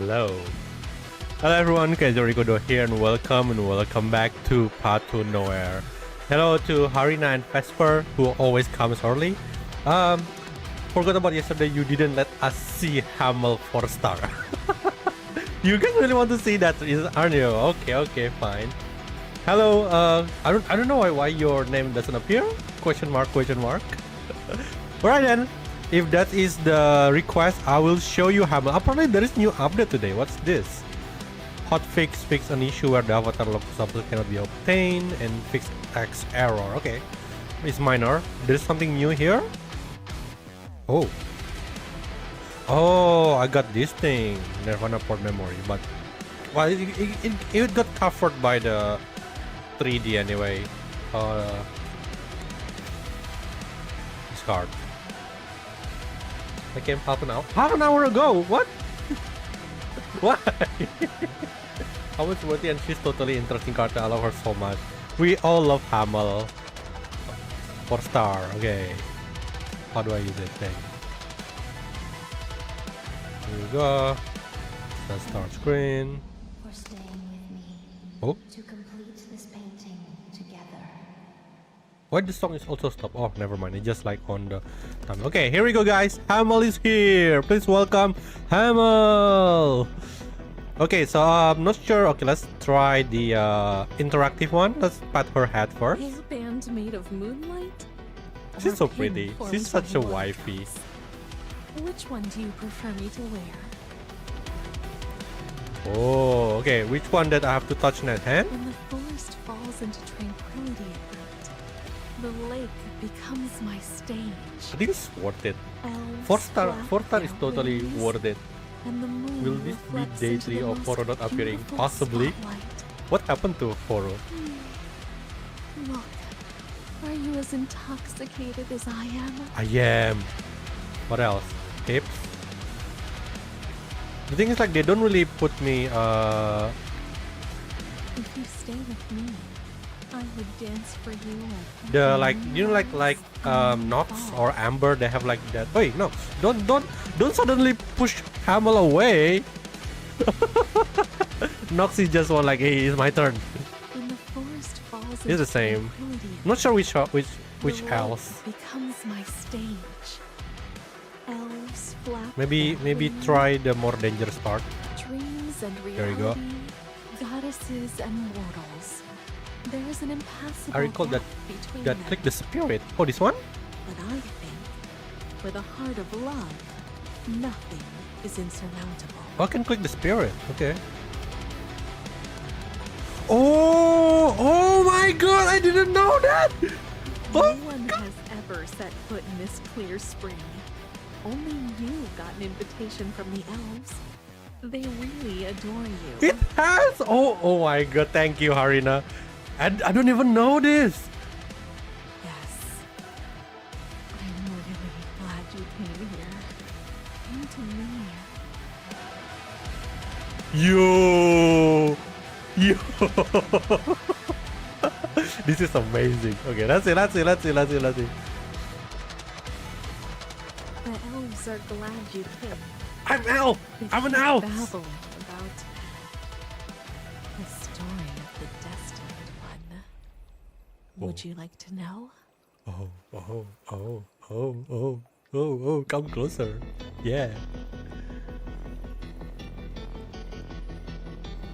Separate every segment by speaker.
Speaker 1: Hello. Hello everyone, Kajorigodo here and welcome back to Path to Nowhere. Hello to Harina and Vesper who always comes early. Forgot about yesterday, you didn't let us see Hamel 4-star. You guys really want to see that, aren't you? Okay, fine. Hello, I don't know why your name doesn't appear? Question mark. Alright then. If that is the request, I will show you Hamel. Apparently there is new update today. What's this? Hotfix fix an issue where the avatar locus object cannot be obtained and fix text error. Okay, it's minor. There's something new here. Oh, I got this thing. Nirvana port memory, but well, it got covered by the 3D anyway. Discard. I came half an hour ago. What? Why? How much worthy, and she's totally interesting character. I love her so much. We all love Hamel. 4-star. Okay. How do I use this thing? Here we go. Let's start screen.
Speaker 2: For staying with me.
Speaker 1: Oh.
Speaker 2: To complete this painting together.
Speaker 1: Why the song is also stopped? Oh, never mind. It's just like on the time. Okay, here we go, guys. Hamel is here. Please welcome Hamel. Okay, so I'm not sure. Okay, let's try the interactive one. Let's pat her head first.
Speaker 3: Hairband made of moonlight?
Speaker 1: She's
Speaker 3: Or
Speaker 1: so
Speaker 3: pin
Speaker 1: pretty.
Speaker 3: formed
Speaker 1: She's such
Speaker 3: by
Speaker 1: a
Speaker 3: your
Speaker 1: wifey.
Speaker 3: dress? Which one do you prefer me to wear?
Speaker 1: Oh, okay. Which one that I have to touch next? Hand?
Speaker 3: When the forest falls into tranquility at night, the lake becomes my stage.
Speaker 1: I think it's worth it.
Speaker 3: Elves
Speaker 1: 4-star
Speaker 3: flap
Speaker 1: is
Speaker 3: their
Speaker 1: totally
Speaker 3: wings,
Speaker 1: worth it.
Speaker 3: and the moon
Speaker 1: Will this be
Speaker 3: reflects
Speaker 1: day
Speaker 3: into
Speaker 1: 3
Speaker 3: the
Speaker 1: of
Speaker 3: most
Speaker 1: Foro not appearing?
Speaker 3: beautiful
Speaker 1: Possibly.
Speaker 3: spotlight.
Speaker 1: What happened to Foro?
Speaker 3: Look, are you as intoxicated as I am?
Speaker 1: I am. What else? Tips? The thing is, like, they don't really put me
Speaker 3: If you stay with me, I would dance for you like
Speaker 1: the like, you know, like Nox or Amber, they have like that. Wait, no, don't suddenly push Hamel away. Nox is just one like, hey, it's my turn.
Speaker 3: When the forest falls
Speaker 1: It's the
Speaker 3: into
Speaker 1: same.
Speaker 3: tranquility at
Speaker 1: Not sure which
Speaker 3: The lake
Speaker 1: else.
Speaker 3: becomes my stage. Elves flap
Speaker 1: Maybe
Speaker 3: their wings,
Speaker 1: try the more dangerous part.
Speaker 3: dreams and
Speaker 1: There you go.
Speaker 3: reality, goddesses and mortals. There is an impassable
Speaker 1: I recall
Speaker 3: gap between
Speaker 1: That
Speaker 3: them.
Speaker 1: click the spirit. Oh, this one?
Speaker 3: But I think, with a heart of love, nothing is insurmountable.
Speaker 1: Oh, I can click the spirit. Okay. Oh my God! I didn't know that.
Speaker 3: No
Speaker 1: Oh,
Speaker 3: one has ever set foot in this clear spring. Only you got an invitation from the elves. They really adore you.
Speaker 1: it has. Oh my God! Thank you, Harina. I don't even know this.
Speaker 3: Yes. I'm really glad you came here. Came to me.
Speaker 1: Yo. This is amazing. Okay, let's see.
Speaker 3: The elves are glad you came.
Speaker 1: I'm elf.
Speaker 3: If
Speaker 1: I'm an
Speaker 3: you
Speaker 1: elf.
Speaker 3: babble about the story of the destined one. Would you like to know?
Speaker 1: Oh, come closer. Yeah.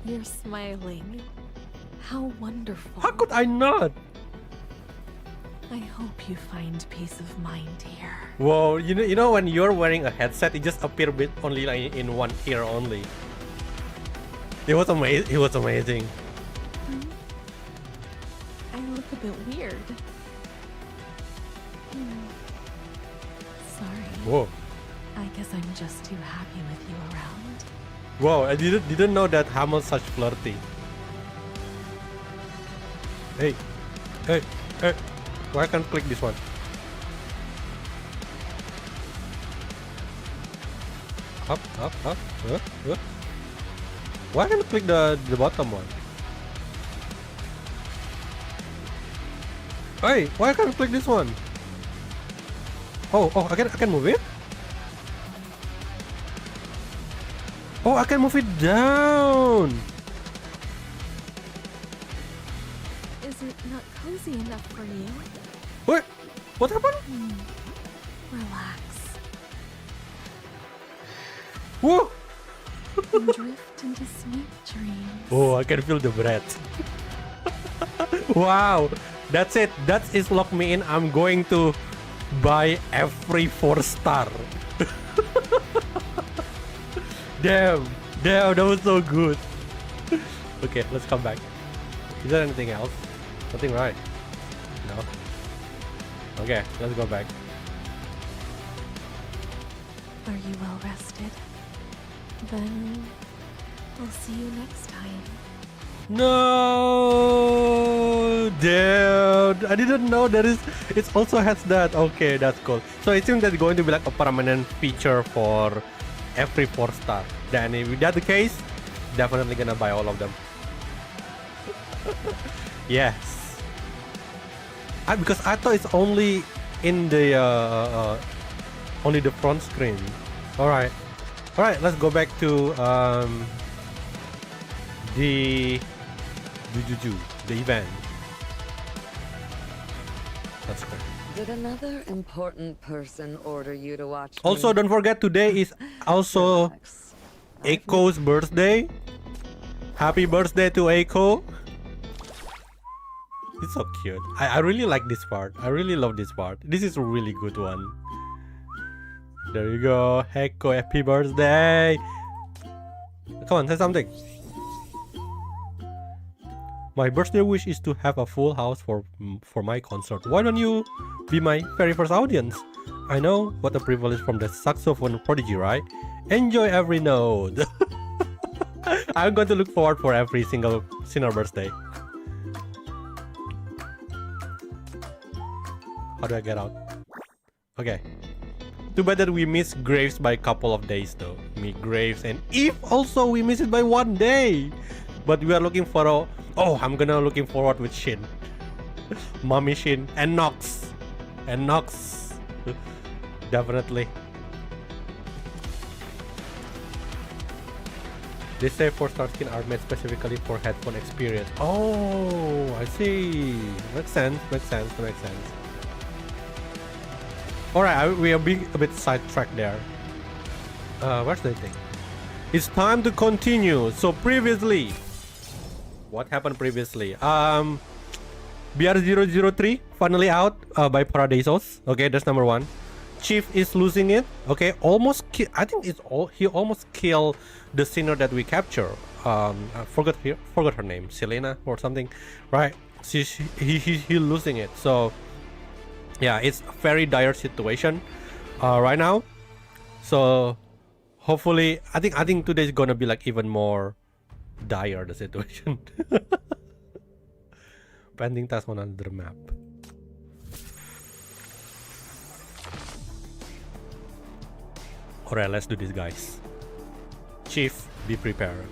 Speaker 3: You're smiling. How wonderful.
Speaker 1: How could I not?
Speaker 3: I hope you find peace of mind here.
Speaker 1: Whoa, you know when you're wearing a headset, it just appear bit only like in one ear only. It was amazing. It was amazing.
Speaker 3: I look a bit weird. Sorry.
Speaker 1: Whoa,
Speaker 3: I guess I'm just too happy with you around.
Speaker 1: whoa! I didn't know that Hamel's such flirty. Hey. Why can't click this one? Up. Why can't click the bottom one? Hey, why can't click this one? Oh, I can move it? Oh, I can move it down.
Speaker 3: Is it not cozy enough for you?
Speaker 1: Wait, what happened?
Speaker 3: Relax
Speaker 1: Whoa!
Speaker 3: and drift into sweet dreams.
Speaker 1: Oh, I can feel the breath. Wow, that's it. That is lock me in. I'm going to buy every 4-star. Damn, that was so good. Okay, let's come back. Is there anything else? Nothing, right? No. Okay, let's go back.
Speaker 3: Are you well rested? Then I'll see you next time.
Speaker 1: No, dude, I didn't know that it also has that. Okay, that's cool. So it seems that's going to be like a permanent feature for every 4-star. Then if that's the case, definitely gonna buy all of them. Yes. Because I thought it's only in the front screen. All right, let's go back to the event. That's great.
Speaker 4: Did another important person order you to watch
Speaker 1: Also,
Speaker 4: me?
Speaker 1: don't forget today is also
Speaker 4: Relax.
Speaker 1: Eiko's birthday. Happy birthday to Eiko. It's so cute. I really like this part. I really love this part. This is a really good one. There you go. Eiko, happy birthday. Come on, say something. My birthday wish is to have a full house for my concert. Why don't you be my very first audience? I know what a privilege from the saxophone prodigy, right? Enjoy every note. I'm going to look forward for every single Sinner birthday. How do I get out? Okay. Too bad that we missed Graves by a couple of days though. Me, Graves, and Eve also we missed it by 1 day. But we are looking for a... Oh, I'm gonna looking forward with Shin. Mommy Shin and Nox. And Nox. Definitely. They say 4-star skins are made specifically for headphone experience. Oh, I see. Makes sense. Alright, we are being a bit sidetracked there. Where's the thing? It's time to continue. So previously, what happened previously? BR003 finally out by Paradisos. Okay, that's number 1. Chief is losing it. Okay, I think he almost killed the sinner that we capture. I forgot her name, Selena or something, right? He losing it. So yeah, it's a very dire situation right now. So hopefully, I think today is gonna be like even more dire the situation. Pending task on another map. Alright, let's do this, guys. Chief, be prepared.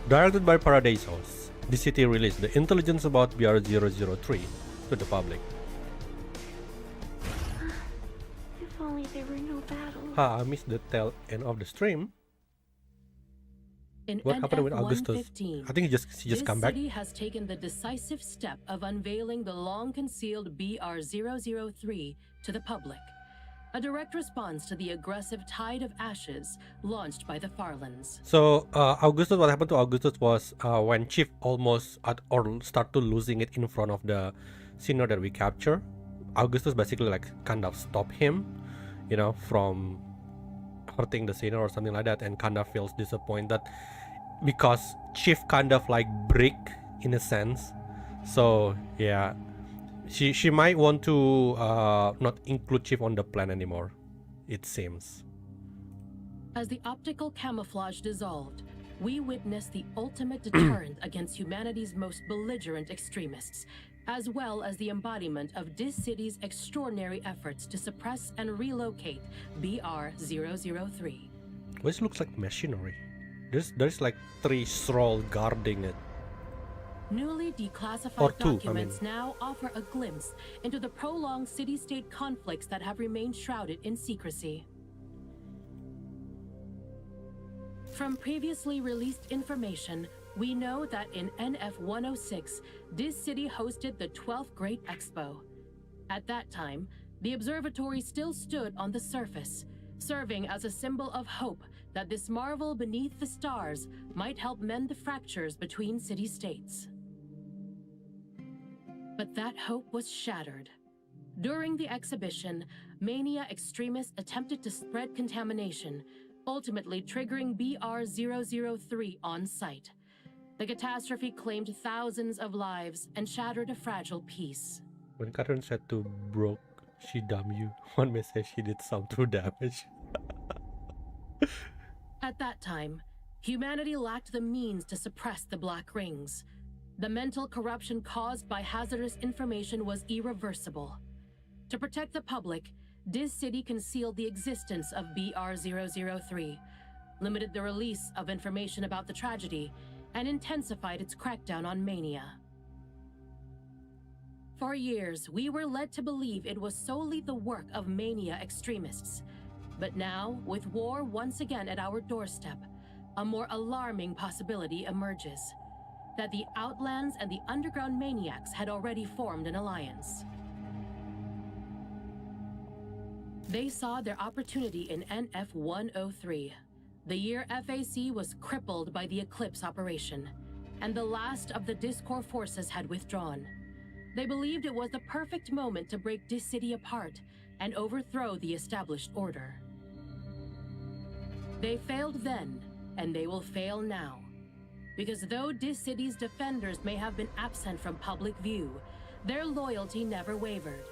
Speaker 1: Directed by Paradisos, the city released the intelligence about BR003 to the public.
Speaker 2: If only there were no battles.
Speaker 1: I missed the tail end of the stream.
Speaker 5: In
Speaker 1: What happened with Augustus? I think he just come back.
Speaker 5: This city has taken the decisive step of unveiling the long-concealed BR003 to the public. A direct response to the aggressive tide of ashes launched by the Farlands.
Speaker 1: So Augustus, what happened to Augustus was when Chief almost start to losing it in front of the sinner that we capture. Augustus basically like kind of stop him, you know, from hurting the sinner or something like that, and kind of feels disappointed because Chief kind of like break in a sense. So yeah, she might want to not include Chief on the plan anymore, it seems.
Speaker 5: As the optical camouflage dissolved, we witnessed the ultimate deterrent against humanity's most belligerent extremists, as well as the embodiment of this city's extraordinary efforts to suppress and relocate BR003.
Speaker 1: Which looks like machinery. There's like 3 thralls guarding it.
Speaker 5: Newly declassified
Speaker 1: Or 2,
Speaker 5: documents now offer a glimpse into the prolonged city-state conflicts that have remained shrouded in secrecy. From previously released information, we know that in NF-106, this city hosted the 12th Great Expo. At that time, the observatory still stood on the surface, serving as a symbol of hope that this marvel beneath the stars might help mend the fractures between city-states. But that hope was shattered. During the exhibition, Mania extremists attempted to spread contamination, ultimately triggering BR-003 on site. The catastrophe claimed thousands of lives and shattered a fragile peace.
Speaker 1: When Catherine said to Brooke, she damn you, one may say she did some true damage.
Speaker 5: At that time, humanity lacked the means to suppress the Black Rings. The mental corruption caused by hazardous information was irreversible. To protect the public, this city concealed the existence of BR-003, limited the release of information about the tragedy, and intensified its crackdown on Mania. For years, we were led to believe it was solely the work of Mania extremists. But now, with war once again at our doorstep, a more alarming possibility emerges: that the Outlands and the underground maniacs had already formed an alliance. They saw their opportunity in NF-103. The year FAC was crippled by the Eclipse operation, and the last of the Discord forces had withdrawn. They believed it was the perfect moment to break this city apart and overthrow the established order. They failed then, and they will fail now. Because though this city's defenders may have been absent from public view, their loyalty never wavered.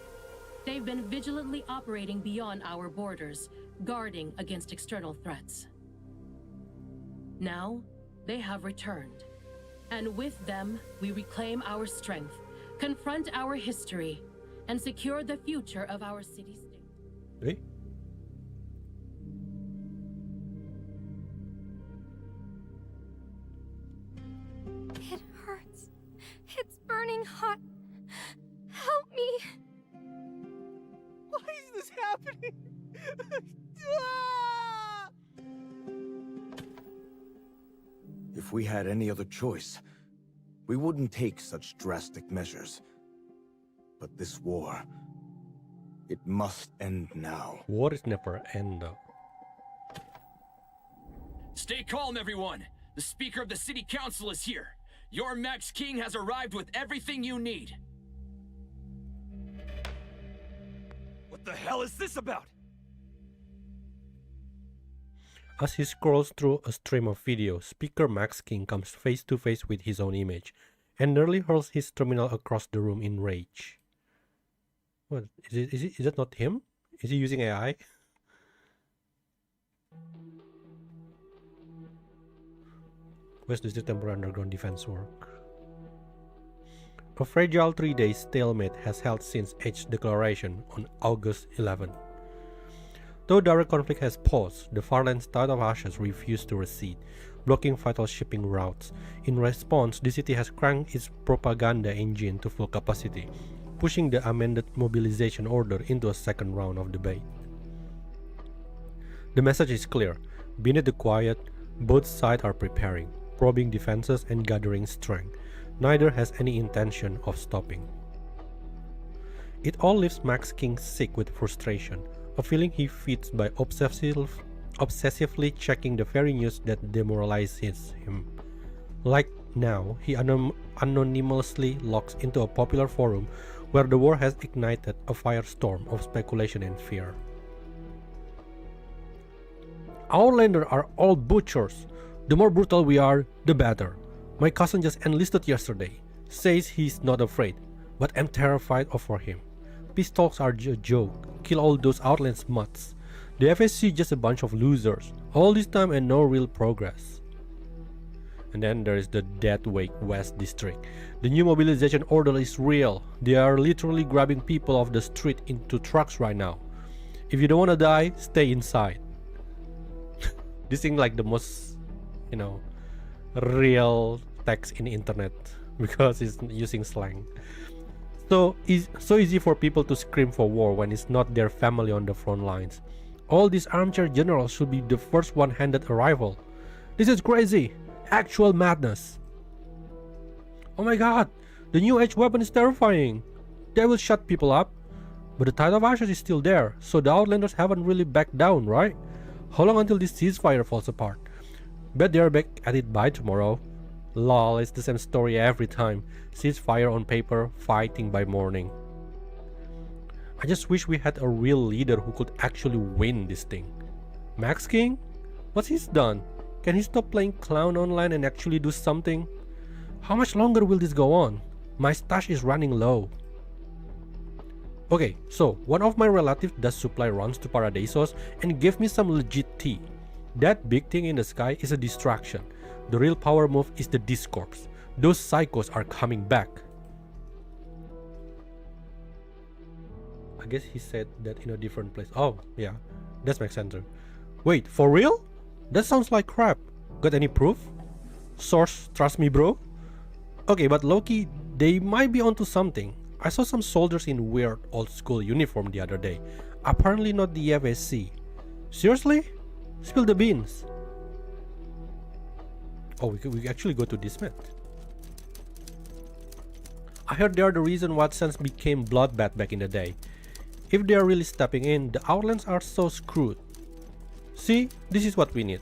Speaker 5: They've been vigilantly operating beyond our borders, guarding against external threats. Now, they have returned. And with them, we reclaim our strength, confront our history, and secure the future of our city-state.
Speaker 1: Hey?
Speaker 2: It hurts. It's burning hot. Help me.
Speaker 6: Why is this happening? Ah!
Speaker 7: If we had any other choice, we wouldn't take such drastic measures. But this war, it must end now.
Speaker 1: War is never end though.
Speaker 6: Stay calm, everyone. The Speaker of the City Council is here. Your Max King has arrived with everything you need. What the hell is this about?
Speaker 1: As he scrolls through a stream of video, Speaker Max King comes face to face with his own image and nearly hurls his terminal across the room in rage. What is that not him? Is he using AI? Where's the temporary underground defense work? A fragile 3-day stalemate has held since H Declaration on August 11. Though direct conflict has paused, the Farlands Tide of Ashes refused to recede, blocking vital shipping routes. In response, the city has cranked its propaganda engine to full capacity, pushing the amended mobilization order into a second round of debate. The message is clear. Beneath the quiet, both sides are preparing, probing defenses and gathering strength. Neither has any intention of stopping. It all leaves Max King sick with frustration, a feeling he feeds by obsessively checking the very news that demoralizes him. Like now, he anonymously logs into a popular forum where the war has ignited a firestorm of speculation and fear. Our landers are all butchers. The more brutal we are, the better. My cousin just enlisted yesterday. Says he's not afraid, but I'm terrified for him. Pistols are a joke. Kill all those Outlands mutts. The FSC just a bunch of losers. All this time and no real progress. And then there is the Dead Wake West District. The new mobilization order is real. They are literally grabbing people off the street into trucks right now. If you don't want to die, stay inside. This thing like the most, real text in the internet because it's using slang. So it's so easy for people to scream for war when it's not their family on the front lines. All these armchair generals should be the first one-handed arrival. This is crazy. Actual madness. Oh my god, the new age weapon is terrifying. They will shut people up. But the Tide of Ashes is still there, so the Outlanders haven't really backed down, right? How long until this ceasefire falls apart? Bet they're back at it by tomorrow. Lol, it's the same story every time. Ceasefire on paper, fighting by morning. I just wish we had a real leader who could actually win this thing. Max King? What's he's done? Can he stop playing clown online and actually do something? How much longer will this go on? My stash is running low. Okay, so one of my relatives does supply runs to Paradisos and gave me some legit tea. That big thing in the sky is a distraction. The real power move is the Discorps. Those psychos are coming back. I guess he said that in a different place. Oh, yeah, that makes sense. Wait, for real? That sounds like crap. Got any proof? Source, trust me, bro? Okay, but Loki, they might be onto something. I saw some soldiers in weird old school uniform the other day. Apparently not the FSC. Seriously? Spill the beans. Oh, we actually go to this map. I heard they are the reason Watsons became bloodbath back in the day. If they are really stepping in, the Outlands are so screwed. See, this is what we need.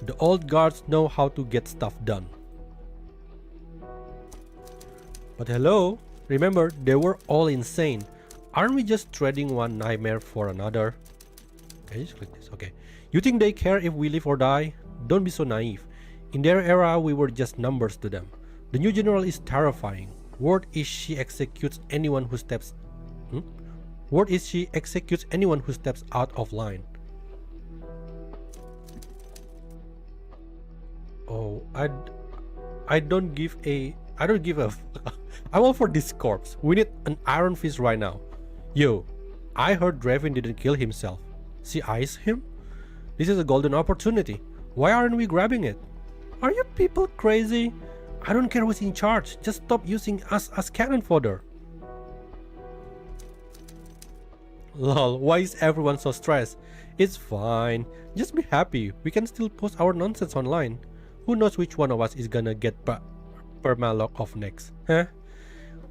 Speaker 1: The old guards know how to get stuff done. But hello, remember they were all insane. Aren't we just trading one nightmare for another? Okay, just click this. Okay. You think they care if we live or die? Don't be so naive. In their era, we were just numbers to them. The new general is terrifying. Word is she executes anyone who steps out of line. Oh, I don't give a I'm all for this corpse. We need an Iron Fist right now. Yo, I heard Draven didn't kill himself. See, ice him? This is a golden opportunity. Why aren't we grabbing it? Are you people crazy? I don't care who's in charge. Just stop using us as cannon fodder. Lol, why is everyone so stressed? It's fine. Just be happy. We can still post our nonsense online. Who knows which one of us is gonna get permalog off next, huh?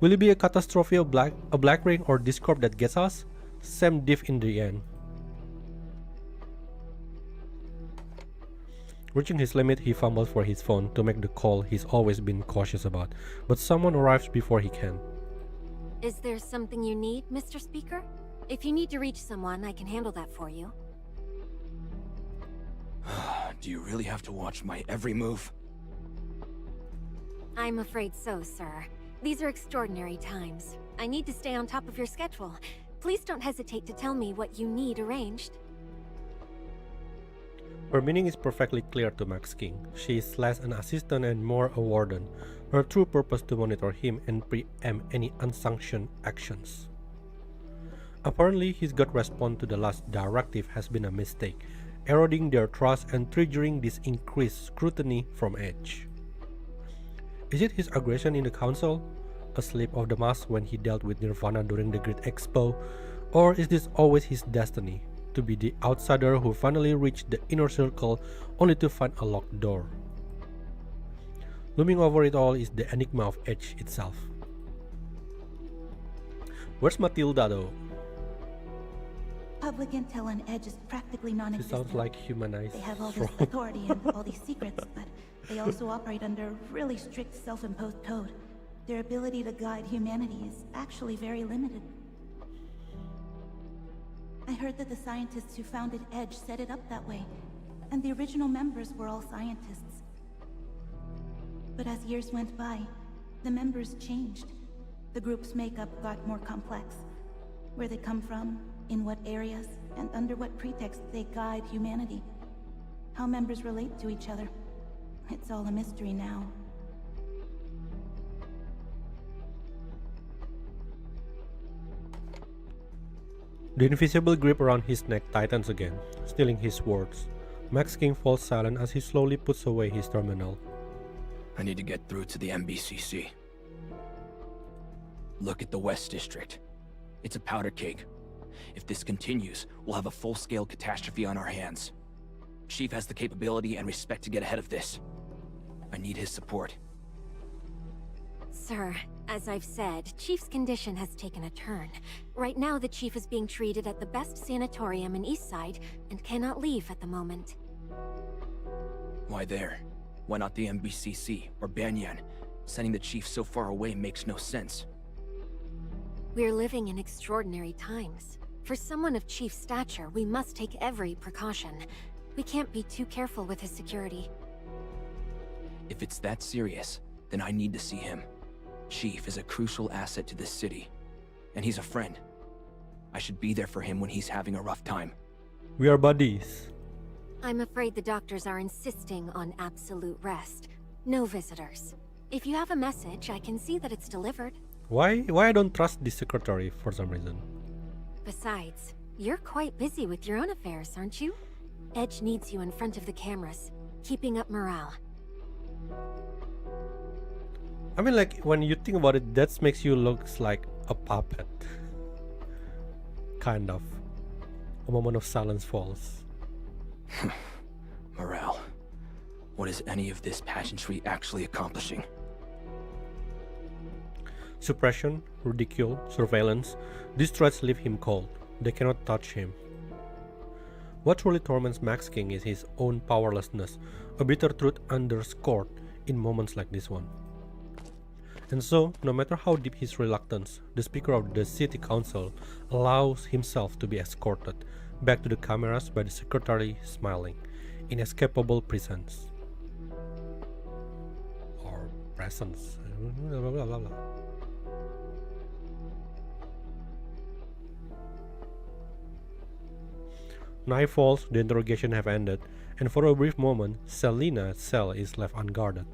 Speaker 1: Will it be a catastrophe of a black ring or Discord that gets us? Same diff in the end. Reaching his limit, he fumbles for his phone to make the call he's always been cautious about, but someone arrives before he can.
Speaker 2: Is there something you need, Mr. Speaker? If you need to reach someone, I can handle that for you.
Speaker 6: Do you really have to watch my every move?
Speaker 2: I'm afraid so, sir. These are extraordinary times. I need to stay on top of your schedule. Please don't hesitate to tell me what you need arranged.
Speaker 1: Her meaning is perfectly clear to Max King. She is less an assistant and more a warden. Her true purpose to monitor him and preempt any unsanctioned actions. Apparently, his gut response to the last directive has been a mistake, eroding their trust and triggering this increased scrutiny from Edge. Is it his aggression in the council, a slip of the mask when he dealt with Nirvana during the Great Expo, or is this always his destiny, to be the outsider who finally reached the inner circle only to find a locked door? Looming over it all is the enigma of Edge itself. Where's Matilda though?
Speaker 8: Public intel on Edge is practically
Speaker 1: She
Speaker 8: non-existent.
Speaker 1: sounds like humanized.
Speaker 8: They have all this
Speaker 1: strong.
Speaker 8: authority and all these secrets, but they also operate under really strict self-imposed code. Their ability to guide humanity is actually very limited. I heard that the scientists who founded Edge set it up that way, and the original members were all scientists. But as years went by, the members changed. The group's makeup got more complex. Where they come from, in what areas, and under what pretext they guide humanity. How members relate to each other. It's all a mystery now.
Speaker 1: The invisible grip around his neck tightens again, stealing his words. Max King falls silent as he slowly puts away his terminal.
Speaker 6: I need to get through to the MBCC. Look at the West District. It's a powder keg. If this continues, we'll have a full-scale catastrophe on our hands. Chief has the capability and respect to get ahead of this. I need his support.
Speaker 2: Sir, as I've said, Chief's condition has taken a turn. Right now, the Chief is being treated at the best sanatorium in Eastside and cannot leave at the moment.
Speaker 6: Why there? Why not the MBCC or Banyan? Sending the Chief so far away makes no sense.
Speaker 2: We're living in extraordinary times. For someone of Chief's stature, we must take every precaution. We can't be too careful with his security.
Speaker 6: If it's that serious, then I need to see him. Chief is a crucial asset to this city, and he's a friend. I should be there for him when he's having a rough time.
Speaker 1: We are buddies.
Speaker 2: I'm afraid the doctors are insisting on absolute rest. No visitors. If you have a message, I can see that it's delivered.
Speaker 1: Why I don't trust this secretary for some reason?
Speaker 2: Besides, you're quite busy with your own affairs, aren't you? Edge needs you in front of the cameras, keeping up morale.
Speaker 1: I mean, like, when you think about it, that makes you looks like a puppet. Kind of. A moment of silence falls.
Speaker 6: Morale. What is any of this pageantry actually accomplishing?
Speaker 1: Suppression, ridicule, surveillance. These threats leave him cold. They cannot touch him. What truly torments Max King is his own powerlessness, a bitter truth underscored in moments like this one. And so, no matter how deep his reluctance, the Speaker of the City Council allows himself to be escorted back to the cameras by the Secretary smiling, inescapable presence. Or presence. Blah, blah, blah, blah. Night falls, the interrogation have ended, and for a brief moment, Selina's cell is left unguarded.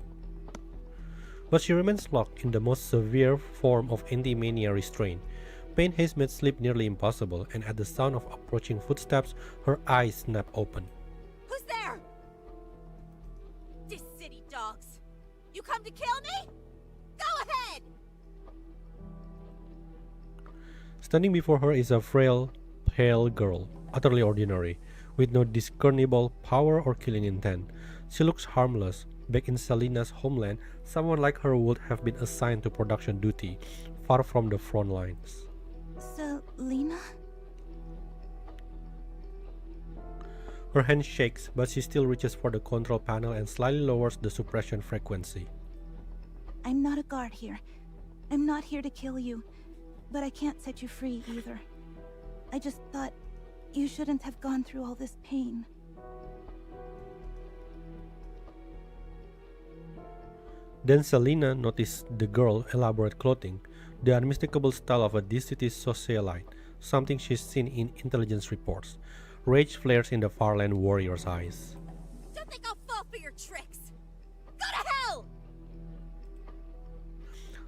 Speaker 1: But she remains locked in the most severe form of anti-mania restraint. Pain has made sleep nearly impossible, and at the sound of approaching footsteps, her eyes snap open.
Speaker 9: Who's there? This city dogs. You come to kill me? Go ahead!
Speaker 1: Standing before her is a frail, pale girl, utterly ordinary, with no discernible power or killing intent. She looks harmless. Back in Selina's homeland, someone like her would have been assigned to production duty, far from the front lines.
Speaker 8: Selina?
Speaker 1: Her hand shakes, but she still reaches for the control panel and slightly lowers the suppression frequency.
Speaker 8: I'm not a guard here. I'm not here to kill you, but I can't set you free either. I just thought you shouldn't have gone through all this pain.
Speaker 1: Then Selina noticed the girl's elaborate clothing, the unmistakable style of a this city's socialite, something she's seen in intelligence reports. Rage flares in the Farland warrior's eyes.
Speaker 9: Don't think I'll fall for your tricks! Go to hell!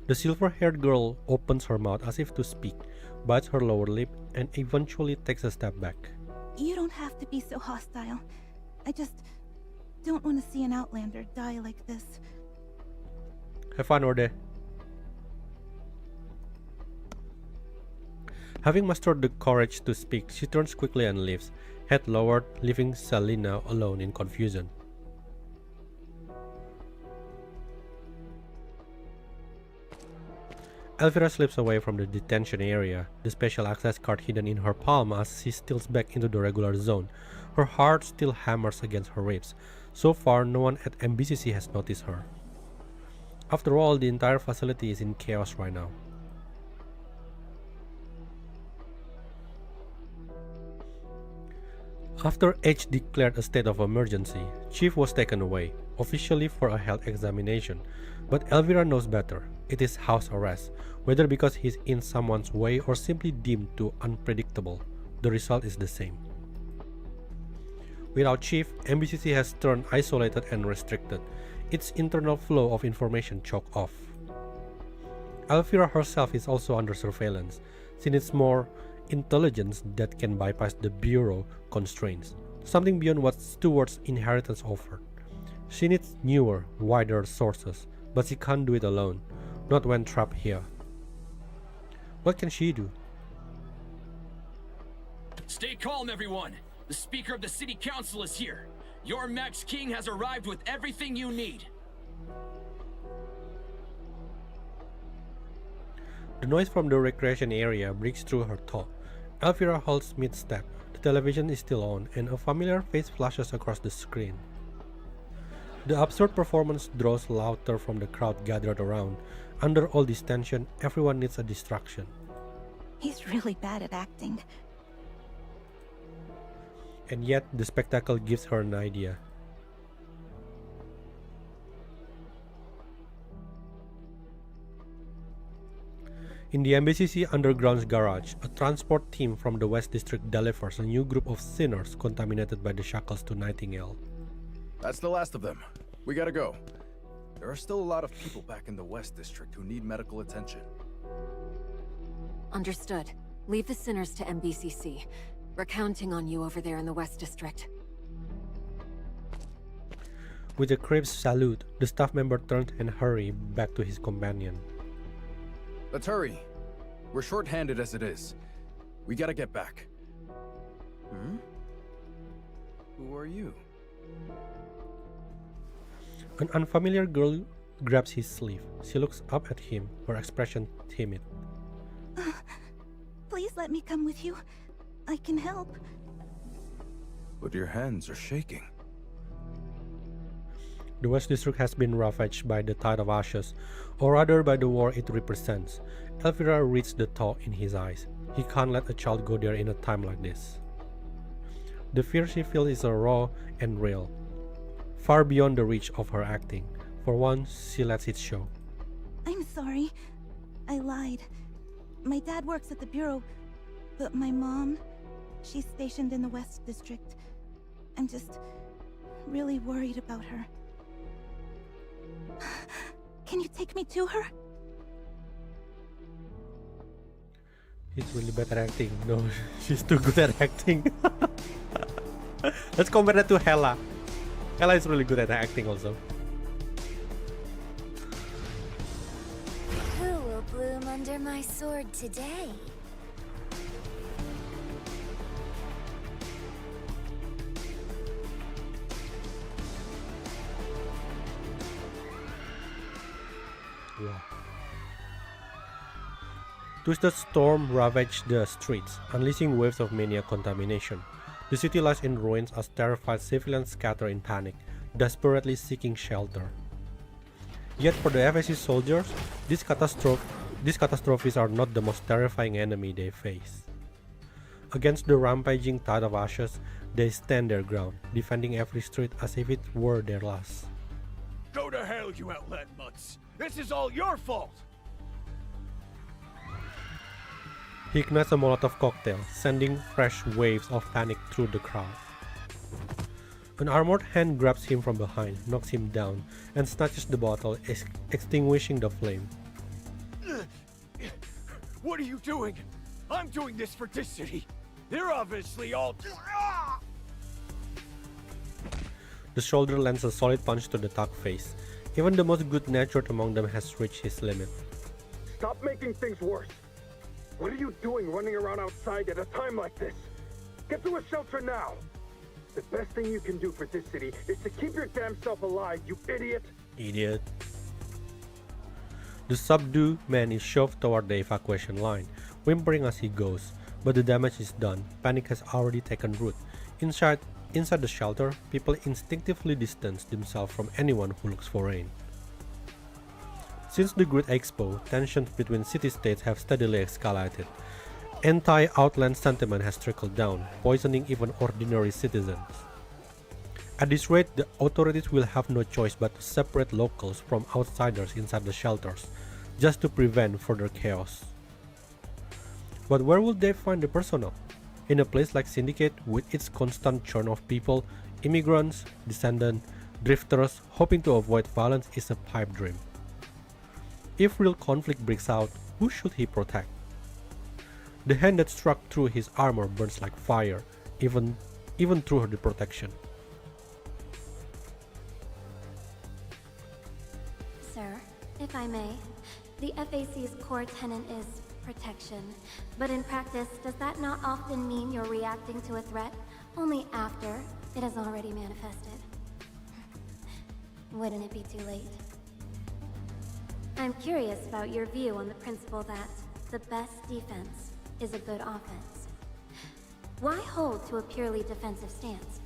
Speaker 1: The silver-haired girl opens her mouth as if to speak, bites her lower lip, and eventually takes a step back.
Speaker 8: You don't have to be so hostile. I just don't want to see an Outlander die like this.
Speaker 1: Have fun, Orde. Having mustered the courage to speak, she turns quickly and leaves, head lowered, leaving Selina alone in confusion. Elvira slips away from the detention area, the special access card hidden in her palm as she steals back into the regular zone. Her heart still hammers against her ribs. So far, no one at MBCC has noticed her. After all, the entire facility is in chaos right now. After H declared a state of emergency, Chief was taken away, officially for a health examination. But Elvira knows better. It is house arrest, whether because he's in someone's way or simply deemed too unpredictable. The result is the same. Without Chief, MBCC has turned isolated and restricted, its internal flow of information choked off. Elvira herself is also under surveillance, since it's more intelligence that can bypass the Bureau constraints, something beyond what Stewart's inheritance offered. She needs newer, wider sources, but she can't do it alone, not when trapped here. What can she do?
Speaker 6: Stay calm, everyone! The Speaker of the City Council is here! Your Max King has arrived with everything you need.
Speaker 1: The noise from the recreation area breaks through her thought. Elvira halts mid-step. The television is still on, and a familiar face flashes across the screen. The absurd performance draws laughter from the crowd gathered around. Under all this tension, everyone needs a distraction.
Speaker 8: He's really bad at acting.
Speaker 1: And yet, the spectacle gives her an idea. In the MBCC Underground's garage, a transport team from the West District delivers a new group of sinners contaminated by the shackles to Nightingale.
Speaker 10: That's the last of them. We gotta go. There are still a lot of people back in the West District who need medical attention.
Speaker 2: Understood. Leave the sinners to MBCC. We're counting on you over there in the West District.
Speaker 1: With a crisp salute, the staff member turns and hurries back to his companion.
Speaker 10: Let's hurry. We're short-handed as it is. We gotta get back. Who are you?
Speaker 1: An unfamiliar girl grabs his sleeve. She looks up at him, her expression timid.
Speaker 8: Please let me come with you. I can help.
Speaker 10: But your hands are shaking.
Speaker 1: The West District has been ravaged by the Tide of Ashes, or rather by the war it represents. Elvira reads the thought in his eyes. He can't let a child go there in a time like this. The fear she feels is raw and real, far beyond the reach of her acting. For once, she lets it show.
Speaker 8: I'm sorry. I lied. My dad works at the Bureau, but my mom, she's stationed in the West District. I'm just really worried about her. Can you take me to her?
Speaker 1: He's really bad at acting. No, she's too good at acting. Let's compare that to Hela. Hela is really good at acting also.
Speaker 11: Who will bloom under my sword today?
Speaker 1: Wow. Twisted storm ravaged the streets, unleashing waves of mania contamination. The city lies in ruins as terrified civilians scatter in panic, desperately seeking shelter. Yet for the FSC soldiers, these catastrophes are not the most terrifying enemy they face. Against the rampaging Tide of Ashes, they stand their ground, defending every street as if it were their last.
Speaker 12: Go to hell, you outland mutts! This is all your fault!
Speaker 1: He ignites a Molotov cocktail, sending fresh waves of panic through the crowd. An armored hand grabs him from behind, knocks him down, and snatches the bottle, extinguishing the flame.
Speaker 12: What are you doing? I'm doing this for this city. They're obviously all...
Speaker 1: The soldier lands a solid punch to the thug face. Even the most good-natured among them has reached his limit.
Speaker 12: Stop making things worse. What are you doing running around outside at a time like this? Get to a shelter now. The best thing you can do for this city is to keep your damn self alive, you idiot.
Speaker 1: Idiot. The subdued man is shoved toward the evacuation line, whimpering as he goes, but the damage is done. Panic has already taken root. Inside the shelter, people instinctively distance themselves from anyone who looks foreign. Since the Great Expo, tensions between city-states have steadily escalated. Anti-outland sentiment has trickled down, poisoning even ordinary citizens. At this rate, the authorities will have no choice but to separate locals from outsiders inside the shelters, just to prevent further chaos. But where will they find the personnel? In a place like Syndicate, with its constant churn of people, immigrants, descendants, drifters, hoping to avoid violence is a pipe dream. If real conflict breaks out, who should he protect? The hand that struck through his armor burns like fire, even through the protection.
Speaker 11: Sir, if I may,
Speaker 2: The FAC's core tenet is protection. But in practice, does that not often mean you're reacting to a threat only after it has already manifested? Wouldn't it be too late? I'm curious about your view on the principle that the best defense is a good offense. Why hold to a purely defensive stance?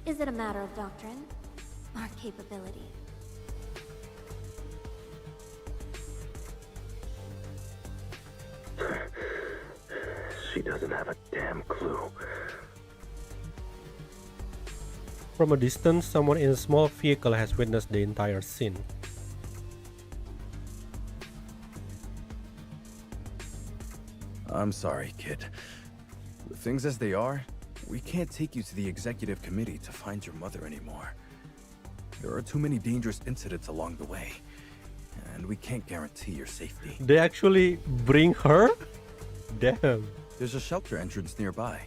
Speaker 2: Is it a matter of doctrine or capability?
Speaker 12: She doesn't have a damn clue.
Speaker 1: From a distance, someone in a small vehicle has witnessed the entire scene.
Speaker 10: I'm sorry, kid. With things as they are, we can't take you to the executive committee to find your mother anymore. There are too many dangerous incidents along the way, and we can't guarantee your safety.
Speaker 1: They actually bring her? Damn.
Speaker 10: There's a shelter entrance nearby.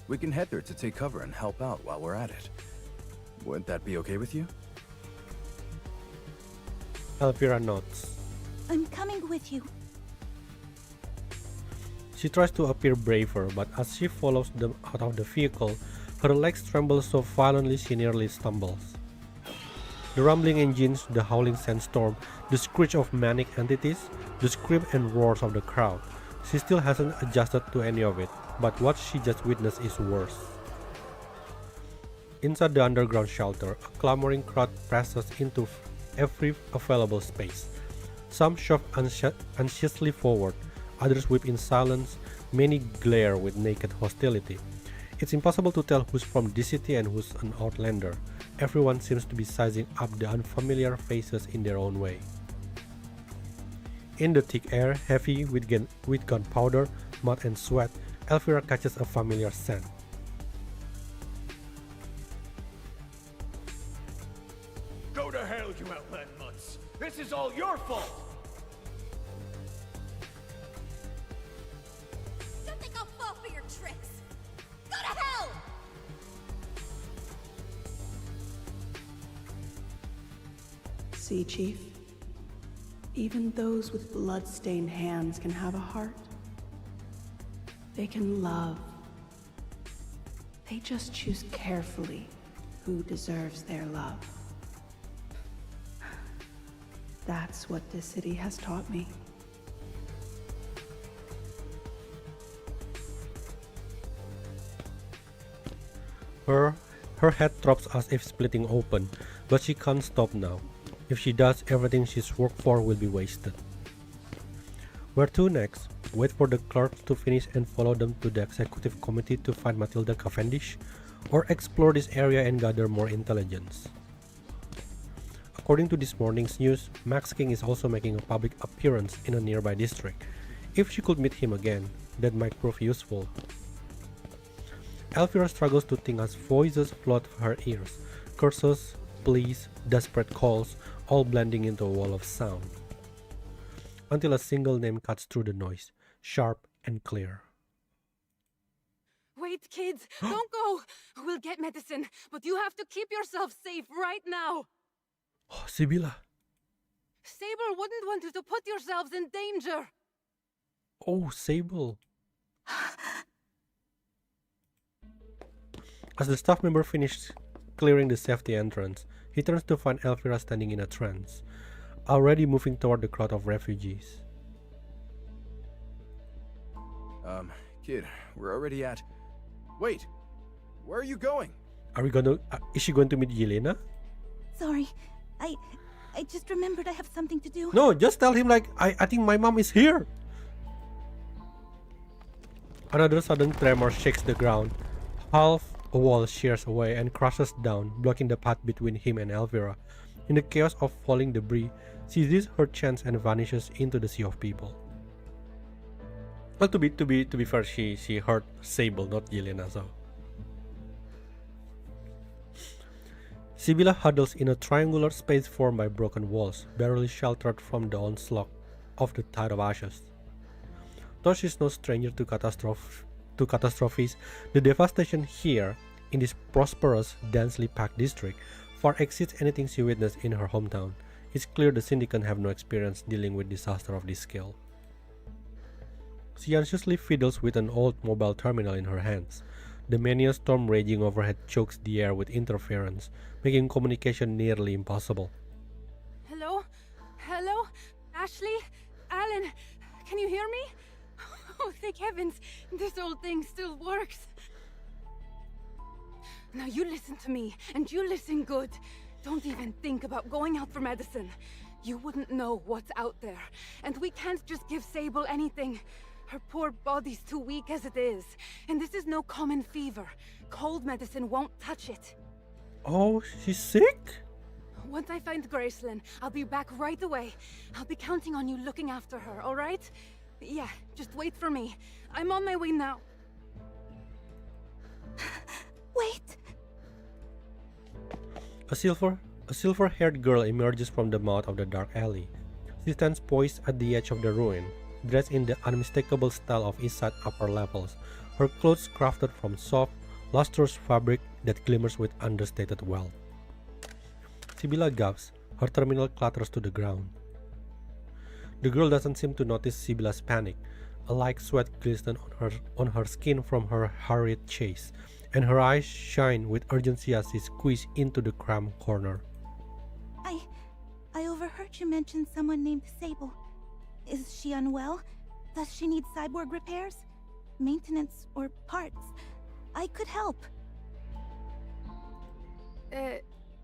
Speaker 10: We can head there to take cover and help out while we're at it. Wouldn't that be okay with you?
Speaker 1: Elvira nods.
Speaker 8: I'm coming with you.
Speaker 1: She tries to appear braver, but as she follows them out of the vehicle, her legs tremble so violently she nearly stumbles. The rumbling engines, the howling sandstorm, the screech of manic entities, the scream and roars of the crowd. She still hasn't adjusted to any of it, but what she just witnessed is worse. Inside the underground shelter, a clamoring crowd presses into every available space. Some shove anxiously forward, others weep in silence, many glare with naked hostility. It's impossible to tell who's from this city and who's an outlander. Everyone seems to be sizing up the unfamiliar faces in their own way. In the thick air, heavy with gunpowder, mud and sweat, Elvira catches a familiar scent.
Speaker 13: Go to hell, you outland mutts! This is all your fault!
Speaker 9: Don't think I'll fall for your tricks! Go to hell!
Speaker 14: See, Chief? Even those with blood-stained hands can have a heart. They can love. They just choose carefully who deserves their love. That's what this city has taught me.
Speaker 1: Her head drops as if splitting open, but she can't stop now. If she does, everything she's worked for will be wasted. Where to next? Wait for the clerks to finish and follow them to the executive committee to find Matilda Cavendish? Or explore this area and gather more intelligence? According to this morning's news, Max King is also making a public appearance in a nearby district. If she could meet him again, that might prove useful. Elvira struggles to think as voices flood her ears, curses, pleas, desperate calls, all blending into a wall of sound. Until a single name cuts through the noise, sharp and clear.
Speaker 15: Wait, kids! Don't go! We'll get medicine, but you have to keep yourself safe right now!
Speaker 1: Oh, Sibylla!
Speaker 15: Sable wouldn't want you to put yourselves in danger!
Speaker 1: Oh, Sable! As the staff member finishes clearing the safety entrance, he turns to find Elvira standing in a trance, already moving toward the crowd of refugees.
Speaker 10: Kid, we're already at... Wait! Where are you going?
Speaker 1: Is she going to meet Yelena?
Speaker 8: Sorry, I just remembered I have something to do.
Speaker 1: No, just tell him like, I think my mom is here! Another sudden tremor shakes the ground. Half a wall shears away and crashes down, blocking the path between him and Elvira. In the chaos of falling debris, she sees her chance and vanishes into the sea of people. Well, to be fair, she heard Sable, not Yelena, so. Sibylla huddles in a triangular space formed by broken walls, barely sheltered from the onslaught of the tide of ashes. Though she's no stranger to catastrophes, the devastation here, in this prosperous, densely packed district, far exceeds anything she witnessed in her hometown. It's clear the Syndicate have no experience dealing with disaster of this scale. She anxiously fiddles with an old mobile terminal in her hands. The mania storm raging overhead chokes the air with interference, making communication nearly impossible.
Speaker 15: Hello? Hello? Ashley? Alan? Can you hear me? Oh, thank heavens, this old thing still works. Now you listen to me, and you listen good. Don't even think about going out for medicine. You wouldn't know what's out there, and we can't just give Sable anything. Her poor body's too weak as it is, and this is no common fever. Cold medicine won't touch it.
Speaker 1: Oh, she's sick?
Speaker 15: Once I find Gracelyn, I'll be back right away. I'll be counting on you looking after her, all right? Yeah, just wait for me. I'm on my way now.
Speaker 8: Wait!
Speaker 1: A silver-haired girl emerges from the mouth of the dark alley. She stands poised at the edge of the ruin, dressed in the unmistakable style of East Side upper levels, her clothes crafted from soft, lustrous fabric that glimmers with understated wealth. Sibylla gasps, her terminal clatters to the ground. The girl doesn't seem to notice Sibylla's panic. A light sweat glistens on her skin from her hurried chase, and her eyes shine with urgency as she squeezes into the cramped corner.
Speaker 8: I overheard you mention someone named Sable. Is she unwell? Does she need cyborg repairs? Maintenance or parts? I could help.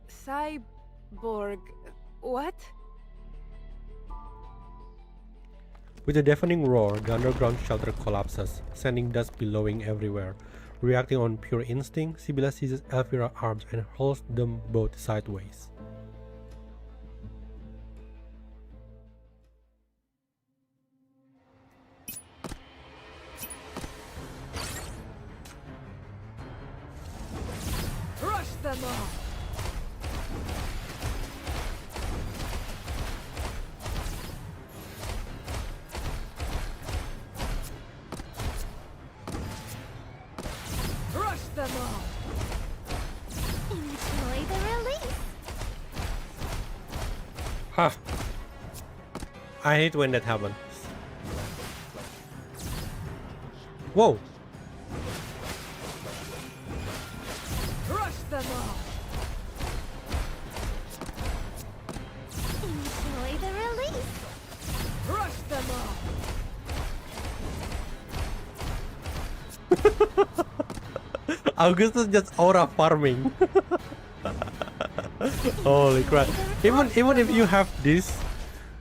Speaker 15: Cyborg... what?
Speaker 1: With a deafening roar, the underground shelter collapses, sending dust billowing everywhere. Reacting on pure instinct, Sibylla seizes Elvira's arms and hurls them both sideways.
Speaker 15: Rush them all! Rush them all!
Speaker 2: Enjoy the release!
Speaker 1: Ha! I hate when that happens. Whoa!
Speaker 15: Rush them all!
Speaker 2: Enjoy the release!
Speaker 15: Rush them all!
Speaker 1: Augustus just aura farming. Holy crap! Even if you have this,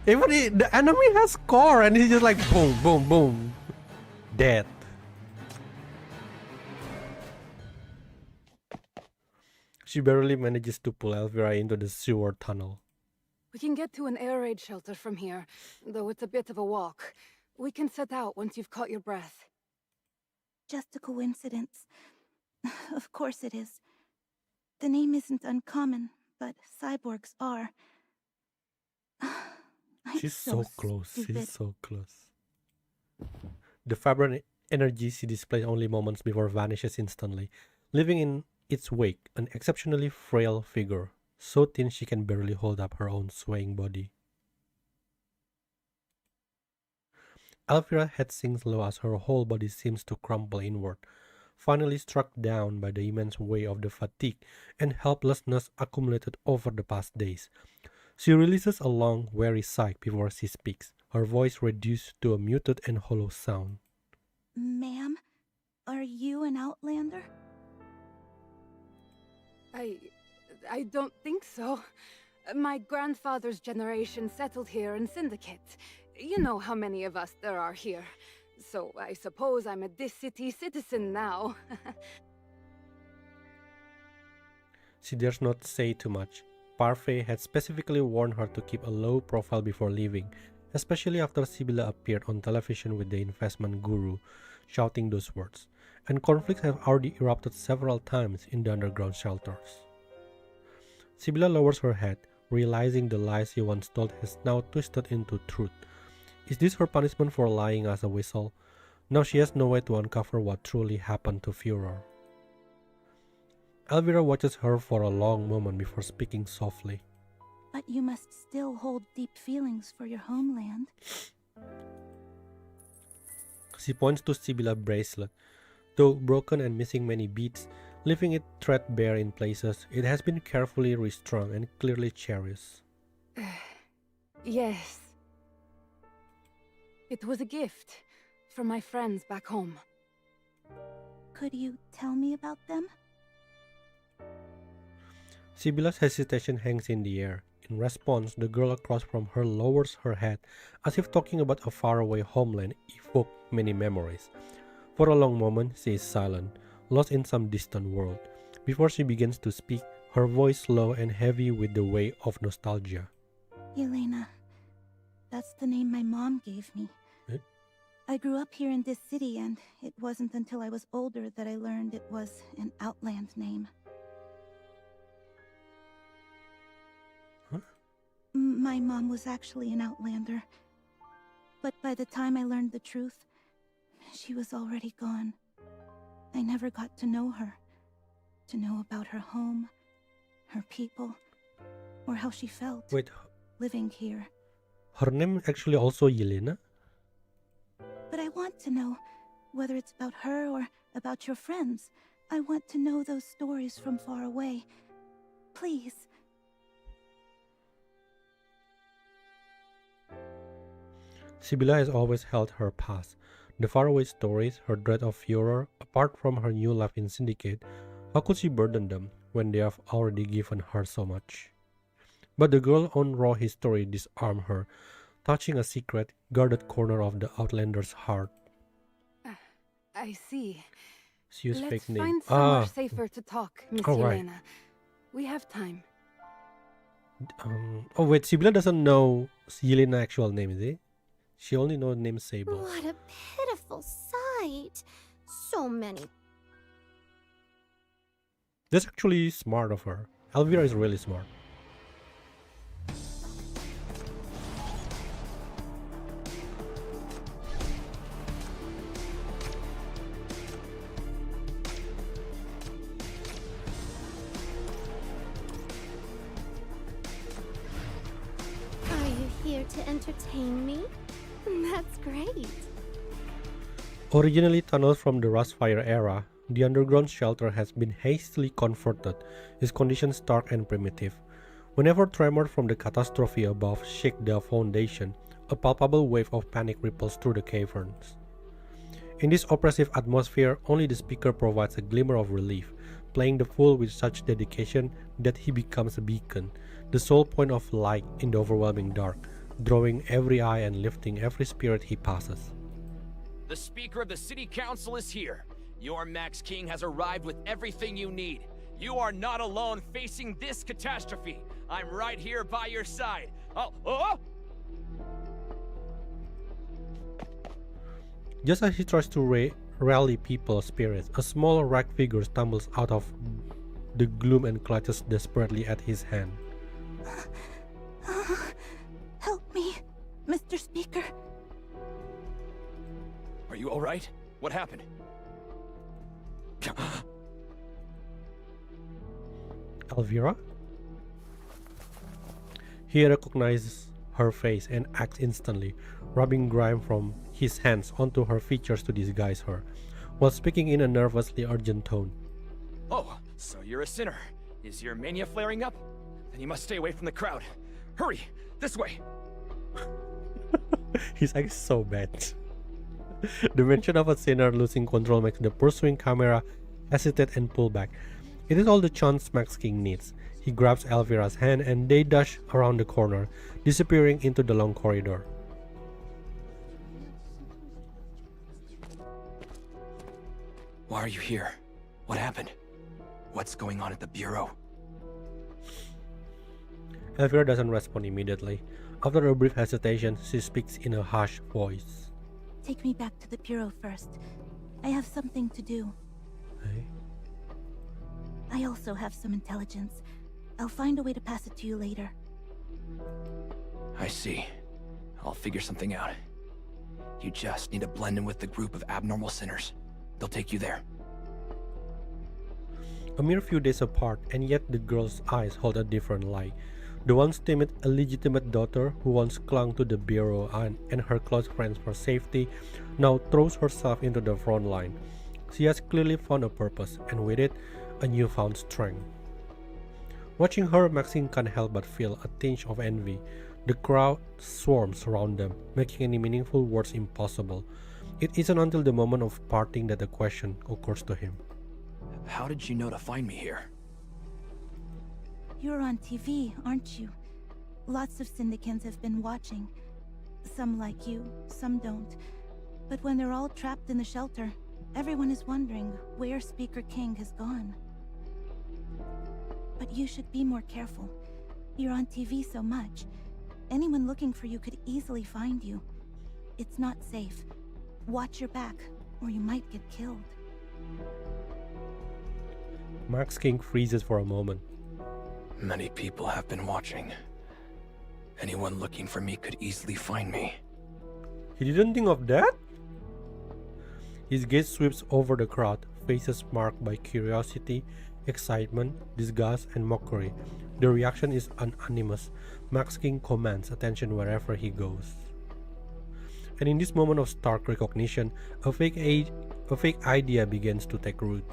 Speaker 1: the enemy has core and he's just like boom, boom, boom, dead. She barely manages to pull Elvira into the sewer tunnel.
Speaker 15: We can get to an air raid shelter from here, though it's a bit of a walk. We can set out once you've caught your breath.
Speaker 8: Just a coincidence. Of course it is. The name isn't uncommon, but cyborgs are.
Speaker 1: She's so close. She's so close. The vibrant energy she displays only moments before vanishes instantly, leaving in its wake an exceptionally frail figure, so thin she can barely hold up her own swaying body. Elvira's head sinks low as her whole body seems to crumple inward, finally struck down by the immense weight of the fatigue and helplessness accumulated over the past days. She releases a long, weary sigh before she speaks, her voice reduced to a muted and hollow sound.
Speaker 8: Ma'am, are you an Outlander?
Speaker 15: I don't think so. My grandfather's generation settled here in Syndicate. You know how many of us there are here. So I suppose I'm a this city citizen now.
Speaker 1: She dares not say too much. Parfait had specifically warned her to keep a low profile before leaving, especially after Sibylla appeared on television with the investment guru, shouting those words, and conflicts have already erupted several times in the underground shelters. Sibylla lowers her head, realizing the lies she once told has now twisted into truth. Is this her punishment for lying as a whistle? Now she has no way to uncover what truly happened to Führer. Elvira watches her for a long moment before speaking softly.
Speaker 8: But you must still hold deep feelings for your homeland.
Speaker 1: She points to Sibylla's bracelet. Though broken and missing many beads, leaving it threadbare in places, it has been carefully restrung and clearly cherished.
Speaker 15: Yes. It was a gift from my friends back home.
Speaker 8: Could you tell me about them?
Speaker 1: Sibylla's hesitation hangs in the air. In response, the girl across from her lowers her head, as if talking about a faraway homeland evoked many memories. For a long moment, she is silent, lost in some distant world. Before she begins to speak, her voice low and heavy with the weight of nostalgia.
Speaker 8: Yelena. That's the name my mom gave me. I grew up here in this city, and it wasn't until I was older that I learned it was an Outland name.
Speaker 1: Huh?
Speaker 8: My mom was actually an Outlander. But by the time I learned the truth, she was already gone. I never got to know her. To know about her home, her people, or how she felt.
Speaker 1: Wait,
Speaker 8: living here.
Speaker 1: her name actually also Yelena?
Speaker 8: But I want to know, whether it's about her or about your friends. I want to know those stories from far away. Please.
Speaker 1: Sibylla has always held her past. The faraway stories, her dread of Führer, apart from her new life in Syndicate, how could she burden them when they have already given her so much? But the girl's own raw history disarmed her, touching a secret, guarded corner of the Outlander's heart.
Speaker 15: I see.
Speaker 1: She used
Speaker 15: Let's
Speaker 1: fake name.
Speaker 15: find somewhere safer to talk, Miss
Speaker 1: right.
Speaker 15: Yelena. We have time.
Speaker 1: Oh wait, Sibylla doesn't know Yelena's actual name, is it? She only knows the name Sable.
Speaker 11: What a pitiful sight. So many.
Speaker 1: That's actually smart of her. Elvira is really smart.
Speaker 11: Are you here to entertain me? That's great.
Speaker 1: Originally tunneled from the Rustfire era, the underground shelter has been hastily converted, its conditions stark and primitive. Whenever tremors from the catastrophe above shake the foundation, a palpable wave of panic ripples through the caverns. In this oppressive atmosphere, only the speaker provides a glimmer of relief, playing the fool with such dedication that he becomes a beacon, the sole point of light in the overwhelming dark, drawing every eye and lifting every spirit he passes.
Speaker 6: The Speaker of the City Council is here. Your Max King has arrived with everything you need. You are not alone facing this catastrophe. I'm right here by your side. Oh!
Speaker 1: Just as he tries to rally people's spirits, a small ragged figure stumbles out of the gloom and clutches desperately at his hand.
Speaker 8: Help me, Mr. Speaker.
Speaker 6: Are you all right? What happened?
Speaker 1: Elvira? He recognizes her face and acts instantly, rubbing grime from his hands onto her features to disguise her, while speaking in a nervously urgent tone.
Speaker 6: Oh, so you're a sinner. Is your mania flaring up? Then you must stay away from the crowd. Hurry, this way.
Speaker 1: His act is so bad. The mention of a sinner losing control makes the pursuing camera hesitate and pull back. It is all the chance Max King needs. He grabs Elvira's hand and they dash around the corner, disappearing into the long corridor.
Speaker 6: Why are you here? What happened? What's going on at the Bureau?
Speaker 1: Elvira doesn't respond immediately. After a brief hesitation, she speaks in a harsh voice.
Speaker 8: Take me back to the Bureau first. I have something to do.
Speaker 1: Hey?
Speaker 8: I also have some intelligence. I'll find a way to pass it to you later.
Speaker 6: I see. I'll figure something out. You just need to blend in with the group of abnormal sinners. They'll take you there.
Speaker 1: A mere few days apart, and yet the girl's eyes hold a different light. The once timid, illegitimate daughter who once clung to the bureau and her close friends for safety now throws herself into the front line. She has clearly found a purpose, and with it, a newfound strength. Watching her, Maxine can't help but feel a tinge of envy. The crowd swarms around them, making any meaningful words impossible. It isn't until the moment of parting that the question occurs to him.
Speaker 10: How did she know to find me here?
Speaker 8: You're on TV, aren't you? Lots of syndicants have been watching. Some like you, some don't. But when they're all trapped in the shelter, everyone is wondering where Speaker King has gone. But you should be more careful. You're on TV so much. Anyone looking for you could easily find you. It's not safe. Watch your back, or you might get killed.
Speaker 1: Max King freezes for a moment.
Speaker 10: Many people have been watching. Anyone looking for me could easily find me.
Speaker 1: He didn't think of that? His gaze sweeps over the crowd, faces marked by curiosity, excitement, disgust, and mockery. The reaction is unanimous. Max King commands attention wherever he goes. And in this moment of stark recognition, a fake idea begins to take root.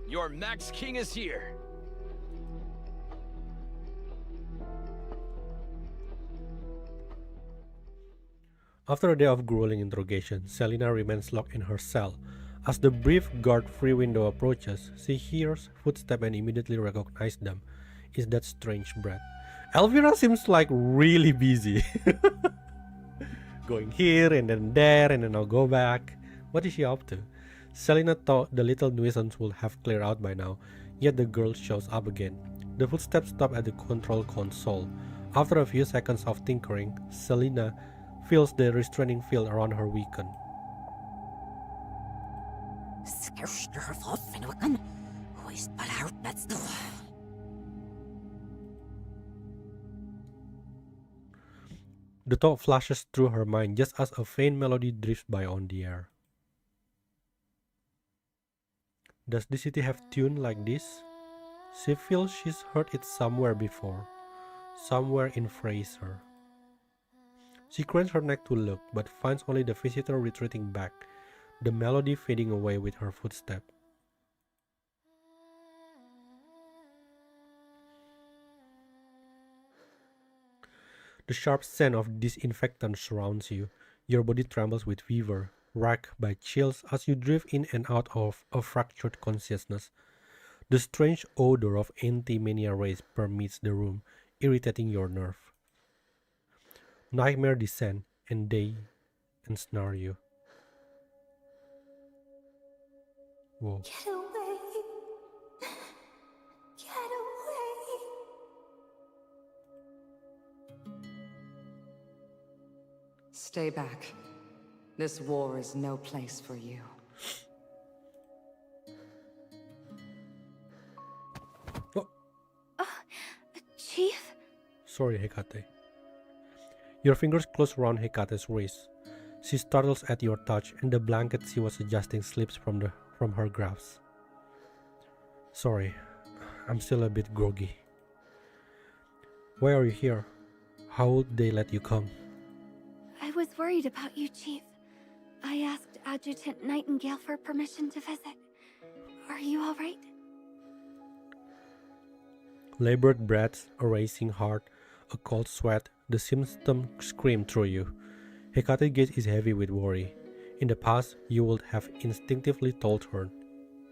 Speaker 6: Your Max King is here.
Speaker 1: After a day of grueling interrogation, Selina remains locked in her cell. As the brief guard-free window approaches, she hears footsteps and immediately recognizes them. Is that strange brat? Elvira seems like really busy. Going here and then there and then I'll go back. What is she up to? Selina thought the little nuisance would have cleared out by now, yet the girl shows up again. The footsteps stop at the control console. After a few seconds of tinkering, Selina feels the restraining field around her weaken. The thought flashes through her mind just as a faint melody drifts by on the air. Does the city have tune like this? She feels she's heard it somewhere before, somewhere in Fraser. She cranes her neck to look, but finds only the visitor retreating back, the melody fading away with her footstep. The sharp scent of disinfectant surrounds you. Your body trembles with fever, racked by chills as you drift in and out of a fractured consciousness. The strange odor of anti-mania rays permeates the room, irritating your nerve. Nightmare descend and they ensnare you. Whoa.
Speaker 2: Get away. Get away.
Speaker 4: Stay back. This war is no place for you.
Speaker 2: Chief?
Speaker 1: Sorry, Hecate. Your fingers close around Hecate's wrist. She startles at your touch, and the blanket she was adjusting slips from her grasp. Sorry, I'm still a bit groggy. Why are you here? How would they let you come?
Speaker 2: I was worried about you, Chief. I asked Adjutant Nightingale for permission to visit. Are you all right?
Speaker 1: Labored breaths, a racing heart, a cold sweat, the symptoms scream through you. Hecate's gaze is heavy with worry. In the past, you would have instinctively told her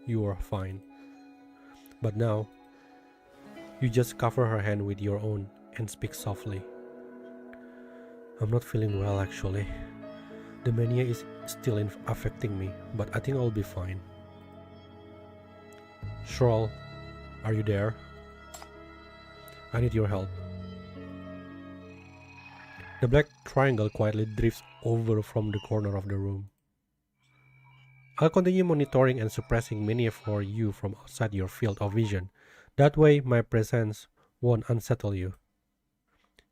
Speaker 1: you are fine. But now, you just cover her hand with your own and speak softly. I'm not feeling well, actually. The mania is still affecting me, but I think I'll be fine. Shral, are you there? I need your help. The black triangle quietly drifts over from the corner of the room. I'll continue monitoring and suppressing mania for you from outside your field of vision. That way, my presence won't unsettle you.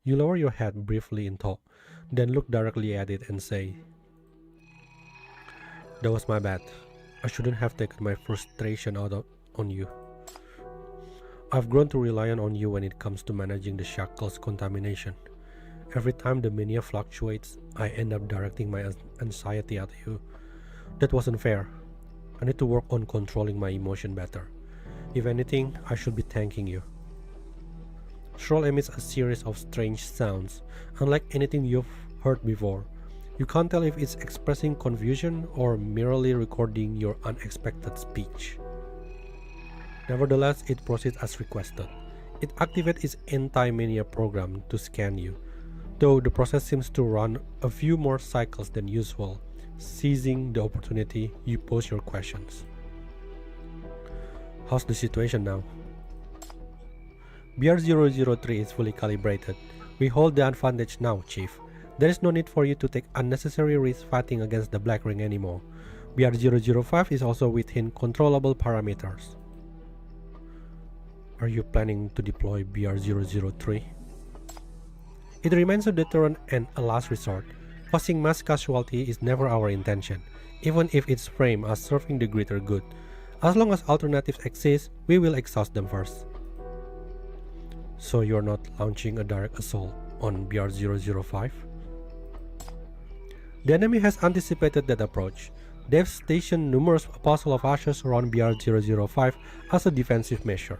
Speaker 1: You lower your head briefly in thought, then look directly at it and say, "That was my bad. I shouldn't have taken my frustration out on you. I've grown to rely on you when it comes to managing the shackle's contamination. Every time the mania fluctuates, I end up directing my anxiety at you. That wasn't fair. I need to work on controlling my emotion better. If anything, I should be thanking you. Stroll emits a series of strange sounds, unlike anything you've heard before. You can't tell if it's expressing confusion or merely recording your unexpected speech. Nevertheless, it proceeds as requested. It activates its anti-mania program to scan you, though the process seems to run a few more cycles than usual. Seizing the opportunity, you pose your questions. How's the situation now? BR003 is fully calibrated. We hold the advantage now, Chief. There is no need for you to take unnecessary risks fighting against the Black Ring anymore. BR005 is also within controllable parameters. Are you planning to deploy BR003? It remains a deterrent and a last resort. Causing mass casualty is never our intention, even if it's framed as serving the greater good. As long as alternatives exist, we will exhaust them first. So you're not launching a direct assault on BR005? The enemy has anticipated that approach. They've stationed numerous Apostle of Ashes around BR005 as a defensive measure.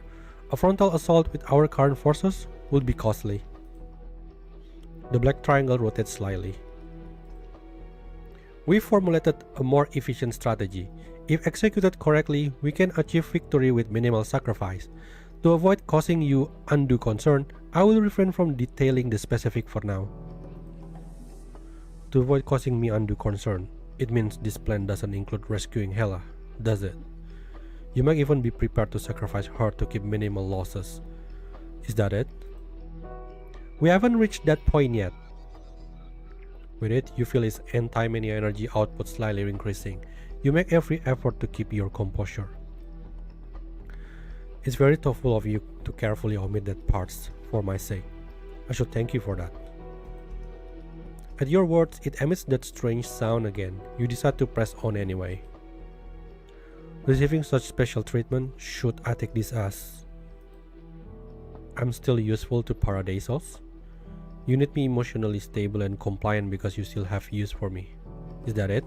Speaker 1: A frontal assault with our current forces would be costly. The black triangle rotates slightly. We formulated a more efficient strategy. If executed correctly, we can achieve victory with minimal sacrifice. To avoid causing you undue concern, I will refrain from detailing the specific for now. To avoid causing me undue concern, it means this plan doesn't include rescuing Hela, does it? You might even be prepared to sacrifice her to keep minimal losses. Is that it? We haven't reached that point yet. With it, you feel its anti-mania energy output slightly increasing. You make every effort to keep your composure. It's very thoughtful of you to carefully omit that parts for my sake. I should thank you for that. At your words, it emits that strange sound again. You decide to press on anyway. Receiving such special treatment, should I take this as I'm still useful to Paradisos? You need me emotionally stable and compliant because you still have use for me. Is that it?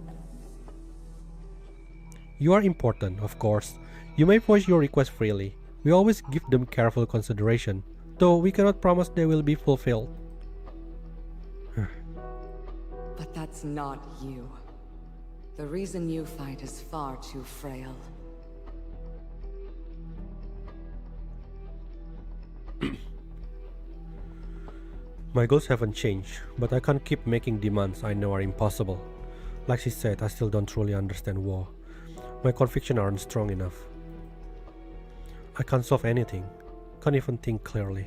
Speaker 1: You are important, of course. You may voice your requests freely. We always give them careful consideration, though we cannot promise they will be fulfilled.
Speaker 4: But that's not you. The reason you fight is far too frail.
Speaker 1: My goals haven't changed, but I can't keep making demands I know are impossible. Like she said, I still don't truly understand war. My convictions aren't strong enough. I can't solve anything, can't even think clearly,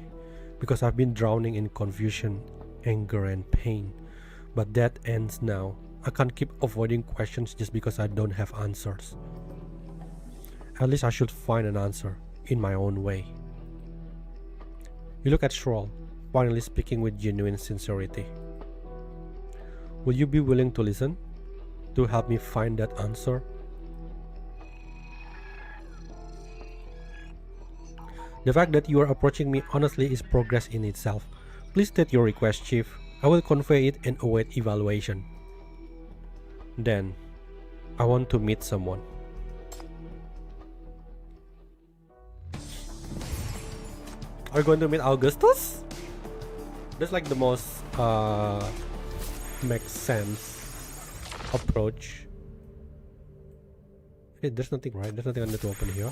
Speaker 1: because I've been drowning in confusion, anger, and pain. But that ends now. I can't keep avoiding questions just because I don't have answers. At least I should find an answer in my own way. You look at Shroll, finally speaking with genuine sincerity. Will you be willing to listen? To help me find that answer? The fact that you are approaching me honestly is progress in itself. Please state your request, Chief. I will convey it and await evaluation. Then, I want to meet someone. Are you going to meet Augustus? That's like the most makes sense approach. Hey, there's nothing, right? There's nothing I need to open here.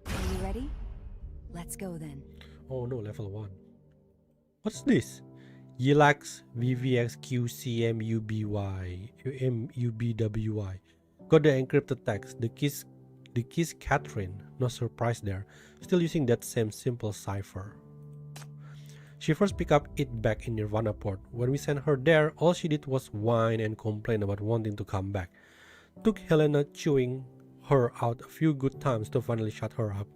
Speaker 16: Are you ready? Let's go then.
Speaker 1: Oh no, level 1. What's this? Yilax VVXQCMUBY MUBWY. Got the encrypted text. The keys Catherine. No surprise there. Still using that same simple cipher. She first picked up it back in Nirvana port. When we sent her there, all she did was whine and complain about wanting to come back. Took Helena chewing her out a few good times to finally shut her up.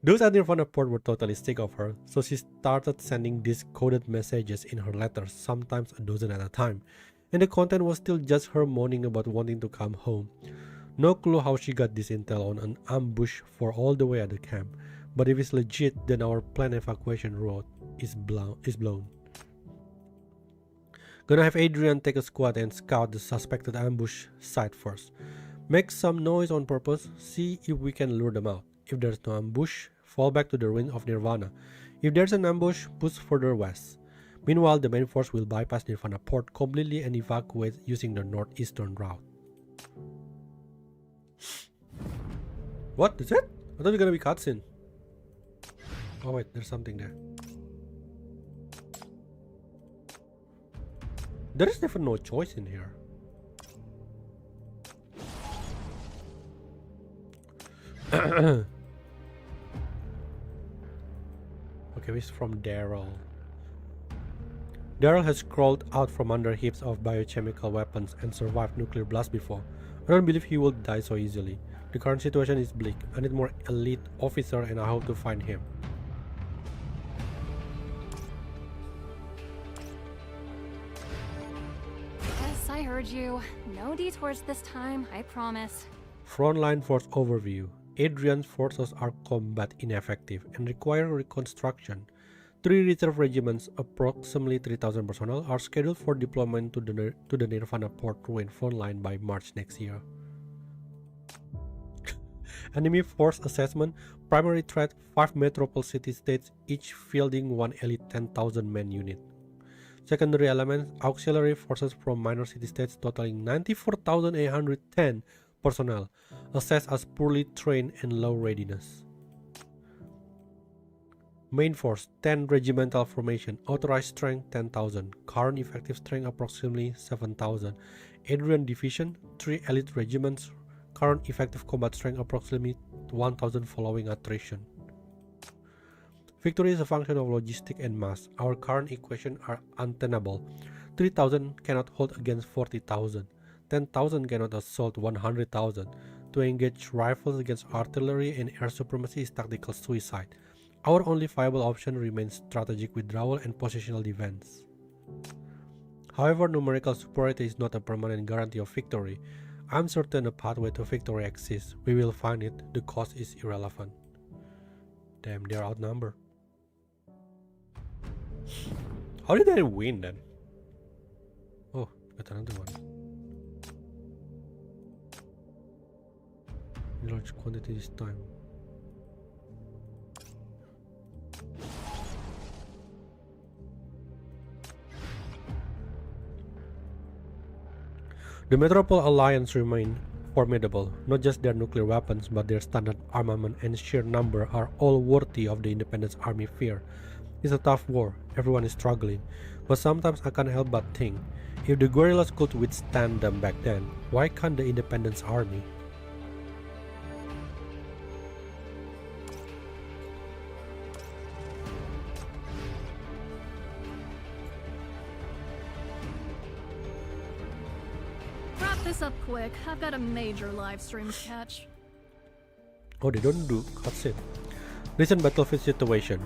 Speaker 1: Those at Nirvana port were totally sick of her, so she started sending these coded messages in her letters, sometimes a dozen at a time, and the content was still just her moaning about wanting to come home. No clue how she got this intel on an ambush for all the way at the camp, but if it's legit, then our planned evacuation route is blown. Gonna have Adrian take a squad and scout the suspected ambush site first. Make some noise on purpose, see if we can lure them out. If there's no ambush, fall back to the ruins of Nirvana. If there's an ambush, push further west. Meanwhile, the main force will bypass Nirvana port completely and evacuate using the northeastern route. What? That's it? I thought it was gonna be cutscene. Oh wait, there's something there. There is never no choice in here. Okay, this is from Daryl. Daryl has crawled out from under heaps of biochemical weapons and survived nuclear blast before. I don't believe he will die so easily. The current situation is bleak. I need more elite officer and I hope to find him.
Speaker 17: Yes, I heard you. No detours this time, I promise.
Speaker 1: Frontline force overview. Adrian's forces are combat ineffective and require reconstruction. 3 reserve regiments, approximately 3,000 personnel, are scheduled for deployment to the Nirvana port ruin frontline by March next year. Enemy force assessment. Primary threat: 5 metropole city-states, each fielding 1 elite 10,000 man unit. Secondary elements: auxiliary forces from minor city-states totaling 94,810 personnel, assessed as poorly trained and low readiness. Main force: 10 regimental formation, authorized strength 10,000, current effective strength approximately 7,000. Adrian division: 3 elite regiments, current effective combat strength approximately 1,000 following attrition. Victory is a function of logistic and mass. Our current equations are untenable. 3,000 cannot hold against 40,000. 10,000 cannot assault 100,000. To engage rifles against artillery and air supremacy is tactical suicide. Our only viable option remains strategic withdrawal and positional defense. However, numerical superiority is not a permanent guarantee of victory. I'm certain a pathway to victory exists. We will find it. The cost is irrelevant. Damn, they're outnumbered. How did they win then? Oh, got another one. Large quantity this time. The Metropole Alliance remain formidable. Not just their nuclear weapons, but their standard armament and sheer number are all worthy of the Independence Army fear. It's a tough war, everyone is struggling, but sometimes I can't help but think, if the guerrillas could withstand them back then, why can't the Independence Army?
Speaker 3: Wrap this up quick. I've got a major live stream to catch.
Speaker 1: Oh, they don't do cutscene. Recent battlefield situation.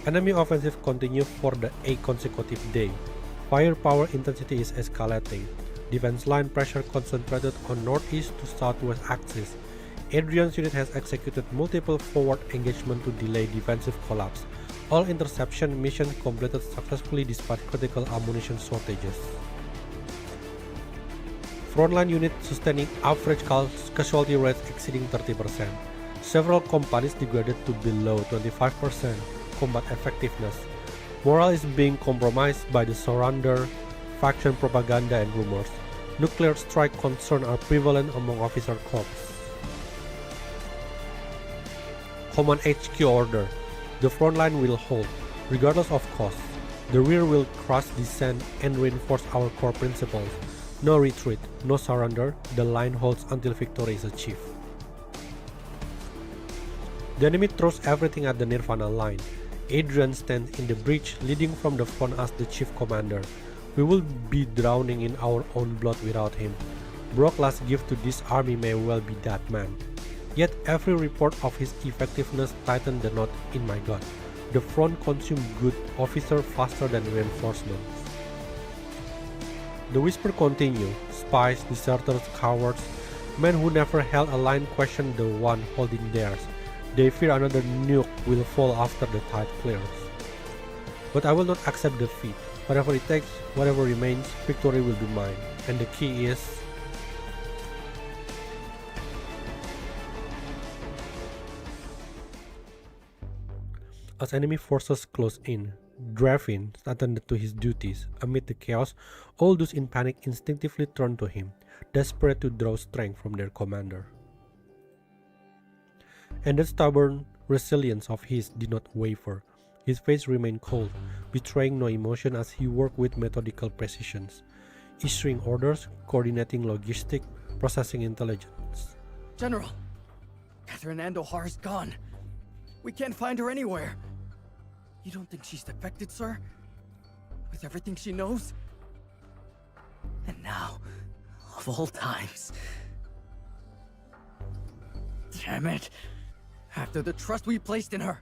Speaker 1: Enemy offensive continue for the 8th consecutive day. Firepower intensity is escalating. Defense line pressure concentrated on northeast to southwest axis. Adrian's unit has executed multiple forward engagement to delay defensive collapse. All interception missions completed successfully despite critical ammunition shortages. Frontline unit sustaining average casualty rates exceeding 30%. Several companies degraded to below 25% combat effectiveness. Morale is being compromised by the surrender, faction propaganda and rumors. Nuclear strike concerns are prevalent among officer corps. Command HQ order. The frontline will hold, regardless of cost. The rear will crush dissent and reinforce our core principles. No retreat, no surrender. The line holds until victory is achieved. The enemy throws everything at the Nirvana line. Adrian stands in the breach, leading from the front as the chief commander. We will be drowning in our own blood without him. Brock's last gift to this army may well be that man. Yet every report of his effectiveness tightened the knot in my gut. The front consumed good officer faster than reinforcements. The whisper continued. Spies, deserters, cowards, men who never held a line question the one holding theirs. They fear another nuke will fall after the tide clears. But I will not accept defeat. Whatever it takes, whatever remains, victory will be mine. And the key is... As enemy forces closed in, Drafin attended to his duties. Amid the chaos, all those in panic instinctively turned to him, desperate to draw strength from their commander. And the stubborn resilience of his did not waver. His face remained cold, betraying no emotion as he worked with methodical precision, issuing orders, coordinating logistics, processing intelligence.
Speaker 10: General! Catherine Andohar is gone. We can't find her anywhere. You don't think she's defected, sir? With everything she knows? And now, of all times... Damn it! After the trust we placed in her,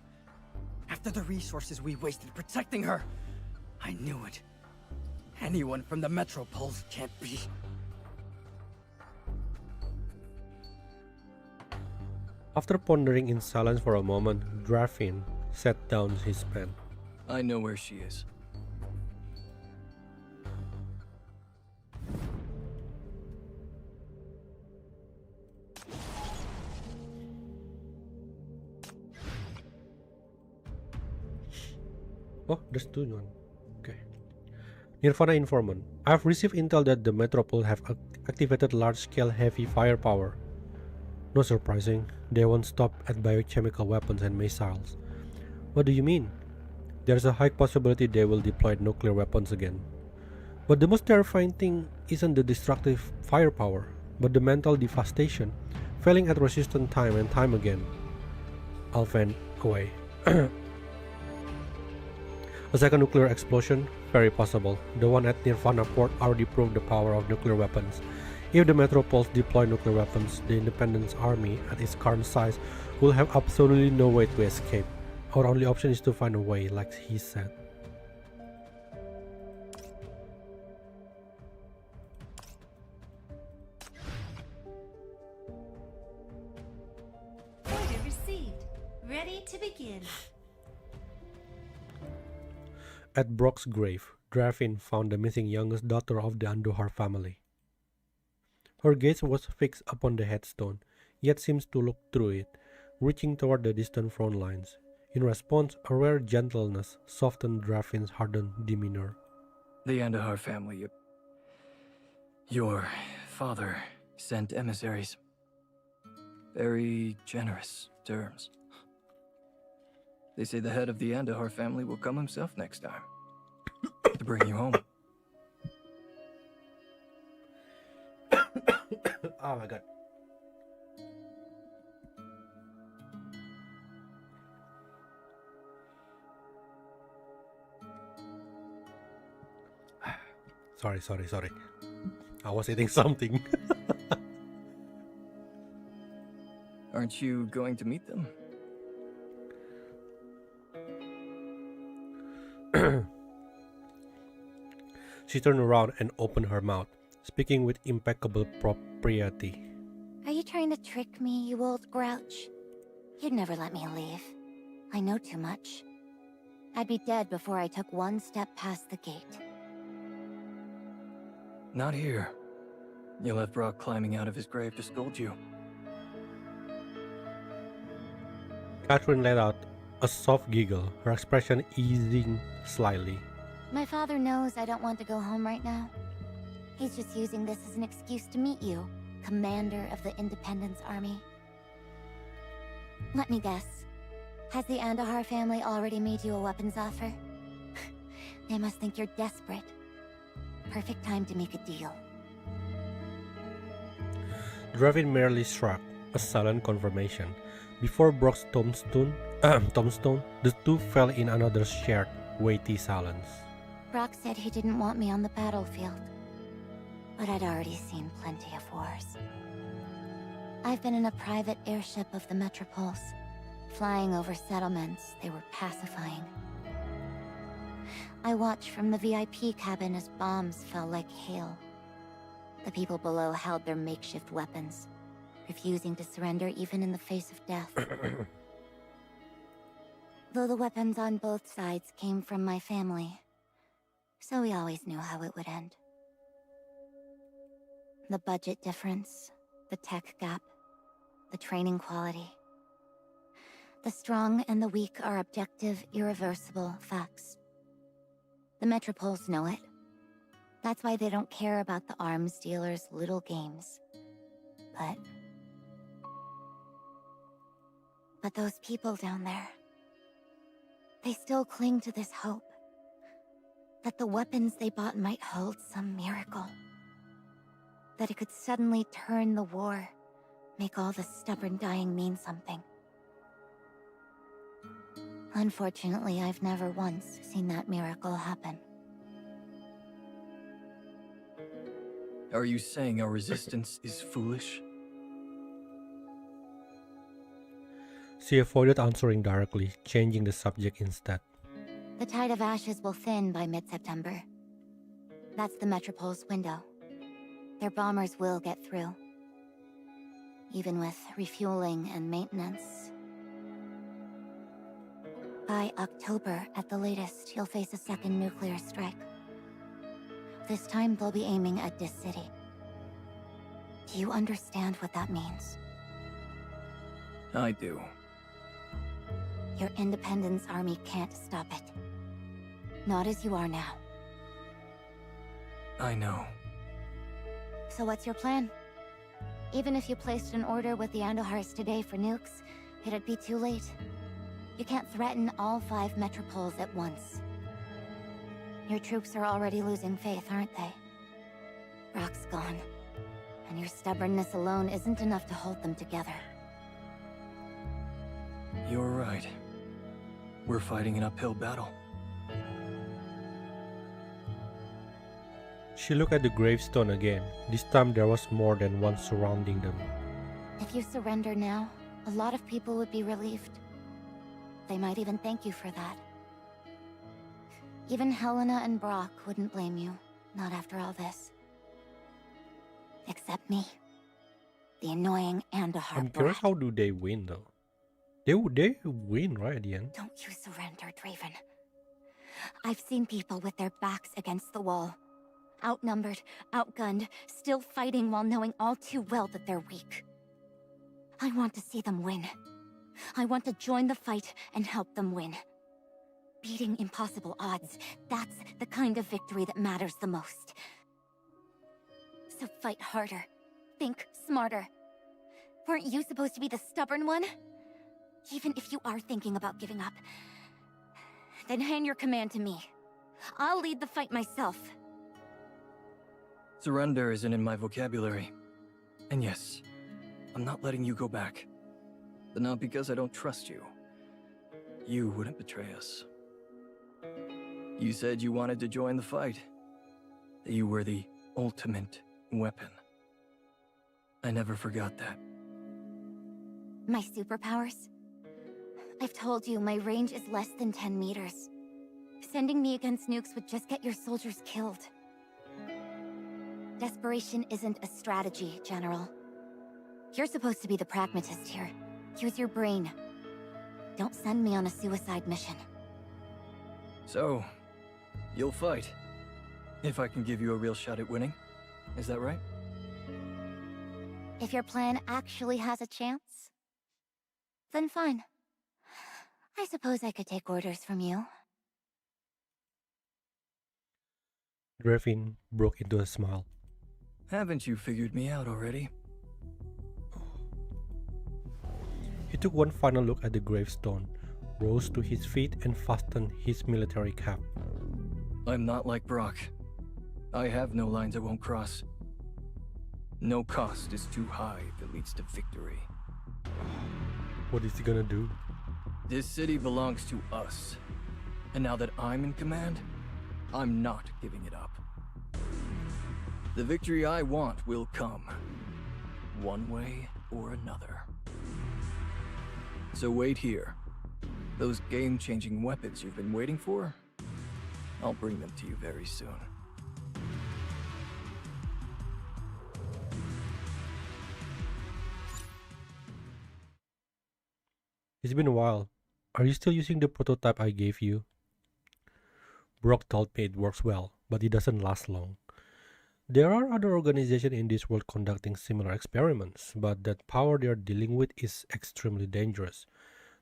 Speaker 10: after the resources we wasted protecting her, I knew it. Anyone from the Metropoles can't be.
Speaker 1: After pondering in silence for a moment, Drafin set down his pen.
Speaker 10: I know where she is.
Speaker 1: Oh, there's two one. Okay. Nirvana informant. I've received intel that the Metropole have activated large-scale heavy firepower. Not surprising, they won't stop at biochemical weapons and missiles. What do you mean? There's a high possibility they will deploy nuclear weapons again. But the most terrifying thing isn't the destructive firepower, but the mental devastation, failing at resistance time and time again. I'll vent away. A second nuclear explosion? Very possible. The one at Nirvana Port already proved the power of nuclear weapons. If the Metropoles deploy nuclear weapons, the Independence Army at its current size will have absolutely no way to escape. Our only option is to find a way, like he said.
Speaker 18: Order received. Ready to begin.
Speaker 1: At Brock's grave, Drafin found the missing youngest daughter of the Anduhar family. Her gaze was fixed upon the headstone, yet seems to look through it, reaching toward the distant front lines. In response, a rare gentleness softened Drafin's hardened demeanor.
Speaker 10: The Anduhar family... Your father sent emissaries. Very generous terms. They say the head of the Anduhar family will come himself next time. To bring you home.
Speaker 1: Oh my god. Sorry. I was eating something.
Speaker 10: Aren't you going to meet them?
Speaker 1: She turned around and opened her mouth, speaking with impeccable propriety.
Speaker 2: Are you trying to trick me, you old grouch? You'd never let me leave. I know too much. I'd be dead before I took one step past the gate.
Speaker 10: Not here. You'll have Brock climbing out of his grave to scold you.
Speaker 1: Catherine let out a soft giggle, her expression easing slightly.
Speaker 2: My father knows I don't want to go home right now. He's just using this as an excuse to meet you, commander of the Independence Army. Let me guess. Has the Anduhar family already made you a weapons offer? They must think you're desperate. Perfect time to make a deal.
Speaker 1: Drafin merely shrugged, a silent confirmation. Before Brock's tombstone, the two fell in another shared, weighty silence.
Speaker 2: Brock said he didn't want me on the battlefield, but I'd already seen plenty of wars. I've been in a private airship of the Metropoles, flying over settlements they were pacifying. I watched from the VIP cabin as bombs fell like hail. The people below held their makeshift weapons, refusing to surrender even in the face of death. Though the weapons on both sides came from my family, so we always knew how it would end. The budget difference, the tech gap, the training quality. The strong and the weak are objective, irreversible facts. The Metropoles know it. That's why they don't care about the arms dealers' little games. But those people down there, they still cling to this hope that the weapons they bought might hold some miracle. That it could suddenly turn the war, make all the stubborn dying mean something. Unfortunately, I've never once seen that miracle happen.
Speaker 19: Are you saying our resistance is foolish?
Speaker 1: She avoided answering directly, changing the subject instead.
Speaker 2: The tide of ashes will thin by mid-September. That's the Metropole's window. Their bombers will get through. Even with refueling and maintenance. By October, at the latest, you'll face a second nuclear strike. This time, they'll be aiming at this city. Do you understand what that means?
Speaker 19: I do.
Speaker 2: Your Independence Army can't stop it. Not as you are now.
Speaker 19: I know.
Speaker 2: So what's your plan? Even if you placed an order with the Andahars today for nukes, it'd be too late. You can't threaten all 5 metropoles at once. Your troops are already losing faith, aren't they? Brock's gone, and your stubbornness alone isn't enough to hold them together.
Speaker 19: You're right. We're fighting an uphill battle.
Speaker 1: She looked at the gravestone again. This time there was more than one surrounding them.
Speaker 2: If you surrender now, a lot of people would be relieved. They might even thank you for that. Even Helena and Brock wouldn't blame you, not after all this. Except me. The annoying Andahar
Speaker 1: I'm curious, how do they win though? They win, right, at the end?
Speaker 2: Don't you surrender, Draven. I've seen people with their backs against the wall. Outnumbered, outgunned, still fighting while knowing all too well that they're weak. I want to see them win. I want to join the fight and help them win. Beating impossible odds, that's the kind of victory that matters the most. So fight harder. Think smarter. Weren't you supposed to be the stubborn one? Even if you are thinking about giving up, then hand your command to me. I'll lead the fight myself.
Speaker 19: Surrender isn't in my vocabulary. And yes, I'm not letting you go back. But not because I don't trust you. You wouldn't betray us. You said you wanted to join the fight. That you were the ultimate weapon. I never forgot that.
Speaker 2: My superpowers? I've told you my range is less than 10 meters. Sending me against nukes would just get your soldiers killed. Desperation isn't a strategy, General. You're supposed to be the pragmatist here. Use your brain. Don't send me on a suicide mission.
Speaker 19: So, you'll fight. If I can give you a real shot at winning. Is that right?
Speaker 2: If your plan actually has a chance, then fine. I suppose I could take orders from you.
Speaker 1: Draven broke into a smile.
Speaker 19: Haven't you figured me out already?
Speaker 1: He took one final look at the gravestone, rose to his feet and fastened his military cap.
Speaker 19: I'm not like Brock. I have no lines I won't cross. No cost is too high if it leads to victory.
Speaker 1: What is he gonna do?
Speaker 19: This city belongs to us. And now that I'm in command, I'm not giving it up. The victory I want will come. One way or another. So wait here. Those game-changing weapons you've been waiting for, I'll bring them to you very soon.
Speaker 1: It's been a while. Are you still using the prototype I gave you? Brock told me it works well, but it doesn't last long. There are other organizations in this world conducting similar experiments, but that power they are dealing with is extremely dangerous.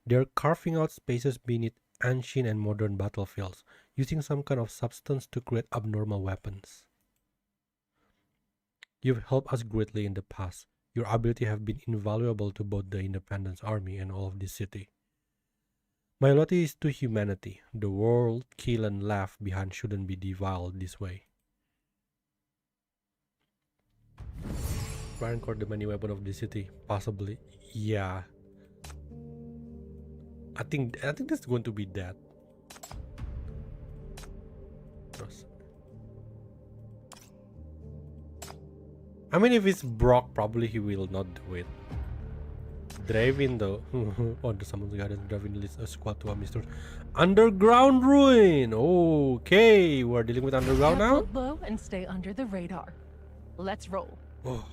Speaker 1: They are carving out spaces beneath ancient and modern battlefields, using some kind of substance to create abnormal weapons. You've helped us greatly in the past. Your ability have been invaluable to both the Independence Army and all of this city. My loyalty is to humanity. The world killed and left behind shouldn't be defiled this way. Try and core the main weapon of the city. Possibly. Yeah. I think that's going to be that. Terus. I mean, if it's Brock, probably he will not do it. Draven though. Oh, the summons guidance. Draven leads a squad to a Mr. Underground ruin. Okay, we're dealing with underground now.
Speaker 20: Hold low and stay under the radar. Let's roll.
Speaker 1: Oh.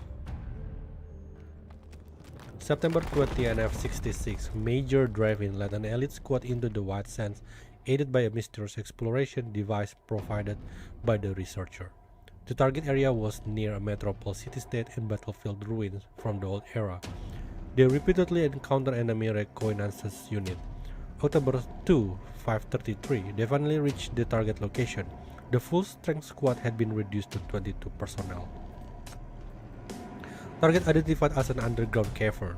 Speaker 1: September 20, NF66, Major Draven led an elite squad into the White Sands, aided by a mysterious exploration device provided by the researcher. The target area was near a metropole city-state and battlefield ruins from the old era. They repeatedly encountered enemy reconnaissance unit. October 2, 533, they finally reached the target location. The full-strength squad had been reduced to 22 personnel. Target identified as an underground cavern.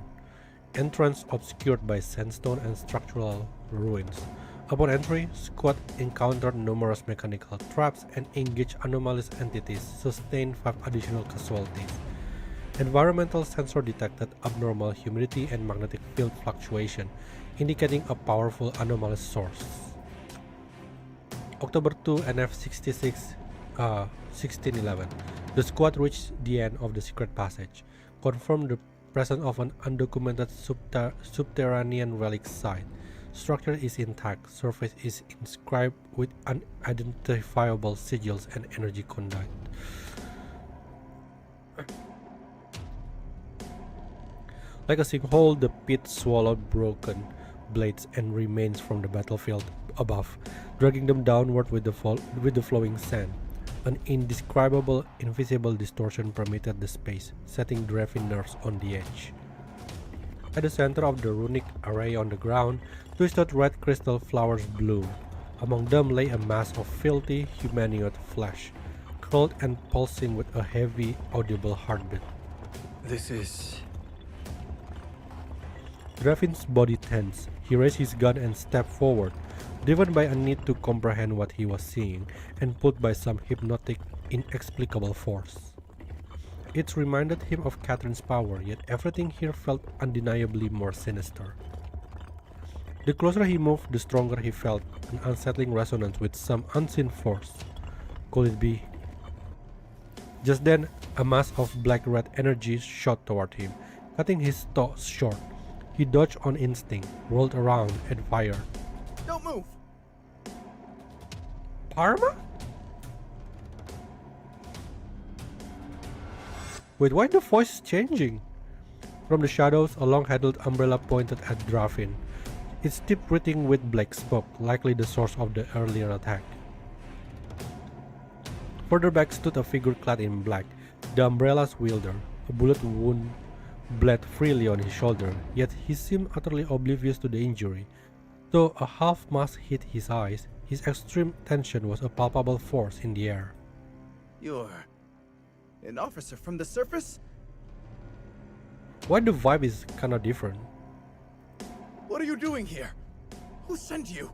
Speaker 1: Entrance obscured by sandstone and structural ruins. Upon entry, squad encountered numerous mechanical traps and engaged anomalous entities, sustained 5 additional casualties. Environmental sensor detected abnormal humidity and magnetic field fluctuation, indicating a powerful anomalous source. October 2, NF66, 1611. The squad reached the end of the secret passage, confirmed the presence of an undocumented subterranean relic site. Structure is intact, surface is inscribed with unidentifiable sigils and energy conduit. Like a sinkhole, the pit swallowed broken blades and remains from the battlefield above, dragging them downward with the flowing sand. An indescribable, invisible distortion permeated the space, setting Draven nerves on the edge. At the center of the runic array on the ground, twisted red crystal flowers bloom. Among them lay a mass of filthy, humanoid flesh, curled and pulsing with a heavy, audible heartbeat.
Speaker 19: This is...
Speaker 1: Draven's body tensed. He raised his gun and stepped forward, driven by a need to comprehend what he was seeing, and pulled by some hypnotic, inexplicable force. It reminded him of Catherine's power, yet everything here felt undeniably more sinister. The closer he moved, the stronger he felt an unsettling resonance with some unseen force. Could it be? Just then, a mass of black-red energy shot toward him, cutting his thoughts short. He dodged on instinct, rolled around, and fired.
Speaker 10: Don't move!
Speaker 1: Parma? Wait, why the voice is changing? From the shadows, a long-handled umbrella pointed at Draven. Its tip writhing with black smoke, likely the source of the earlier attack. Further back stood a figure clad in black, the umbrella's wielder. A bullet wound bled freely on his shoulder, yet he seemed utterly oblivious to the injury. Though a half mask hid his eyes, his extreme tension was a palpable force in the air.
Speaker 10: You're... an officer from the surface?
Speaker 1: Why the vibe is kinda different?
Speaker 10: What are you doing here? Who sent you?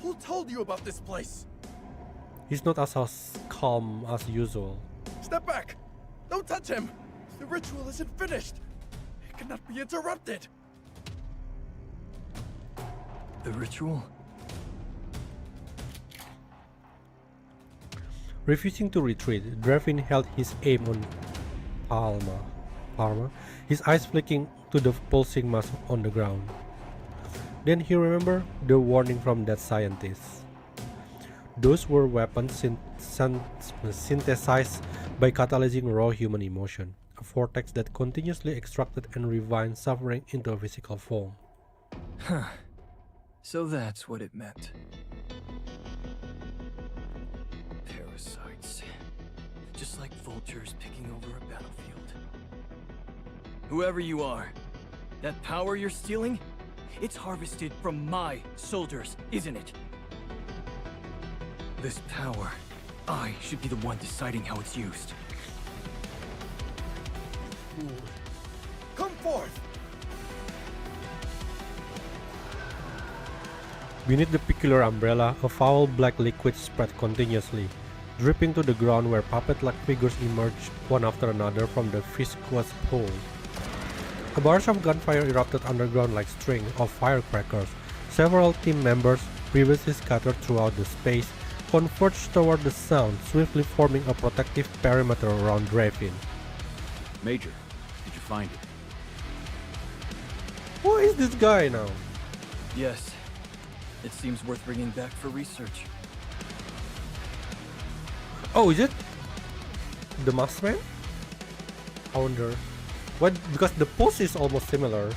Speaker 10: Who told you about this place?
Speaker 1: He's not as calm as usual.
Speaker 10: Step back! Don't touch him! The ritual isn't finished! It cannot be interrupted!
Speaker 19: The ritual?
Speaker 1: Refusing to retreat, Draven held his aim on Palma. Parma, his eyes flicking to the pulsing mass on the ground. Then he remembered the warning from that scientist. Those were weapons synthesized by catalyzing raw human emotion, a vortex that continuously extracted and refined suffering into a physical form.
Speaker 19: Huh. So that's what it meant. Parasites. Just like vultures picking over a battlefield. Whoever you are, that power you're stealing, it's harvested from my soldiers, isn't it? This power, I should be the one deciding how it's used.
Speaker 13: Come forth!
Speaker 1: Beneath the peculiar umbrella, a foul black liquid spread continuously, dripping to the ground where puppet-like figures emerged one after another from the viscous pool. A barrage of gunfire erupted underground like a string of firecrackers. Several team members, previously scattered throughout the space, converged toward the sound, swiftly forming a protective perimeter around Draven.
Speaker 21: Major, did you find it?
Speaker 1: Who is this guy now?
Speaker 19: Yes. It seems worth bringing back for research.
Speaker 1: Oh, is it the masked man? I wonder. What? Because the pose is almost similar.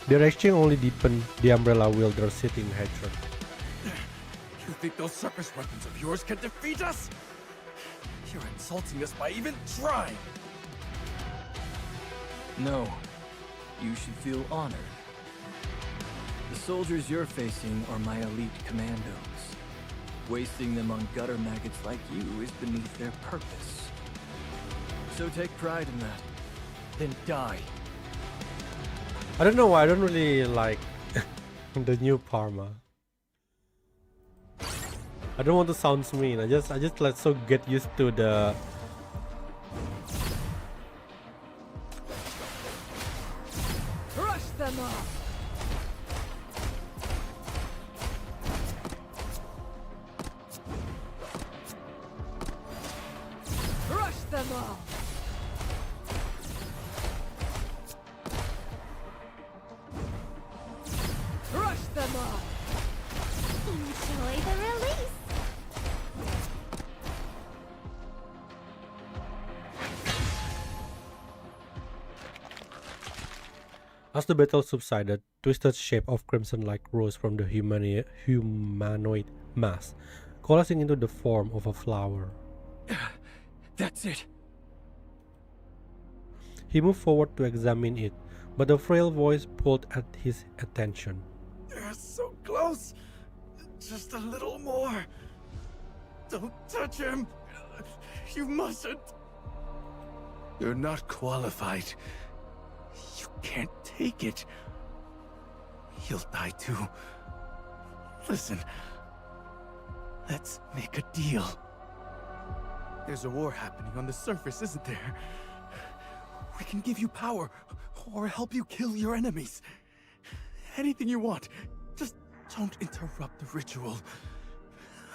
Speaker 1: Their exchange only deepened the umbrella wielder's sitting hatred.
Speaker 13: You think those circus weapons of yours can defeat us? You're insulting us by even trying!
Speaker 19: No. You should feel honored. The soldiers you're facing are my elite commandos. Wasting them on gutter maggots like you is beneath their purpose. So take pride in that. Then die.
Speaker 1: I don't know why I don't really like the new Parma. I don't want to sound mean. I just like so get used to the
Speaker 15: Crush them all! Crush them all! Crush them all!
Speaker 11: Enjoy the release!
Speaker 1: As the battle subsided, twisted shape of crimson light rose from the humanoid mass, coalescing into the form of a flower.
Speaker 19: That's it.
Speaker 1: He moved forward to examine it, but a frail voice pulled at his attention.
Speaker 13: You're so close! Just a little more! Don't touch him! You mustn't! You're not qualified. You can't take it. He'll die too. Listen. Let's make a deal. There's a war happening on the surface, isn't there? We can give you power, or help you kill your enemies. Anything you want. Just don't interrupt the ritual.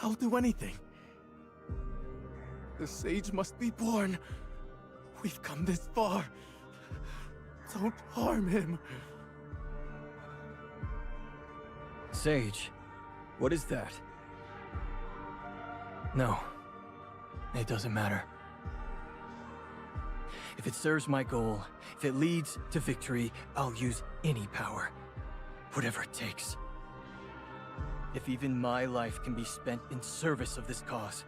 Speaker 13: I'll do anything. The sage must be born. We've come this far. Don't harm him.
Speaker 19: Sage, what is that? No, it doesn't matter. If it serves my goal, if it leads to victory, I'll use any power, whatever it takes. If even my life can be spent in service of this cause,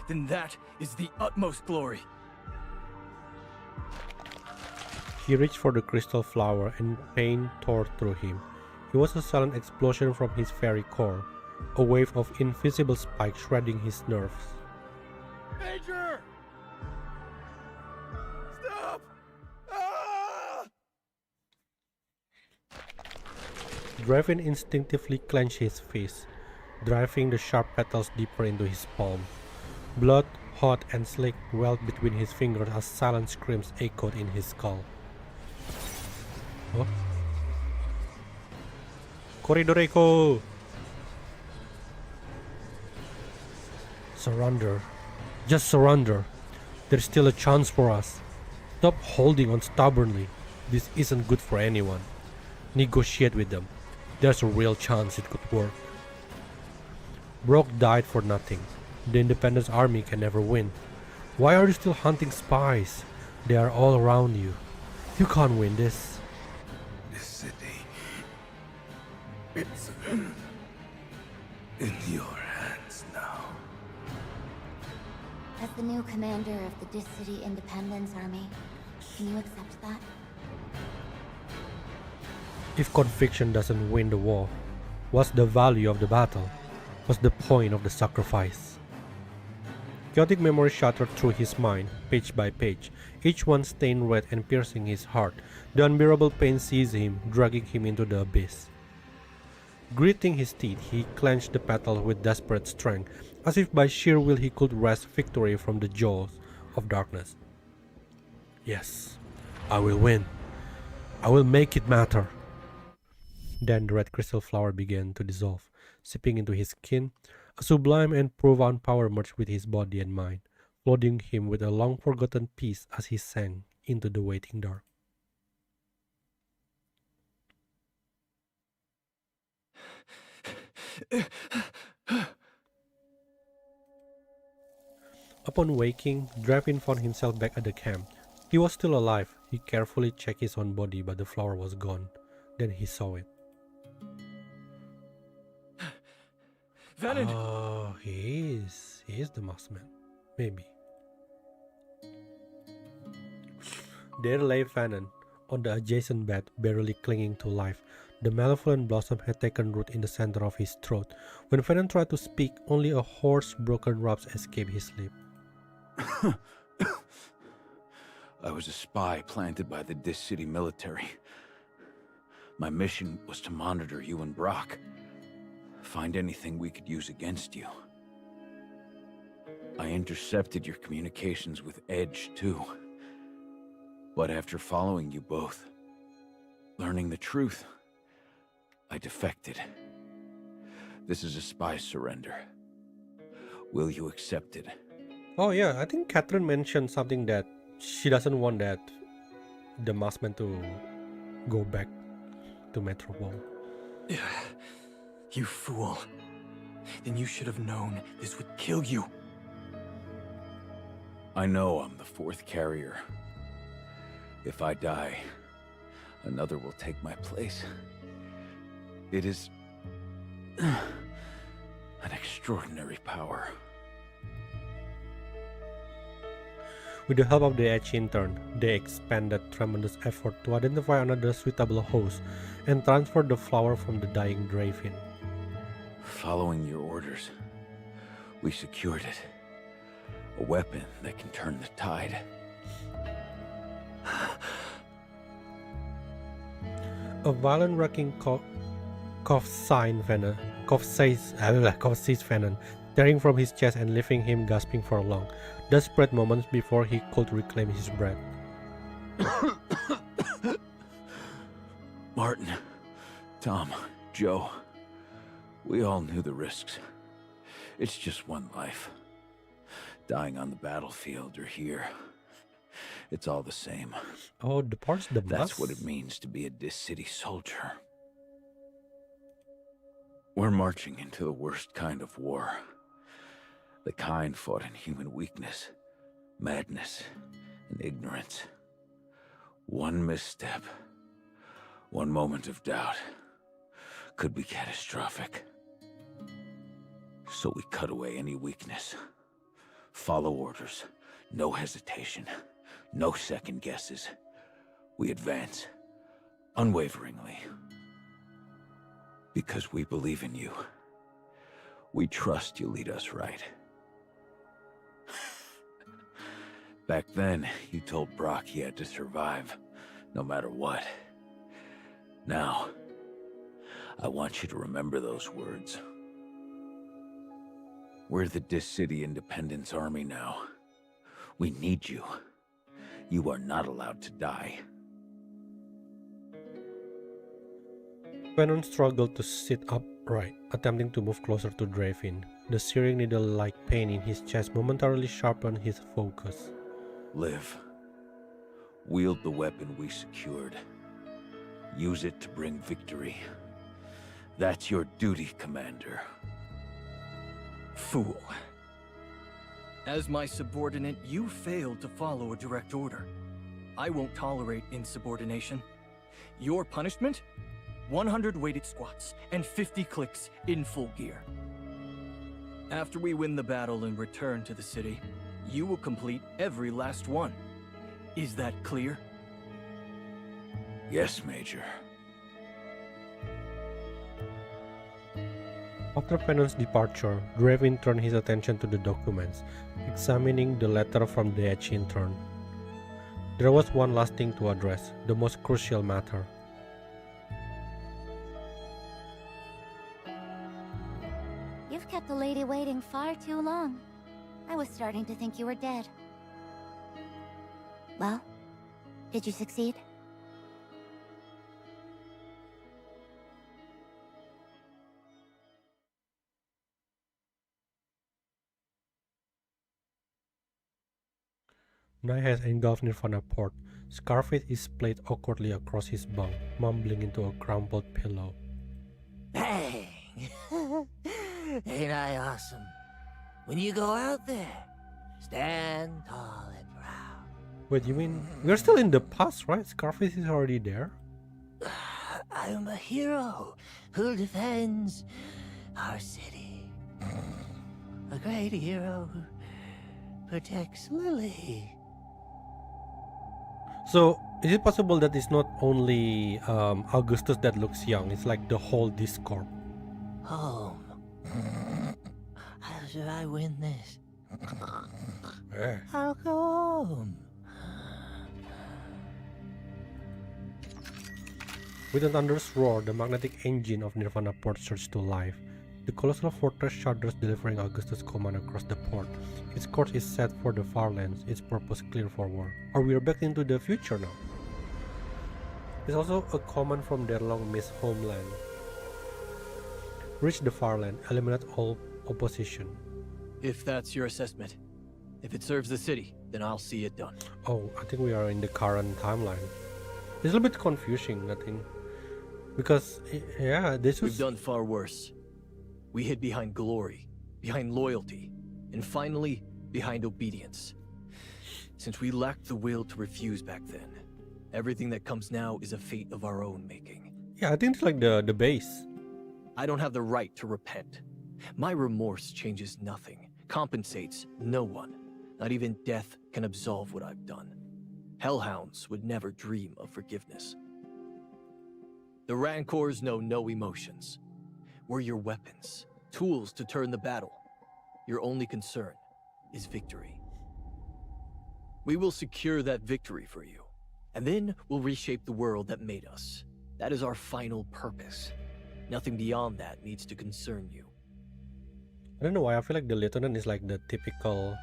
Speaker 19: then that is the utmost glory.
Speaker 1: He reached for the crystal flower and pain tore through him. It was a silent explosion from his very core, a wave of invisible spikes shredding his nerves.
Speaker 13: Major! Stop! Ah!
Speaker 1: Draven instinctively clenched his fist, driving the sharp petals deeper into his palm. Blood, hot and slick, welled between his fingers as silent screams echoed in his skull. Oh. Corridoreko! Surrender. Just surrender. There's still a chance for us. Stop holding on stubbornly. This isn't good for anyone. Negotiate with them. There's a real chance it could work. Brock died for nothing. The Independence Army can never win. Why are you still hunting spies? They are all around you. You can't win this.
Speaker 13: This city... it's in your hands now.
Speaker 2: As the new commander of the Dis City Independence Army, can you accept that?
Speaker 1: If conviction doesn't win the war, what's the value of the battle? What's the point of the sacrifice? Chaotic memories shattered through his mind, page by page, each one stained red and piercing his heart. The unbearable pain seized him, dragging him into the abyss. Gritting his teeth, he clenched the petal with desperate strength, as if by sheer will he could wrest victory from the jaws of darkness. Yes, I will win. I will make it matter. Then the red crystal flower began to dissolve, seeping into his skin. A sublime and profound power merged with his body and mind, flooding him with a long-forgotten peace as he sank into the waiting dark. Upon waking, Drevin found himself back at the camp. He was still alive. He carefully checked his own body, but the flower was gone. Then he saw it.
Speaker 19: Venom!
Speaker 1: Oh, he is the marksman. Maybe. There lay Fanon, on the adjacent bed, barely clinging to life. The malevolent blossom had taken root in the center of his throat. When Fanon tried to speak, only a hoarse, broken rap escaped his lips.
Speaker 21: I was a spy planted by the Dis City military. My mission was to monitor you and Brock. Find anything we could use against you. I intercepted your communications with Edge, too. But after following you both, learning the truth, I defected. This is a spy surrender. Will you accept it?
Speaker 1: Oh yeah, I think Catherine mentioned something that she doesn't want that the marksman to go back to Metropole.
Speaker 19: You fool. Then you should have known this would kill you.
Speaker 21: I know I'm the fourth carrier. If I die, another will take my place. It is an extraordinary power.
Speaker 1: With the help of the Edge intern, they expended tremendous effort to identify another suitable host and transfer the flower from the dying Drevin.
Speaker 21: Following your orders, we secured it. A weapon that can turn the tide.
Speaker 1: A violent wrecking cough seized Fanon, tearing from his chest and leaving him gasping for long, desperate moments before he could reclaim his breath.
Speaker 21: Martin, Tom, Joe, we all knew the risks. It's just one life. Dying on the battlefield or here. It's all the same.
Speaker 1: Oh, the part's the
Speaker 21: That's what it means to be a Dis City soldier. We're marching into the worst kind of war. The kind fought in human weakness, madness, and ignorance. One misstep, one moment of doubt, could be catastrophic. So we cut away any weakness. Follow orders, no hesitation, no second guesses. We advance, unwaveringly. Because we believe in you. We trust you lead us right. Back then, you told Brock he had to survive, no matter what. Now, I want you to remember those words. We're the Dis City Independence Army now. We need you. You are not allowed to die.
Speaker 1: Fanon struggled to sit upright, attempting to move closer to Drevin. The searing needle-like pain in his chest momentarily sharpened his focus.
Speaker 21: Live. Wield the weapon we secured. Use it to bring victory. That's your duty, Commander.
Speaker 19: Fool. As my subordinate, you failed to follow a direct order. I won't tolerate insubordination. Your punishment? 100 weighted squats and 50 clicks in full gear. After we win the battle and return to the city, you will complete every last one. Is that clear?
Speaker 21: Yes, Major.
Speaker 1: After Penon's departure, Draven turned his attention to the documents, examining the letter from the Edge intern. There was one last thing to address, the most crucial matter.
Speaker 2: You've kept the lady waiting far too long. I was starting to think you were dead. Well, did you succeed?
Speaker 1: Night has engulfed Nirvana Port. Scarface is splayed awkwardly across his bunk, mumbling into a crumpled pillow.
Speaker 5: Bang! Ain't I awesome? When you go out there, stand tall and proud.
Speaker 1: Wait, you mean we're still in the past, right? Scarface is already there?
Speaker 5: I'm a hero who defends our city. A great hero who protects Lily.
Speaker 1: So, is it possible that it's not only Augustus that looks young, it's like the whole Discord?
Speaker 5: Home. After I win this, I'll go home.
Speaker 1: With a thunderous roar, the magnetic engine of Nirvana Port surged to life. The colossal fortress shudders, delivering Augustus' command across the port. Its course is set for the far lands, its purpose clear for war. Or we are back into the future now. There's also a command from their long-missed homeland. Reach the far land, eliminate all opposition.
Speaker 19: If that's your assessment. If it serves the city, then I'll see it done.
Speaker 1: Oh, I think we are in the current timeline. It's a little bit confusing, I think. Because, yeah,
Speaker 19: We've done far worse. We hid behind glory, behind loyalty, and finally, behind obedience. Since we lacked the will to refuse back then, everything that comes now is a fate of our own making.
Speaker 1: Yeah, I think it's like the base.
Speaker 19: I don't have the right to repent. My remorse changes nothing, compensates no one. Not even death can absolve what I've done. Hellhounds would never dream of forgiveness. The Rancors know no emotions. We're your weapons, tools to turn the battle. Your only concern is victory. We will secure that victory for you, and then we'll reshape the world that made us. That is our final purpose. Nothing beyond that needs to concern you.
Speaker 1: I don't know why I feel like the lieutenant is like the typical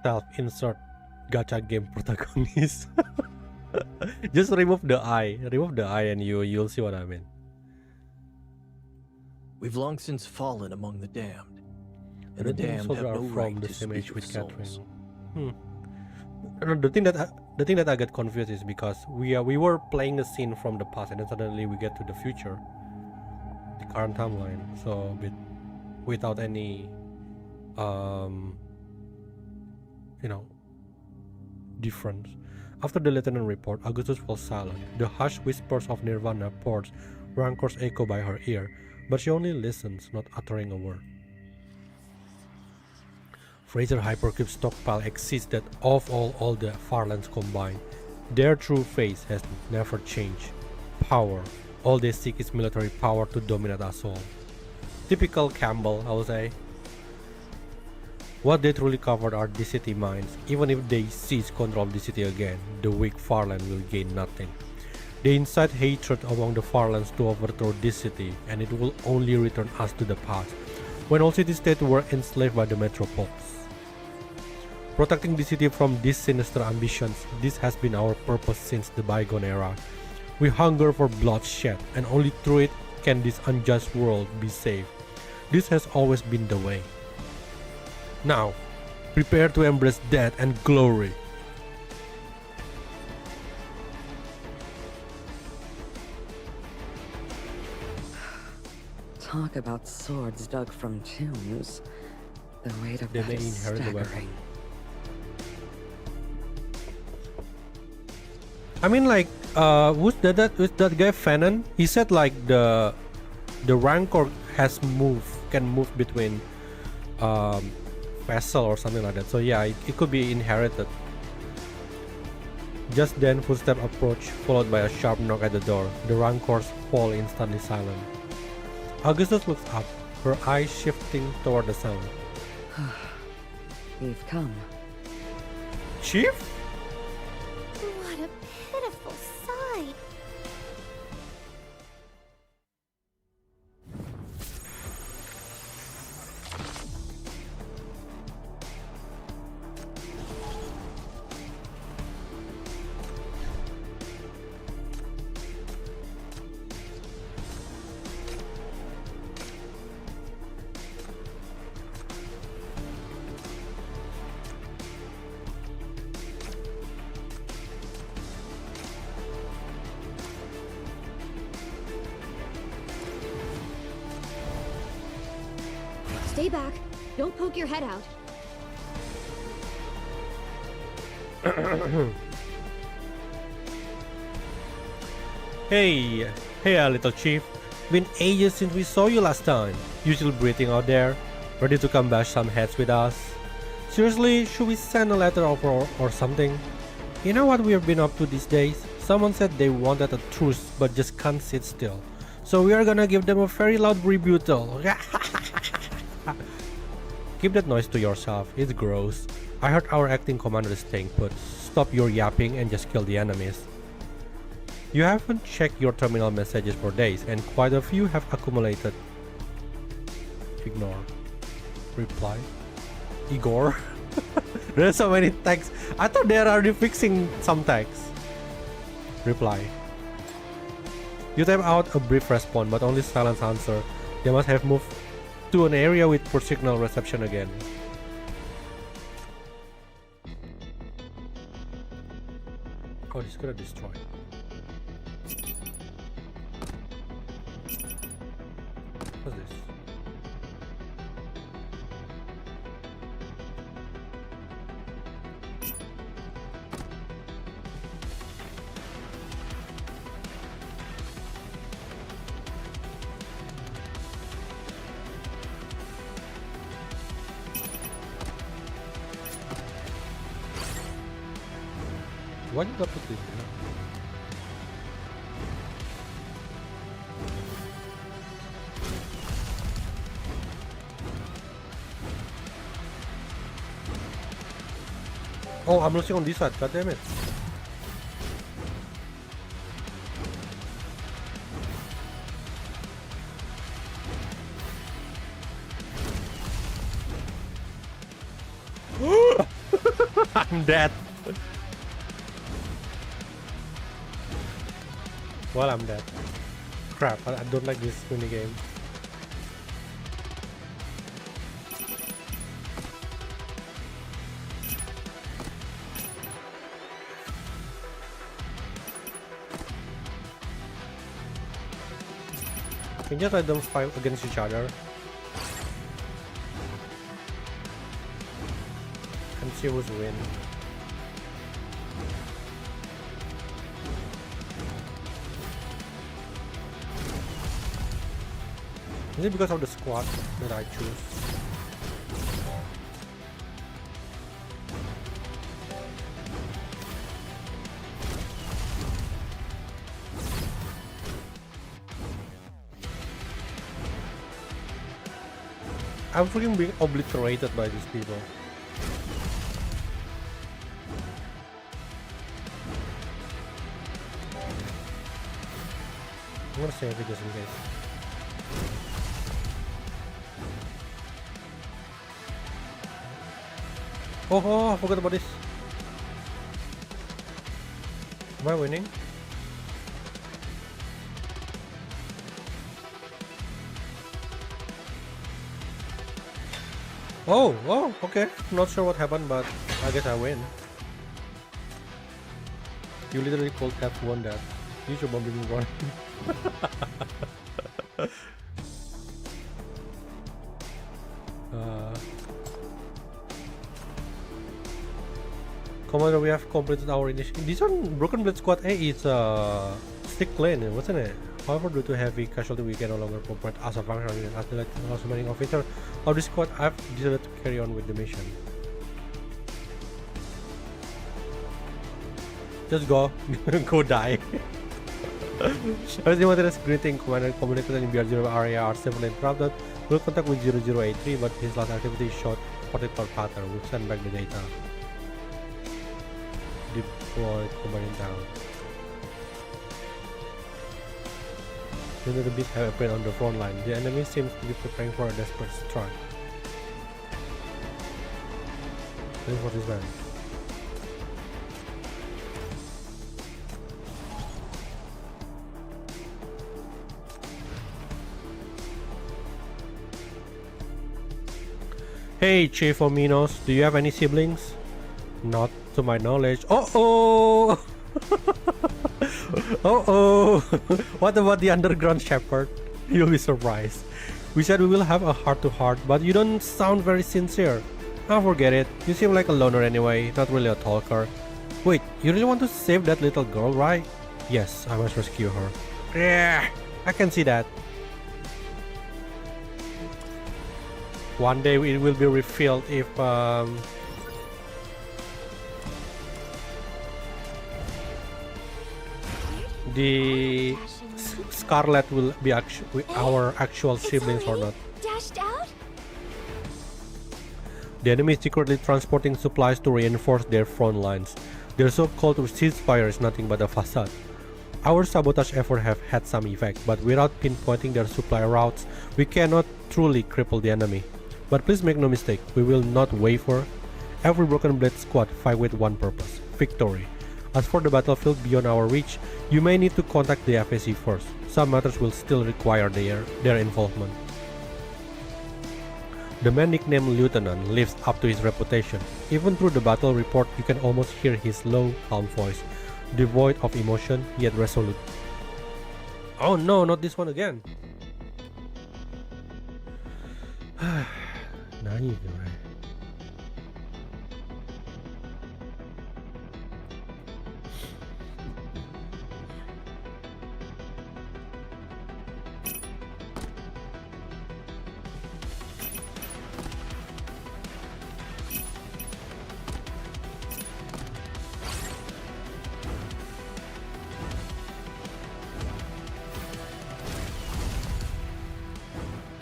Speaker 1: self-insert gacha game protagonist. Just remove the eye and you'll see what I mean.
Speaker 19: We've long since fallen among the damned, and the damned have no right to speak with souls.
Speaker 1: The thing that I get confused is because we were playing a scene from the past and then suddenly we get to the future, the current timeline. So without any difference. After the lieutenant report, Augustus was silent. The hushed whispers of Nirvana Port's rancors echo by her ear, but she only listens, not uttering a word. Fraser Hypercube's stockpile exceeds that of all the Farlands combined. Their true face has never changed. Power. All they seek is military power to dominate us all. Typical Campbell, I would say. What they truly covered are the city mines. Even if they seize control of the city again, the weak Farland will gain nothing. They incite hatred among the Farlands to overthrow this city, and it will only return us to the past, when all city-states were enslaved by the metropoles. Protecting the city from these sinister ambitions, this has been our purpose since the bygone era. We hunger for bloodshed, and only through it can this unjust world be saved. This has always been the way. Now, prepare to embrace death and glory.
Speaker 4: talk about swords dug from tombs. The weight of
Speaker 1: They
Speaker 4: that
Speaker 1: may
Speaker 4: is
Speaker 1: inherit the weapon.
Speaker 4: staggering.
Speaker 1: I mean, like, who's that guy Fanon? He said like the Rancor can move between vessel or something like that. So yeah, it could be inherited. Just then, footsteps approach, followed by a sharp knock at the door. The Rancors fall instantly silent. Augustus looks up, her eyes shifting toward the sound.
Speaker 4: We've come.
Speaker 1: Chief?
Speaker 11: What a pitiful sight.
Speaker 7: Stay back. Don't poke your head out.
Speaker 1: Hey, little chief. Been ages since we saw you last time. You still breathing out there? Ready to come bash some heads with us? Seriously, should we send a letter over or something? You know what we've been up to these days? Someone said they wanted a truce but just can't sit still. So we are gonna give them a very loud rebuttal. Keep that noise to yourself, it's gross. I heard our acting commander is staying put. Stop your yapping and just kill the enemies. You haven't checked your terminal messages for days and quite a few have accumulated. Ignore. Reply. Igor. There are so many texts. I thought they are already fixing some texts. Reply. You type out a brief response but only silence answer. They must have moved to an area with poor signal reception again. Oh, this could have destroyed. What's this? Why did I put this here? Oh, I'm losing on this side, god damn it. I'm dead. Well, I'm dead. Crap, I don't like this minigame. Can you just let them fight against each other? And see who's win. Is it because of the squad that I choose? I'm freaking being obliterated by these people. I'm gonna save it just in case. Oh, I forgot about this. Am I winning? Oh, okay. Not sure what happened, but I guess I win. You literally could have won that. Use your bombing run. Commander, we have completed our initiative. This one, Broken Blade Squad A is stick lane, wasn't it? However, due to heavy casualty, we can no longer operate as a functional unit. As the last remaining officer of the squad, I've decided to carry on with the mission. Just go, go die. Everything greeting Commander. Communicators in BR0 area are severely interrupted. We'll contact with 0083, but his last activity showed particular pattern. We'll send back the data. Deploy Command down. The beat have appeared on the front line. The enemy seems to be preparing for a desperate strike. Looking for this man. Hey, Chief Ominos, do you have any siblings? Not to my knowledge. Oh! Oh! What about the underground shepherd? You'll be surprised. We said we will have a heart-to-heart, but you don't sound very sincere. Ah, forget it. You seem like a loner anyway, not really a talker. Wait, you really want to save that little girl, right? Yes, I must rescue her. Yeah, I can see that. One day it will be revealed if the Scarlet will be our actual siblings or not.
Speaker 2: Dashed out?
Speaker 1: The enemy is secretly transporting supplies to reinforce their front lines. Their so-called ceasefire is nothing but a facade. Our sabotage efforts have had some effect, but without pinpointing their supply routes, we cannot truly cripple the enemy. But please make no mistake, we will not waver. Every Broken Blade squad fight with one purpose: victory. As for the battlefield beyond our reach, you may need to contact the FAC first. Some matters will still require their involvement. The man nicknamed Lieutenant lives up to his reputation. Even through the battle report, you can almost hear his low, calm voice, devoid of emotion, yet resolute. Oh no, not this one again. Nani, right?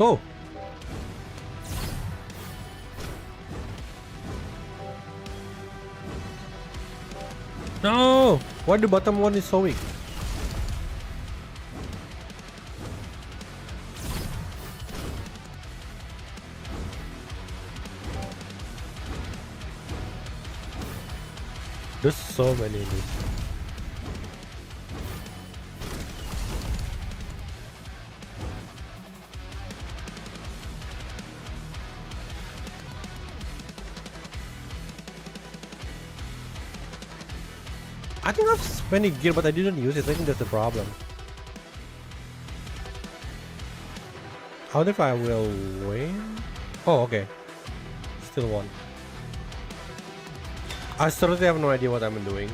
Speaker 1: Oh! No! Why the bottom one is so weak? There's so many of these. I think I have so many gear, but I didn't use it. I think that's the problem. How if I will win? Oh, okay. Still won. I seriously have no idea what I'm doing.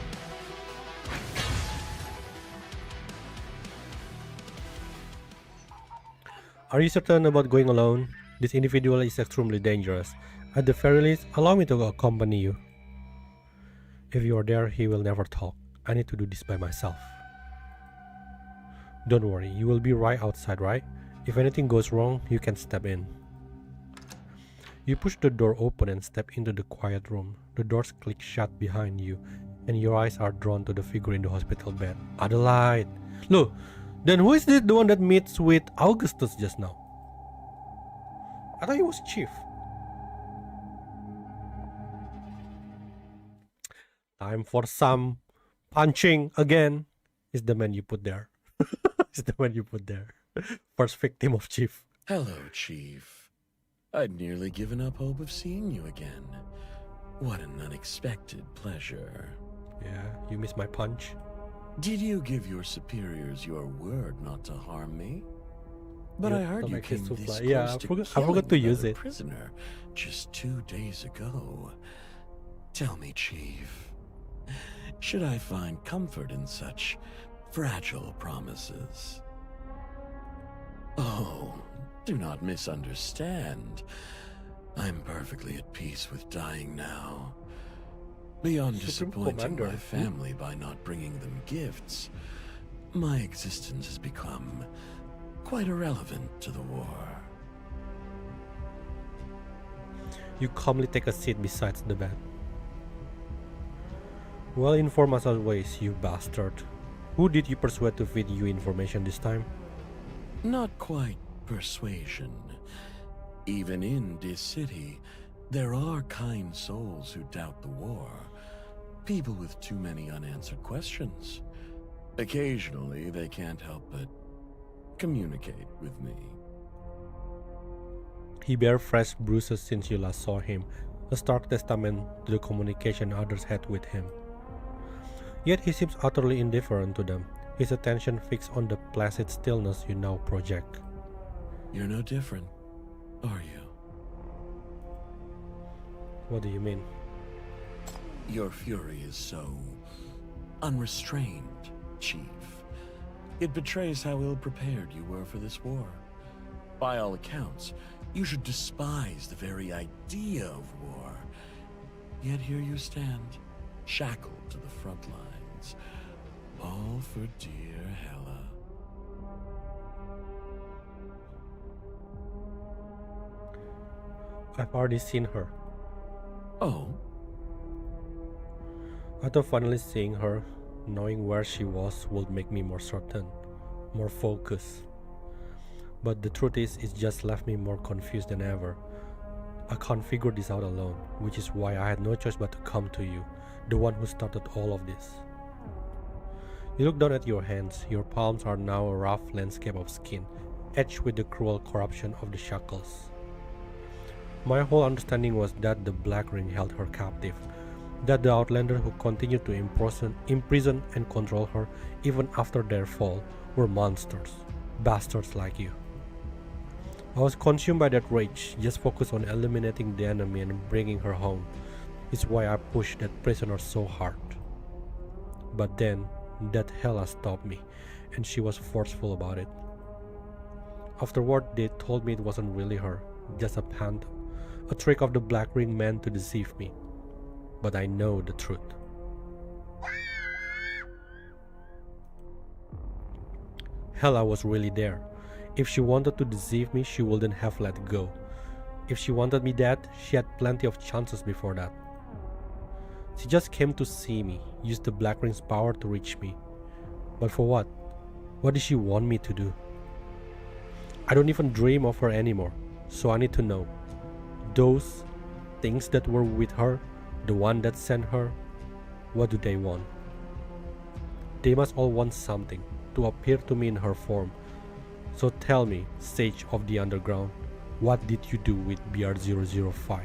Speaker 1: Are you certain about going alone? This individual is extremely dangerous. At the very least, allow me to accompany you. If you are there, he will never talk. I need to do this by myself. Don't worry, you will be right outside, right? If anything goes wrong, you can step in. You push the door open and step into the quiet room. The doors click shut behind you, and your eyes are drawn to the figure in the hospital bed. Adelaide! Look, then who is the one that meets with Augustus just now? I thought he was Chief. Time for some punching again. Is the man you put there. Is the man you put there. First victim of Chief.
Speaker 12: Hello, Chief. I'd nearly given up hope of seeing you again. What an unexpected pleasure.
Speaker 1: Yeah, you missed my punch.
Speaker 12: Did you give your superiors your word not to harm me? But I
Speaker 1: Yep,
Speaker 12: heard
Speaker 1: some
Speaker 12: you
Speaker 1: access
Speaker 12: came
Speaker 1: to
Speaker 12: this
Speaker 1: fly.
Speaker 12: close
Speaker 1: Yeah,
Speaker 12: to
Speaker 1: I forgot to
Speaker 12: killing
Speaker 1: use
Speaker 12: another
Speaker 1: it.
Speaker 12: prisoner just 2 days ago. Tell me, Chief, should I find comfort in such fragile promises? Oh, do not misunderstand. I'm perfectly at peace with dying now. Beyond
Speaker 1: Supreme
Speaker 12: disappointing
Speaker 1: Commander,
Speaker 12: my family by not bringing them gifts, my existence has become quite irrelevant to the war.
Speaker 1: You calmly take a seat beside the bed. Well, inform us always, you bastard. Who did you persuade to feed you information this time?
Speaker 12: Not quite persuasion. Even in this city, there are kind souls who doubt the war. People with too many unanswered questions. Occasionally, they can't help but communicate with me.
Speaker 1: He bears fresh bruises since you last saw him, a stark testament to the communication others had with him. Yet he seems utterly indifferent to them, his attention fixed on the placid stillness you now project.
Speaker 12: You're no different, are you?
Speaker 1: What do you mean?
Speaker 12: Your fury is so unrestrained, Chief. It betrays how ill-prepared you were for this war. By all accounts, you should despise the very idea of war. Yet here you stand, shackled to the front lines, all for dear Hela.
Speaker 1: I've already seen her.
Speaker 12: Oh?
Speaker 1: I thought finally seeing her, knowing where she was, would make me more certain, more focused. But the truth is, it just left me more confused than ever. I can't figure this out alone, which is why I had no choice but to come to you, the one who started all of this. You look down at your hands. Your palms are now a rough landscape of skin, etched with the cruel corruption of the shackles. My whole understanding was that the Black Ring held her captive, that the Outlander who continued to imprison and control her even after their fall were monsters, bastards like you. I was consumed by that rage, just focused on eliminating the enemy and bringing her home. It's why I pushed that prisoner so hard. But then, that Hela stopped me, and she was forceful about it. Afterward, they told me it wasn't really her, just a phantom, a trick of the Black Ring meant to deceive me. But I know the truth. Hela was really there. If she wanted to deceive me, she wouldn't have let go. If she wanted me dead, she had plenty of chances before that. She just came to see me, used the Black Ring's power to reach me. But for what? What did she want me to do? I don't even dream of her anymore, so I need to know. Those things that were with her, the one that sent her, what do they want? They must all want something, to appear to me in her form. So tell me, Sage of the Underground, what did you do with BR-005?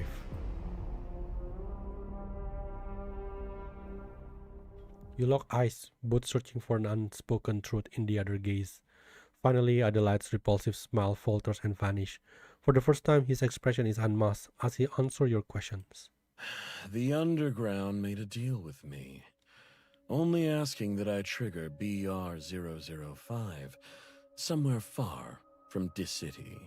Speaker 1: You lock eyes, both searching for an unspoken truth in the other gaze. Finally, Adelaide's repulsive smile falters and vanishes. For the first time, his expression is unmasked as he answers your questions.
Speaker 12: The Underground made a deal with me, only asking that I trigger BR-005 somewhere far from this city.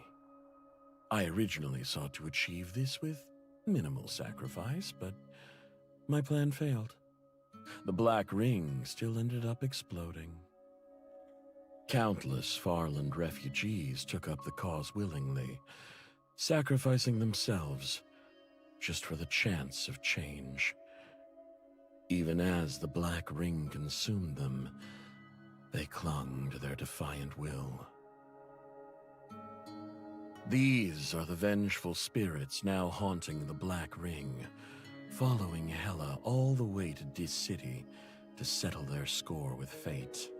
Speaker 12: I originally sought to achieve this with minimal sacrifice, but my plan failed. The Black Ring still ended up exploding. Countless Farland refugees took up the cause willingly, sacrificing themselves just for the chance of change. Even as the Black Ring consumed them, they clung to their defiant will. These are the vengeful spirits now haunting the Black Ring, following Hela all the way to this city to settle their score with fate.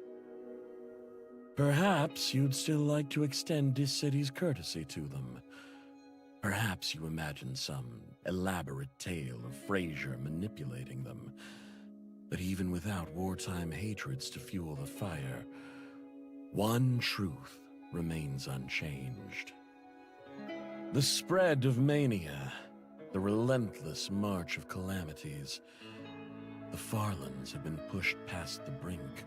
Speaker 12: Perhaps you'd still like to extend this city's courtesy to them. Perhaps you imagine some elaborate tale of Frazier manipulating them. But even without wartime hatreds to fuel the fire, one truth remains unchanged. The spread of mania, the relentless march of calamities, the Farlands have been pushed past the brink.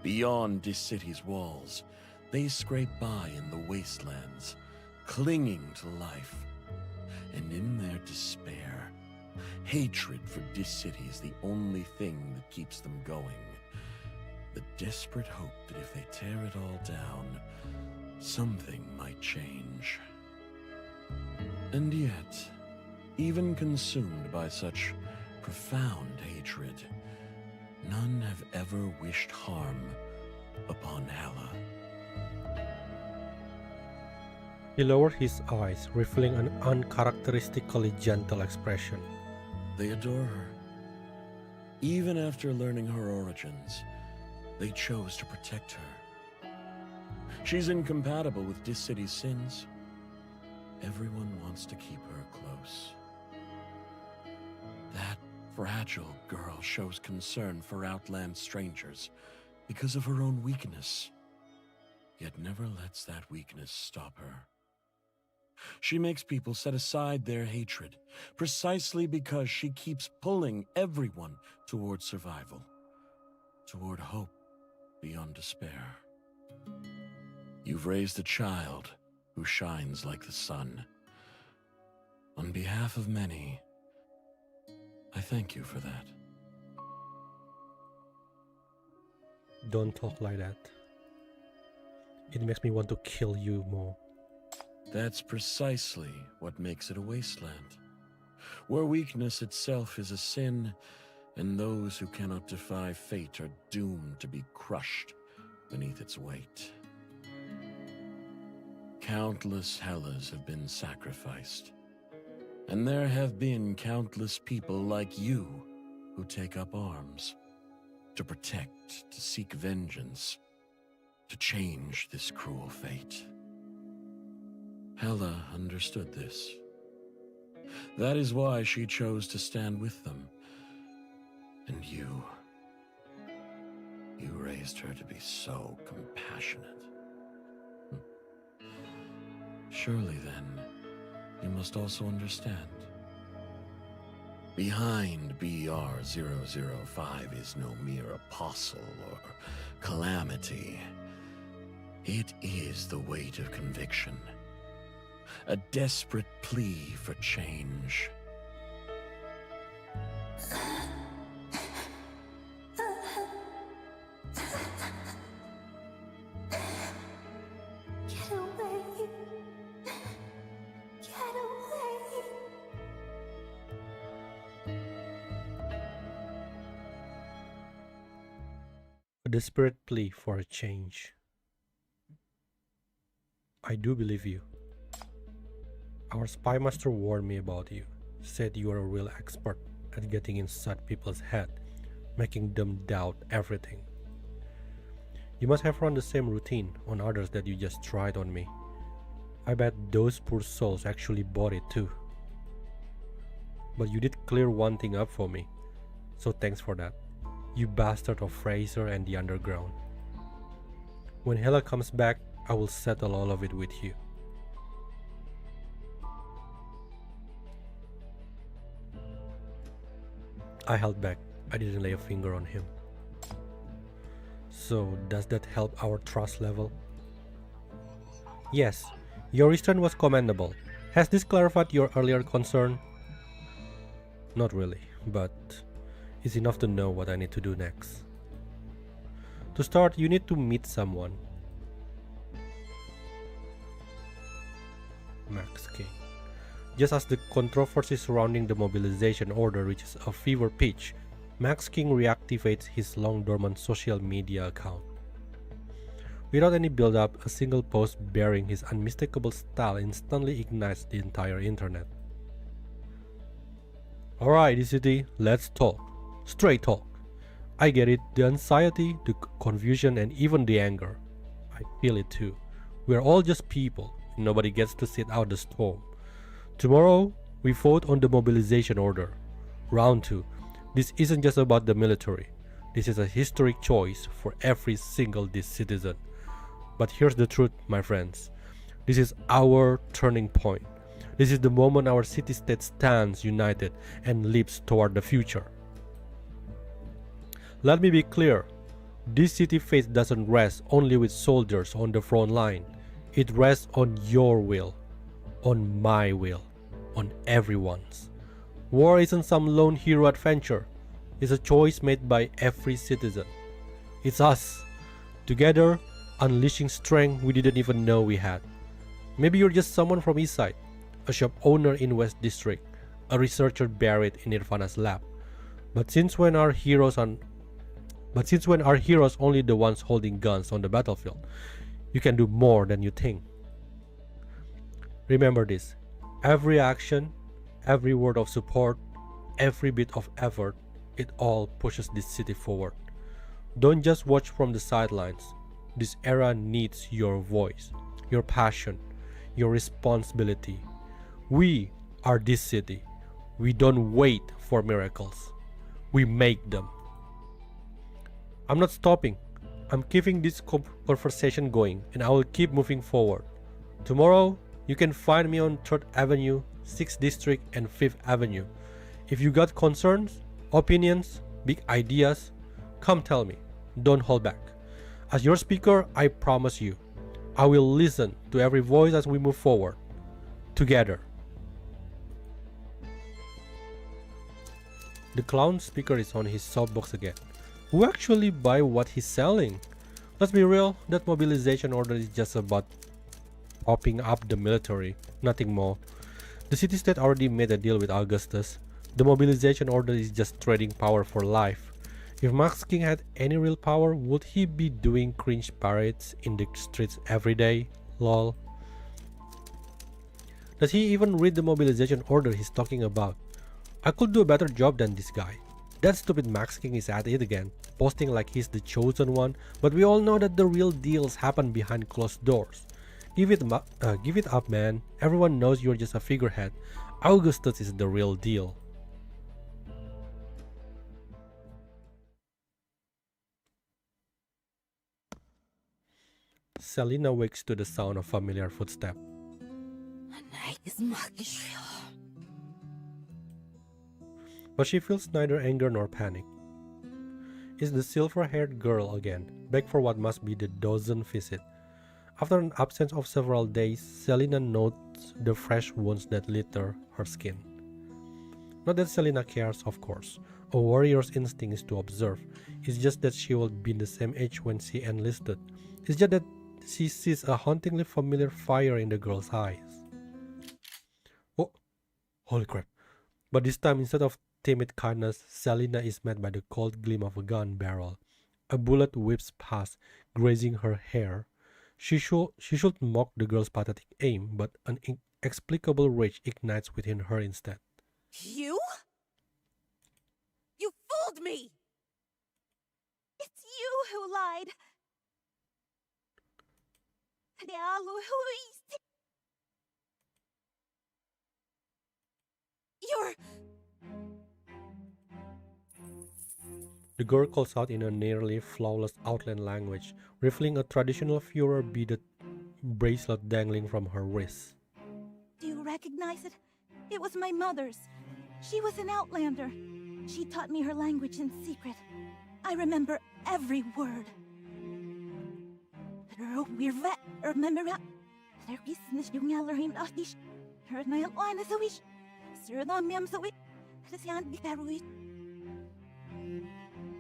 Speaker 12: Beyond this city's walls, they scrape by in the wastelands, clinging to life. And in their despair, hatred for this city is the only thing that keeps them going. The desperate hope that if they tear it all down, something might change. And yet, even consumed by such profound hatred, none have ever wished harm upon Hela.
Speaker 1: He lowered his eyes, revealing an uncharacteristically gentle expression.
Speaker 12: They adore her. Even after learning her origins, they chose to protect her. She's incompatible with this city's sins. Everyone wants to keep her close. That fragile girl shows concern for outland strangers because of her own weakness, yet never lets that weakness stop her. She makes people set aside their hatred precisely because she keeps pulling everyone toward survival, toward hope beyond despair. You've raised a child who shines like the sun. On behalf of many, I thank you for that.
Speaker 1: Don't talk like that. It makes me want to kill you more.
Speaker 12: That's precisely what makes it a wasteland, where weakness itself is a sin, and those who cannot defy fate are doomed to be crushed beneath its weight. Countless Helas have been sacrificed, and there have been countless people like you who take up arms to protect, to seek vengeance, to change this cruel fate. Hela understood this. That is why she chose to stand with them. And you raised her to be so compassionate. Surely then, you must also understand. Behind BR-005 is no mere apostle or calamity. It is the weight of conviction. A desperate plea for change.
Speaker 11: Get away. Get away.
Speaker 1: A desperate plea for a change. I do believe you. Our spy master warned me about you, said you are a real expert at getting inside people's head, making them doubt everything. You must have run the same routine on others that you just tried on me. I bet those poor souls actually bought it too. But you did clear one thing up for me, so thanks for that, you bastard of Fraser and the Underground. When Hela comes back, I will settle all of it with you. I held back. I didn't lay a finger on him. So, does that help our trust level? Yes, your return was commendable. Has this clarified your earlier concern? Not really, but it's enough to know what I need to do next. To start, you need to meet someone. Max King. Just as the controversy surrounding the mobilization order reaches a fever pitch, Max King reactivates his long-dormant social media account. Without any build-up, a single post bearing his unmistakable style instantly ignites the entire internet. Alright, DCT, let's talk. Straight talk. I get it, the anxiety, the confusion, and even the anger. I feel it too. We're all just people, and nobody gets to sit out the storm. Tomorrow, we vote on the mobilization order. Round 2. This isn't just about the military. This is a historic choice for every single citizen. But here's the truth, my friends. This is our turning point. This is the moment our city-state stands united and leaps toward the future. Let me be clear. This city fate doesn't rest only with soldiers on the front line. It rests on your will, on my will, on everyone's. War isn't some lone hero adventure. It's a choice made by every citizen. It's us, together, unleashing strength we didn't even know we had. Maybe you're just someone from Eastside, a shop owner in West District, a researcher buried in Nirvana's lab. But since when are heroes only the ones holding guns on the battlefield? You can do more than you think. Remember this. Every action, every word of support, every bit of effort, it all pushes this city forward. Don't just watch from the sidelines. This era needs your voice, your passion, your responsibility. We are this city. We don't wait for miracles. We make them. I'm not stopping. I'm keeping this conversation going, and I will keep moving forward. Tomorrow, you can find me on 3rd Avenue, 6th District, and 5th Avenue. If you got concerns, opinions, big ideas, come tell me. Don't hold back. As your speaker, I promise you, I will listen to every voice as we move forward. Together. The clown speaker is on his soapbox again. Who actually buy what he's selling? Let's be real, that mobilization order is just about popping up the military, nothing more. The city-state already made a deal with Augustus. The mobilization order is just trading power for life. If Max King had any real power, would he be doing cringe parades in the streets every day? Lol. Does he even read the mobilization order he's talking about? I could do a better job than this guy. That stupid Max King is at it again, posting like he's the chosen one, but we all know that the real deals happen behind closed doors. Give it up, man. Everyone knows you're just a figurehead. Augustus is the real deal. Selena wakes to the sound of familiar footsteps. But she feels neither anger nor panic. It's the silver-haired girl again, back for what must be the dozenth visit. After an absence of several days, Selena notes the fresh wounds that litter her skin. Not that Selena cares, of course. A warrior's instinct is to observe. It's just that she will be the same age when she enlisted. It's just that she sees a hauntingly familiar fire in the girl's eyes. Oh, holy crap. But this time, instead of timid kindness, Selena is met by the cold gleam of a gun barrel. A bullet whips past, grazing her hair. She should mock the girl's pathetic aim, but an inexplicable rage ignites within her instead.
Speaker 9: You? You fooled me!
Speaker 8: It's you who lied!
Speaker 9: You're...
Speaker 1: The girl calls out in a nearly flawless outland language, riffling a traditional Führer beaded bracelet dangling from her wrist.
Speaker 8: Do you recognize it? It was my mother's. She was an outlander. She taught me her language in secret. I remember every word.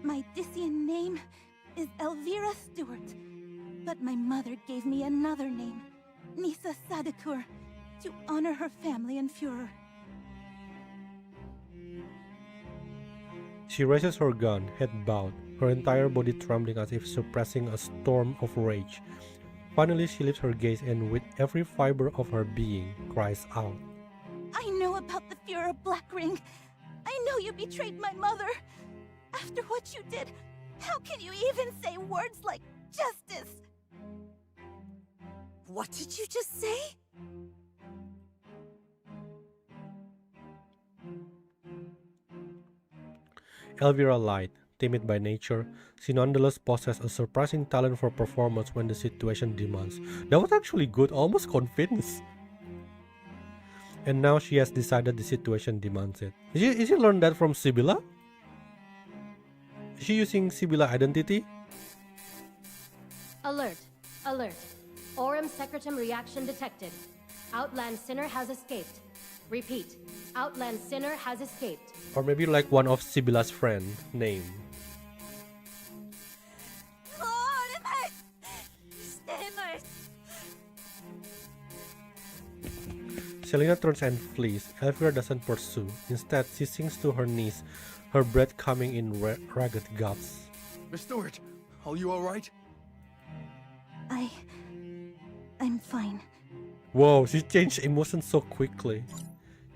Speaker 8: My Dissian name is Elvira Stewart, but my mother gave me another name, Nisa Sadakur, to honor her family and Führer.
Speaker 1: She raises her gun, head bowed, her entire body trembling as if suppressing a storm of rage. Finally, she lifts her gaze and with every fiber of her being, cries out.
Speaker 8: I know about the Führer Black Ring. I know you betrayed my mother. After what you did, how can you even say words like justice?
Speaker 9: What did you just say?
Speaker 1: Elvira lied, timid by nature, she nonetheless possessed a surprising talent for performance when the situation demands. That was actually good, almost convinced. And now she has decided the situation demands it. Is she learned that from Sibylla? Is she using Sibylla identity?
Speaker 14: Alert! Alert! Aurum secretum reaction detected. Outland Sinner has escaped. Repeat, Outland Sinner has escaped.
Speaker 1: Or maybe like one of Sibylla's friend name. Selena turns and flees. Elvira doesn't pursue. Instead, she sinks to her knees, her breath coming in ragged gasps.
Speaker 10: Miss Stewart, are you alright?
Speaker 8: I'm fine.
Speaker 1: Whoa, she changed emotions so quickly.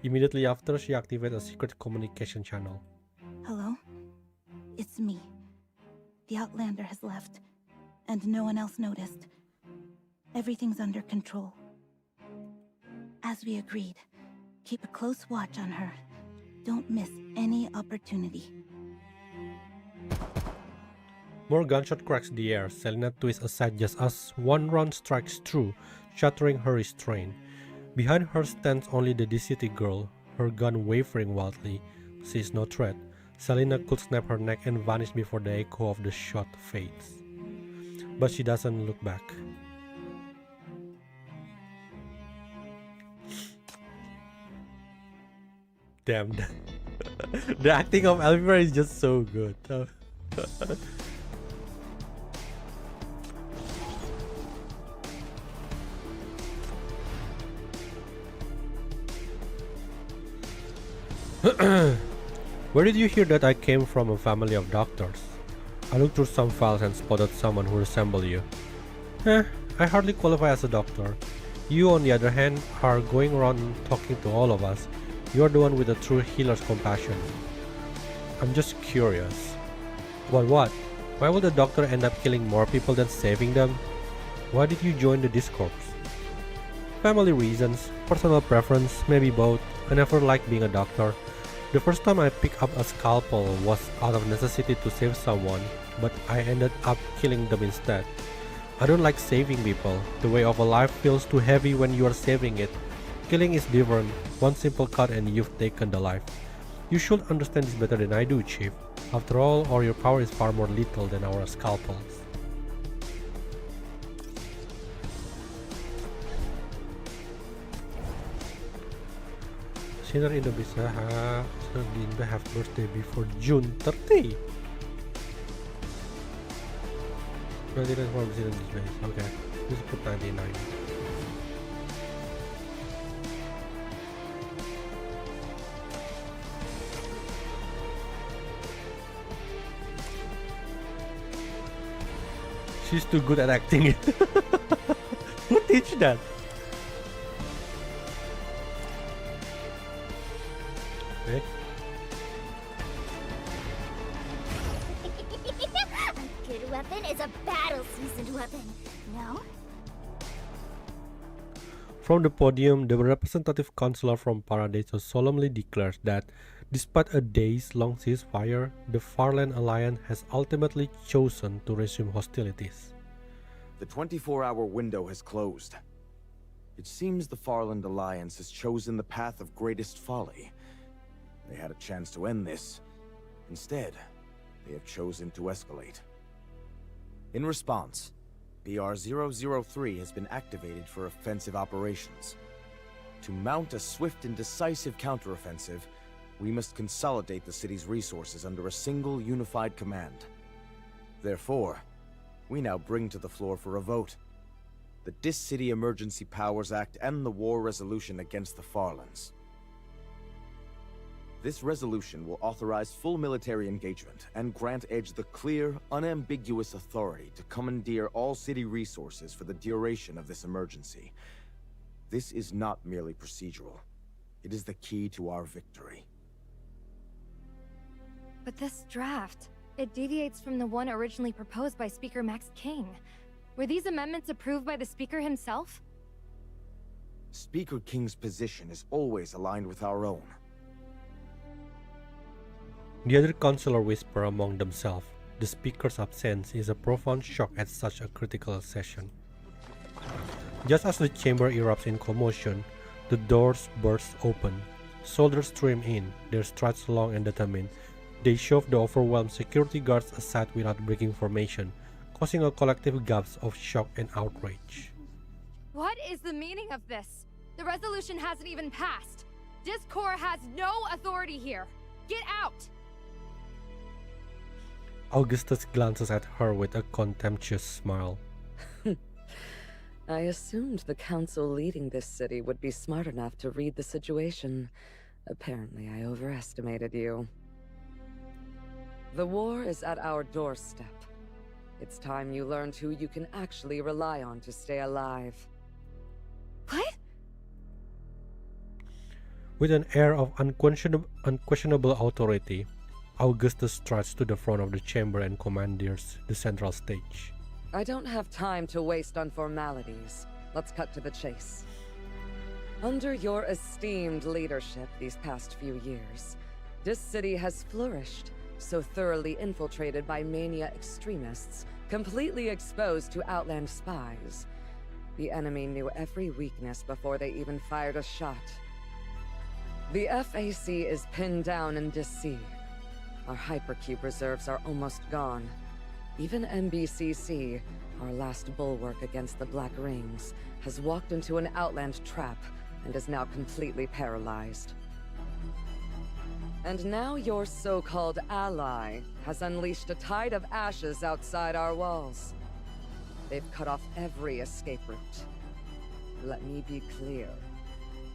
Speaker 1: Immediately after, she activated a secret communication channel.
Speaker 8: Hello? It's me. The Outlander has left, and no one else noticed. Everything's under control. As we agreed, keep a close watch on her. Don't miss any opportunity.
Speaker 1: More gunshot cracks the air. Selena twists aside just as one round strikes through, shattering her restraint. Behind her stands only the city girl, her gun wavering wildly. She is no threat. Selena could snap her neck and vanish before the echo of the shot fades. But she doesn't look back. Damn, the acting of Elvira is just so good. Where did you hear that I came from a family of doctors? I looked through some files and spotted someone who resembled you. I hardly qualify as a doctor. You, on the other hand, are going around talking to all of us. You're the one with a true healer's compassion. I'm just curious. About what? Why will the doctor end up killing more people than saving them? Why did you join the Discords? Family reasons, personal preference, maybe both. I never liked being a doctor. The first time I picked up a scalpel was out of necessity to save someone, but I ended up killing them instead. I don't like saving people. The weight of a life feels too heavy when you are saving it. Killing is different. One simple cut and you've taken the life. You should understand this better than I do, Chief. After all, your power is far more lethal than our scalpels. Sinner in the Bisaha didn't have birthday before June 30. President for Sinner this days. Okay, let's put 99. She's too good at acting. Who teach that? Okay.
Speaker 11: A good weapon is a battle-seasoned weapon, no?
Speaker 1: From the podium, the representative counselor from Paradiso solemnly declares that, despite a days-long ceasefire, the Farland Alliance has ultimately chosen to resume hostilities.
Speaker 22: The 24-hour window has closed. It seems the Farland Alliance has chosen the path of greatest folly. They had a chance to end this. Instead, they have chosen to escalate. In response, BR-003 has been activated for offensive operations. To mount a swift and decisive counteroffensive, we must consolidate the city's resources under a single unified command. Therefore, we now bring to the floor for a vote the Dis-City Emergency Powers Act and the War Resolution against the Farlands. This resolution will authorize full military engagement and grant Edge the clear, unambiguous authority to commandeer all city resources for the duration of this emergency. This is not merely procedural. It is the key to our victory.
Speaker 17: But this draft, it deviates from the one originally proposed by Speaker Max King. Were these amendments approved by the Speaker himself?
Speaker 22: Speaker King's position is always aligned with our own.
Speaker 1: The other counselor whisper among themselves. The speaker's absence is a profound shock at such a critical session. Just as the chamber erupts in commotion, the doors burst open. Soldiers stream in, their strides long and determined. They shove the overwhelmed security guards aside without breaking formation, causing a collective gasp of shock and outrage.
Speaker 17: What is the meaning of this? The resolution hasn't even passed. Discord has no authority here. Get out!
Speaker 1: Augustus glances at her with a contemptuous smile.
Speaker 4: I assumed the council leading this city would be smart enough to read the situation. Apparently, I overestimated you. The war is at our doorstep. It's time you learned who you can actually rely on to stay alive.
Speaker 17: What?
Speaker 1: With an air of unquestionable authority, Augustus strides to the front of the chamber and commandeers the central stage.
Speaker 4: I don't have time to waste on formalities. Let's cut to the chase. Under your esteemed leadership these past few years, this city has flourished, so thoroughly infiltrated by mania extremists, completely exposed to Outland spies. The enemy knew every weakness before they even fired a shot. The FAC is pinned down in DC. Our hypercube reserves are almost gone. Even MBCC, our last bulwark against the Black Rings, has walked into an Outland trap and is now completely paralyzed. And now your so-called ally has unleashed a tide of ashes outside our walls. They've cut off every escape route. Let me be clear.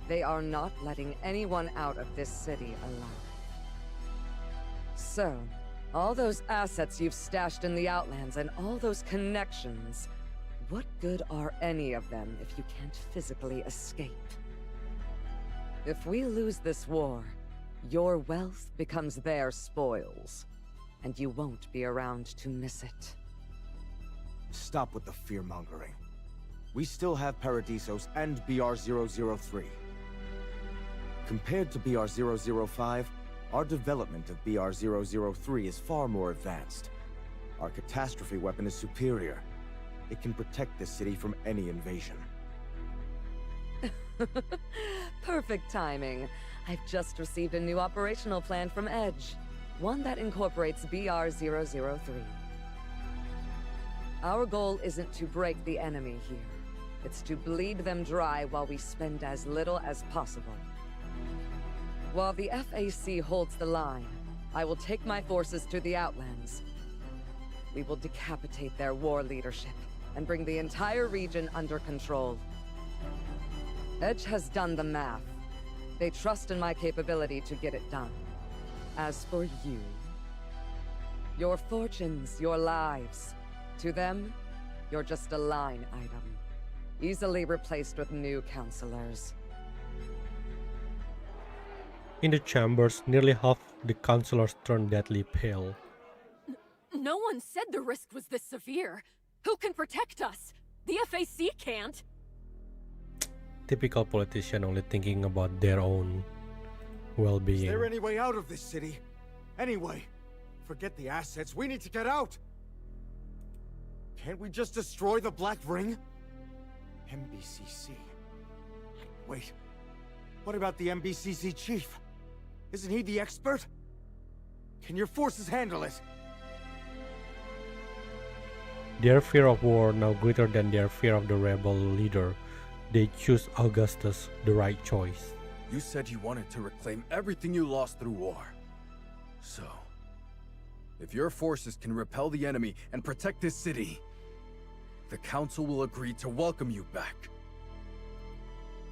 Speaker 4: They are not letting anyone out of this city alive. So, all those assets you've stashed in the Outlands and all those connections, what good are any of them if you can't physically escape? If we lose this war, your wealth becomes their spoils, and you won't be around to miss it.
Speaker 22: Stop with the fear-mongering. We still have Paradisos and BR-003. Compared to BR-005, our development of BR-003 is far more advanced. Our catastrophe weapon is superior. It can protect this city from any invasion.
Speaker 4: Perfect timing. I've just received a new operational plan from Edge. One that incorporates BR-003. Our goal isn't to break the enemy here. It's to bleed them dry while we spend as little as possible. While the FAC holds the line, I will take my forces to the Outlands. We will decapitate their war leadership and bring the entire region under control. Edge has done the math. They trust in my capability to get it done. As for you, your fortunes, your lives, to them, you're just a line item, easily replaced with new counselors.
Speaker 1: In the chambers, nearly half the counselors turn deadly pale.
Speaker 3: No one said the risk was this severe. Who can protect us? The FAC can't.
Speaker 1: Typical politician only thinking about their own well-being.
Speaker 22: Is there any way out of this city? Anyway, forget the assets. We need to get out. Can't we just destroy the Black Ring? MBCC. Wait. What about the MBCC chief? Isn't he the expert? Can your forces handle it?
Speaker 1: Their fear of war now greater than their fear of the rebel leader. They choose Augustus, the right choice.
Speaker 10: You said you wanted to reclaim everything you lost through war. So, if your forces can repel the enemy and protect this city, the Council will agree to welcome you back.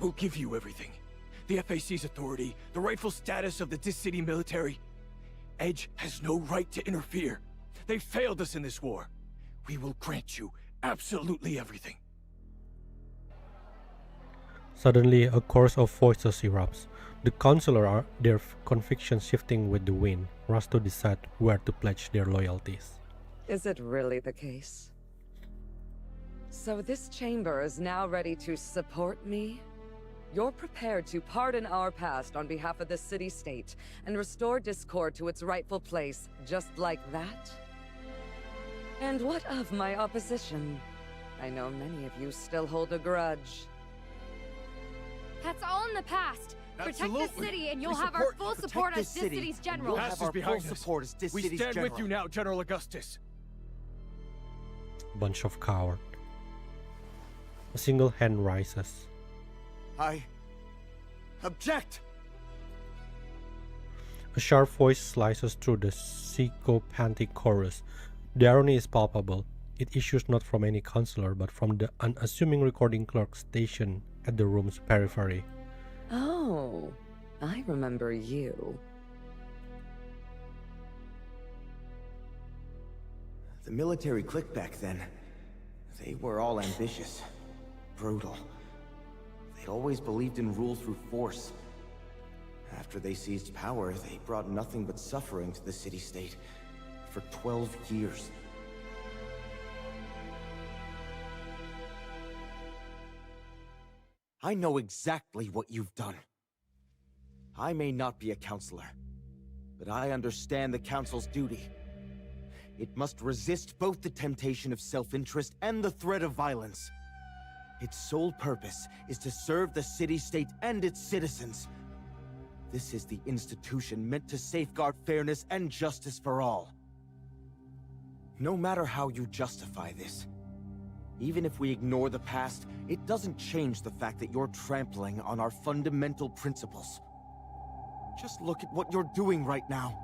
Speaker 6: Who'll give you everything? The FAC's authority, the rightful status of the Dis City military? Edge has no right to interfere. They failed us in this war. We will grant you absolutely everything.
Speaker 1: Suddenly, a chorus of voices erupts. The councilors are, their conviction shifting with the wind, rush to decide where to pledge their loyalties.
Speaker 4: Is it really the case? So this chamber is now ready to support me? You're prepared to pardon our past on behalf of the city-state and restore Discord to its rightful place, just like that? And what of my opposition? I know many of you still hold a grudge.
Speaker 17: That's all in the past. Protect
Speaker 22: Absolutely.
Speaker 17: the city and you'll
Speaker 22: We
Speaker 17: have our
Speaker 22: support-
Speaker 17: full
Speaker 22: protect
Speaker 17: support
Speaker 22: this
Speaker 17: as Dis
Speaker 22: city,
Speaker 17: City's
Speaker 22: and
Speaker 17: general.
Speaker 22: we'll have our full support as Dis
Speaker 6: We
Speaker 22: City's
Speaker 6: stand
Speaker 22: general.
Speaker 6: with you now, General Augustus.
Speaker 1: Bunch of coward. A single hand rises.
Speaker 22: I object.
Speaker 1: A sharp voice slices through the sycophantic chorus. The irony is palpable. It issues not from any counselor, but from the unassuming recording clerk stationed at the room's periphery.
Speaker 4: Oh, I remember you.
Speaker 22: The military clique back then, they were all ambitious, brutal. They'd always believed in rule through force. After they seized power, they brought nothing but suffering to the city-state for 12 years. I know exactly what you've done. I may not be a counselor, but I understand the Council's duty. It must resist both the temptation of self-interest and the threat of violence. Its sole purpose is to serve the city-state and its citizens. This is the institution meant to safeguard fairness and justice for all. No matter how you justify this, even if we ignore the past, it doesn't change the fact that you're trampling on our fundamental principles. Just look at what you're doing right now.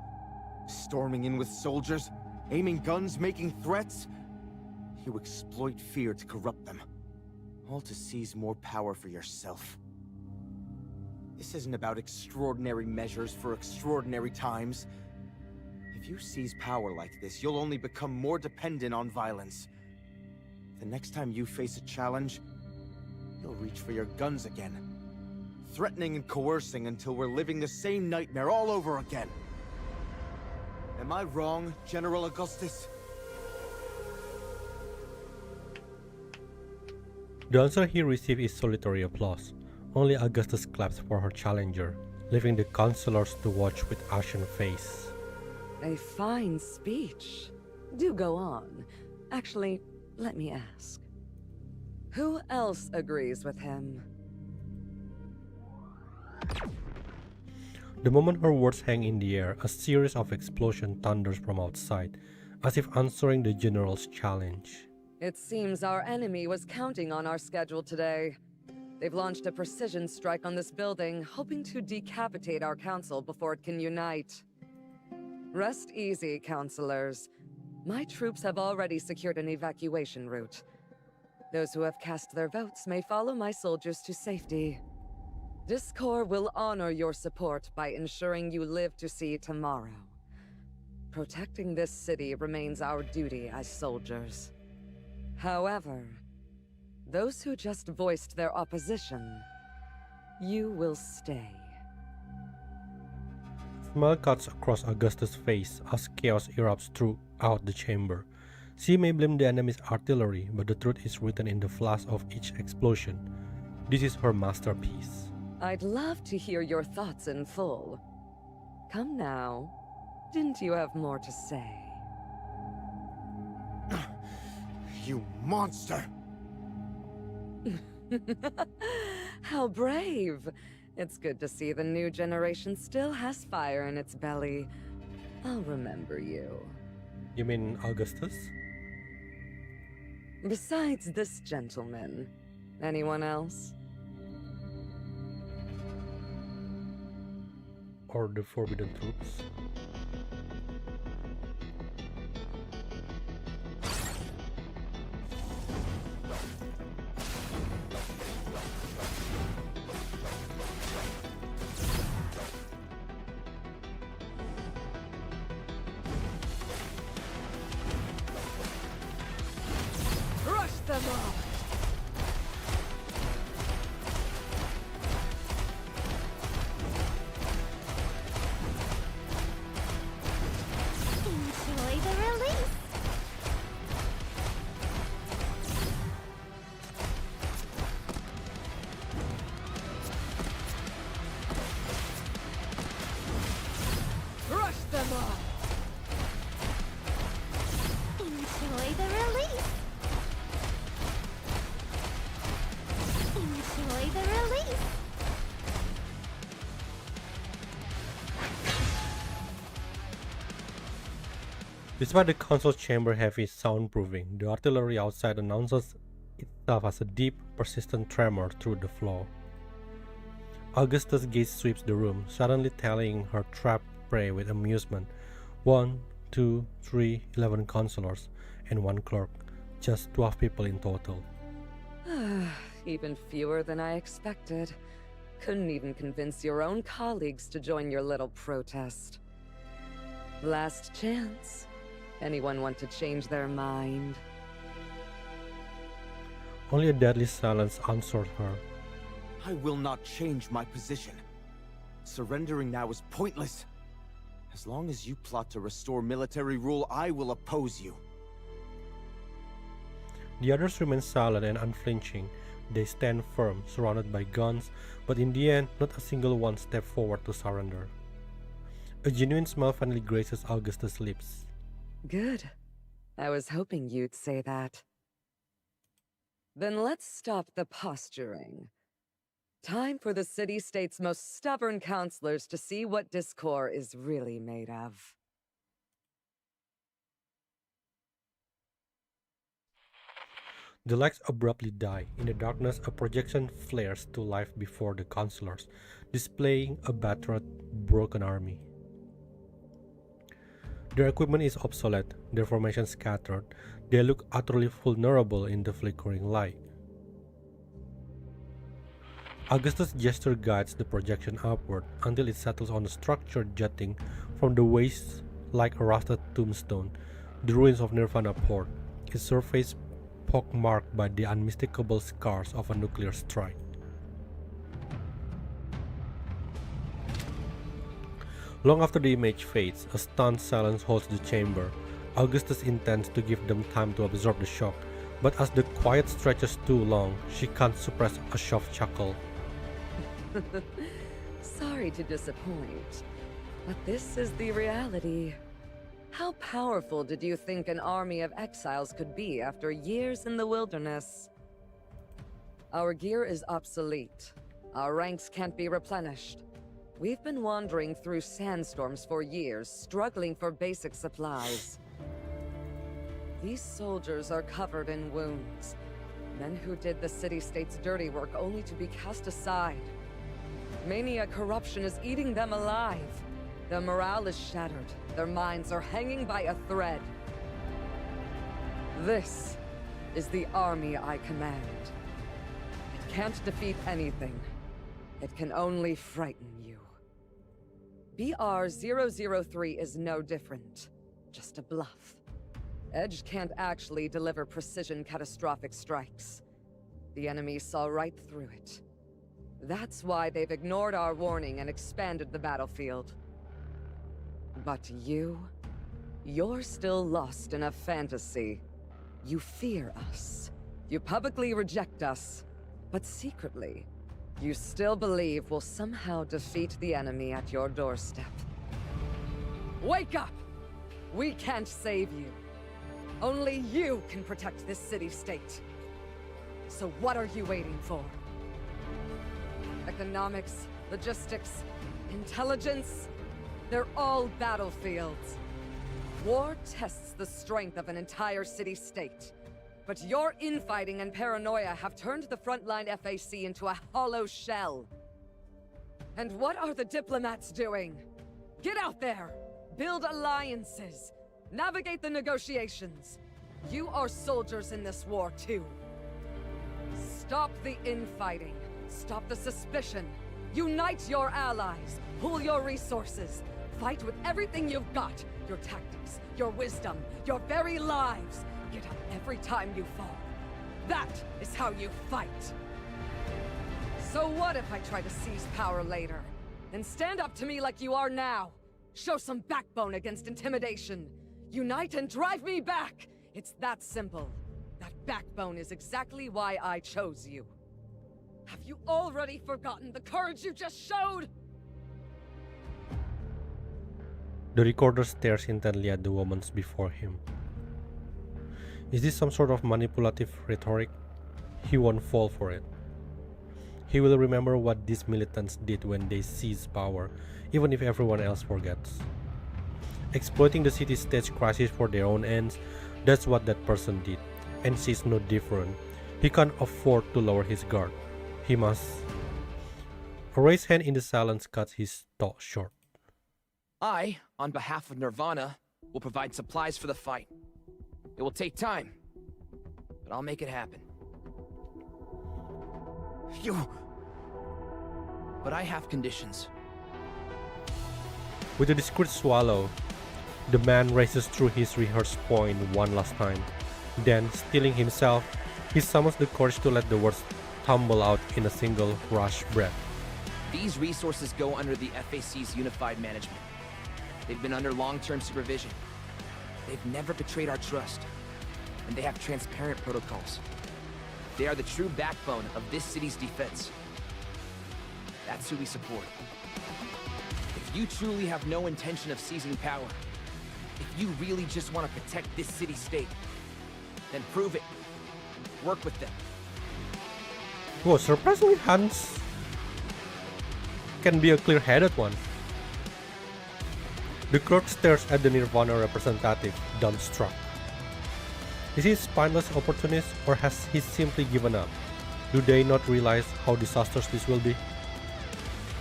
Speaker 22: Storming in with soldiers, aiming guns, making threats. You exploit fear to corrupt them, all to seize more power for yourself. This isn't about extraordinary measures for extraordinary times. If you seize power like this, you'll only become more dependent on violence. The next time you face a challenge, you'll reach for your guns again, threatening and coercing until we're living the same nightmare all over again. Am I wrong, General Augustus?
Speaker 1: The answer he received is solitary applause. Only Augustus claps for her challenger, leaving the counselors to watch with ashen face.
Speaker 4: A fine speech. Do go on. Actually, let me ask. Who else agrees with him?
Speaker 1: The moment her words hang in the air, a series of explosions thunders from outside, as if answering the general's challenge.
Speaker 4: It seems our enemy was counting on our schedule today. They've launched a precision strike on this building, hoping to decapitate our council before it can unite. Rest easy, counselors. My troops have already secured an evacuation route. Those who have cast their votes may follow my soldiers to safety. Discord will honor your support by ensuring you live to see tomorrow. Protecting this city remains our duty as soldiers. However, those who just voiced their opposition, you will stay.
Speaker 1: Smile cuts across Augustus' face as chaos erupts throughout the chamber. She may blame the enemy's artillery, but the truth is written in the flash of each explosion. This is her masterpiece.
Speaker 4: I'd love to hear your thoughts in full. Come now. Didn't you have more to say?
Speaker 22: You monster!
Speaker 4: How brave! It's good to see the new generation still has fire in its belly. I'll remember you.
Speaker 1: You mean Augustus?
Speaker 4: Besides this gentleman, anyone else?
Speaker 1: Or the forbidden troops?
Speaker 4: Rush them all!
Speaker 5: on.
Speaker 11: Enjoy the release. Enjoy the release.
Speaker 1: Despite the console chamber heavy soundproofing, the artillery outside announces itself as a deep, persistent tremor through the floor. Augustus' gaze sweeps the room, suddenly tallying her trapped prey with amusement. 1, 2, 3, 11 counselors, and 1 clerk. Just 12 people in total.
Speaker 4: Even fewer than I expected. Couldn't even convince your own colleagues to join your little protest. Last chance. Anyone want to change their mind?
Speaker 1: Only a deadly silence answered her.
Speaker 22: I will not change my position. Surrendering now is pointless. As long as you plot to restore military rule, I will oppose you.
Speaker 1: The others remain silent and unflinching. They stand firm, surrounded by guns, but in the end, not a single one steps forward to surrender. A genuine smile finally graces Augustus' lips.
Speaker 4: Good. I was hoping you'd say that. Then let's stop the posturing. Time for the city-state's most stubborn counselors to see what Discord is really made of.
Speaker 1: The lights abruptly die. In the darkness, a projection flares to life before the counselors, displaying a battered, broken army. Their equipment is obsolete, their formation scattered. They look utterly vulnerable in the flickering light. Augustus' gesture guides the projection upward until it settles on a structure jutting from the waist like a rusted tombstone, the ruins of Nirvana Port, its surface pockmarked by the unmistakable scars of a nuclear strike. Long after the image fades, a stunned silence holds the chamber. Augustus intends to give them time to absorb the shock, but as the quiet stretches too long, she can't suppress a soft chuckle.
Speaker 4: Sorry to disappoint, but this is the reality. How powerful did you think an army of exiles could be after years in the wilderness? Our gear is obsolete. Our ranks can't be replenished. We've been wandering through sandstorms for years, struggling for basic supplies. These soldiers are covered in wounds. Men who did the city-state's dirty work only to be cast aside. Mania corruption is eating them alive. Their morale is shattered. Their minds are hanging by a thread. This is the army I command. It can't defeat anything. It can only frighten you. BR-003 is no different. Just a bluff. Edge can't actually deliver precision catastrophic strikes. The enemy saw right through it. That's why they've ignored our warning and expanded the battlefield. But you're still lost in a fantasy. You fear us. You publicly reject us. But secretly, you still believe we'll somehow defeat the enemy at your doorstep. Wake up! We can't save you. Only you can protect this city-state. So what are you waiting for? Economics, logistics, intelligence, they're all battlefields. War tests the strength of an entire city-state. But your infighting and paranoia have turned the frontline FAC into a hollow shell. And what are the diplomats doing? Get out there! Build alliances! Navigate the negotiations! You are soldiers in this war, too. Stop the infighting. Stop the suspicion. Unite your allies. Pool your resources. Fight with everything you've got. Your tactics, your wisdom, your very lives. Get up every time you fall. That is how you fight. So what if I try to seize power later? Then stand up to me like you are now. Show some backbone against intimidation. Unite and drive me back. It's that simple. That backbone is exactly why I chose you. Have you already forgotten the courage you just showed?
Speaker 1: The recorder stares intently at the woman before him. Is this some sort of manipulative rhetoric? He won't fall for it. He will remember what these militants did when they seized power, even if everyone else forgets. Exploiting the city stage crisis for their own ends, that's what that person did, and she's no different. He can't afford to lower his guard. He must. A raised hand in the silence cuts his thought short.
Speaker 16: I, on behalf of Nirvana, will provide supplies for the fight. It will take time, but I'll make it happen. But I have conditions.
Speaker 1: With a discreet swallow, the man races through his rehearsed point one last time. Then, steeling himself, he summons the courage to let the words tumble out in a single rush breath.
Speaker 16: These resources go under the FAC's unified management. They've been under long-term supervision. They've never betrayed our trust. And they have transparent protocols. They are the true backbone of this city's defense. That's who we support. If you truly have no intention of seizing power, if you really just want to protect this city-state, then prove it. Work with them.
Speaker 1: Whoa, surprisingly Hans can be a clear-headed one. The clerk stares at the Nirvana representative, dumbstruck. Is he a spineless opportunist, or has he simply given up? Do they not realize how disastrous this will be?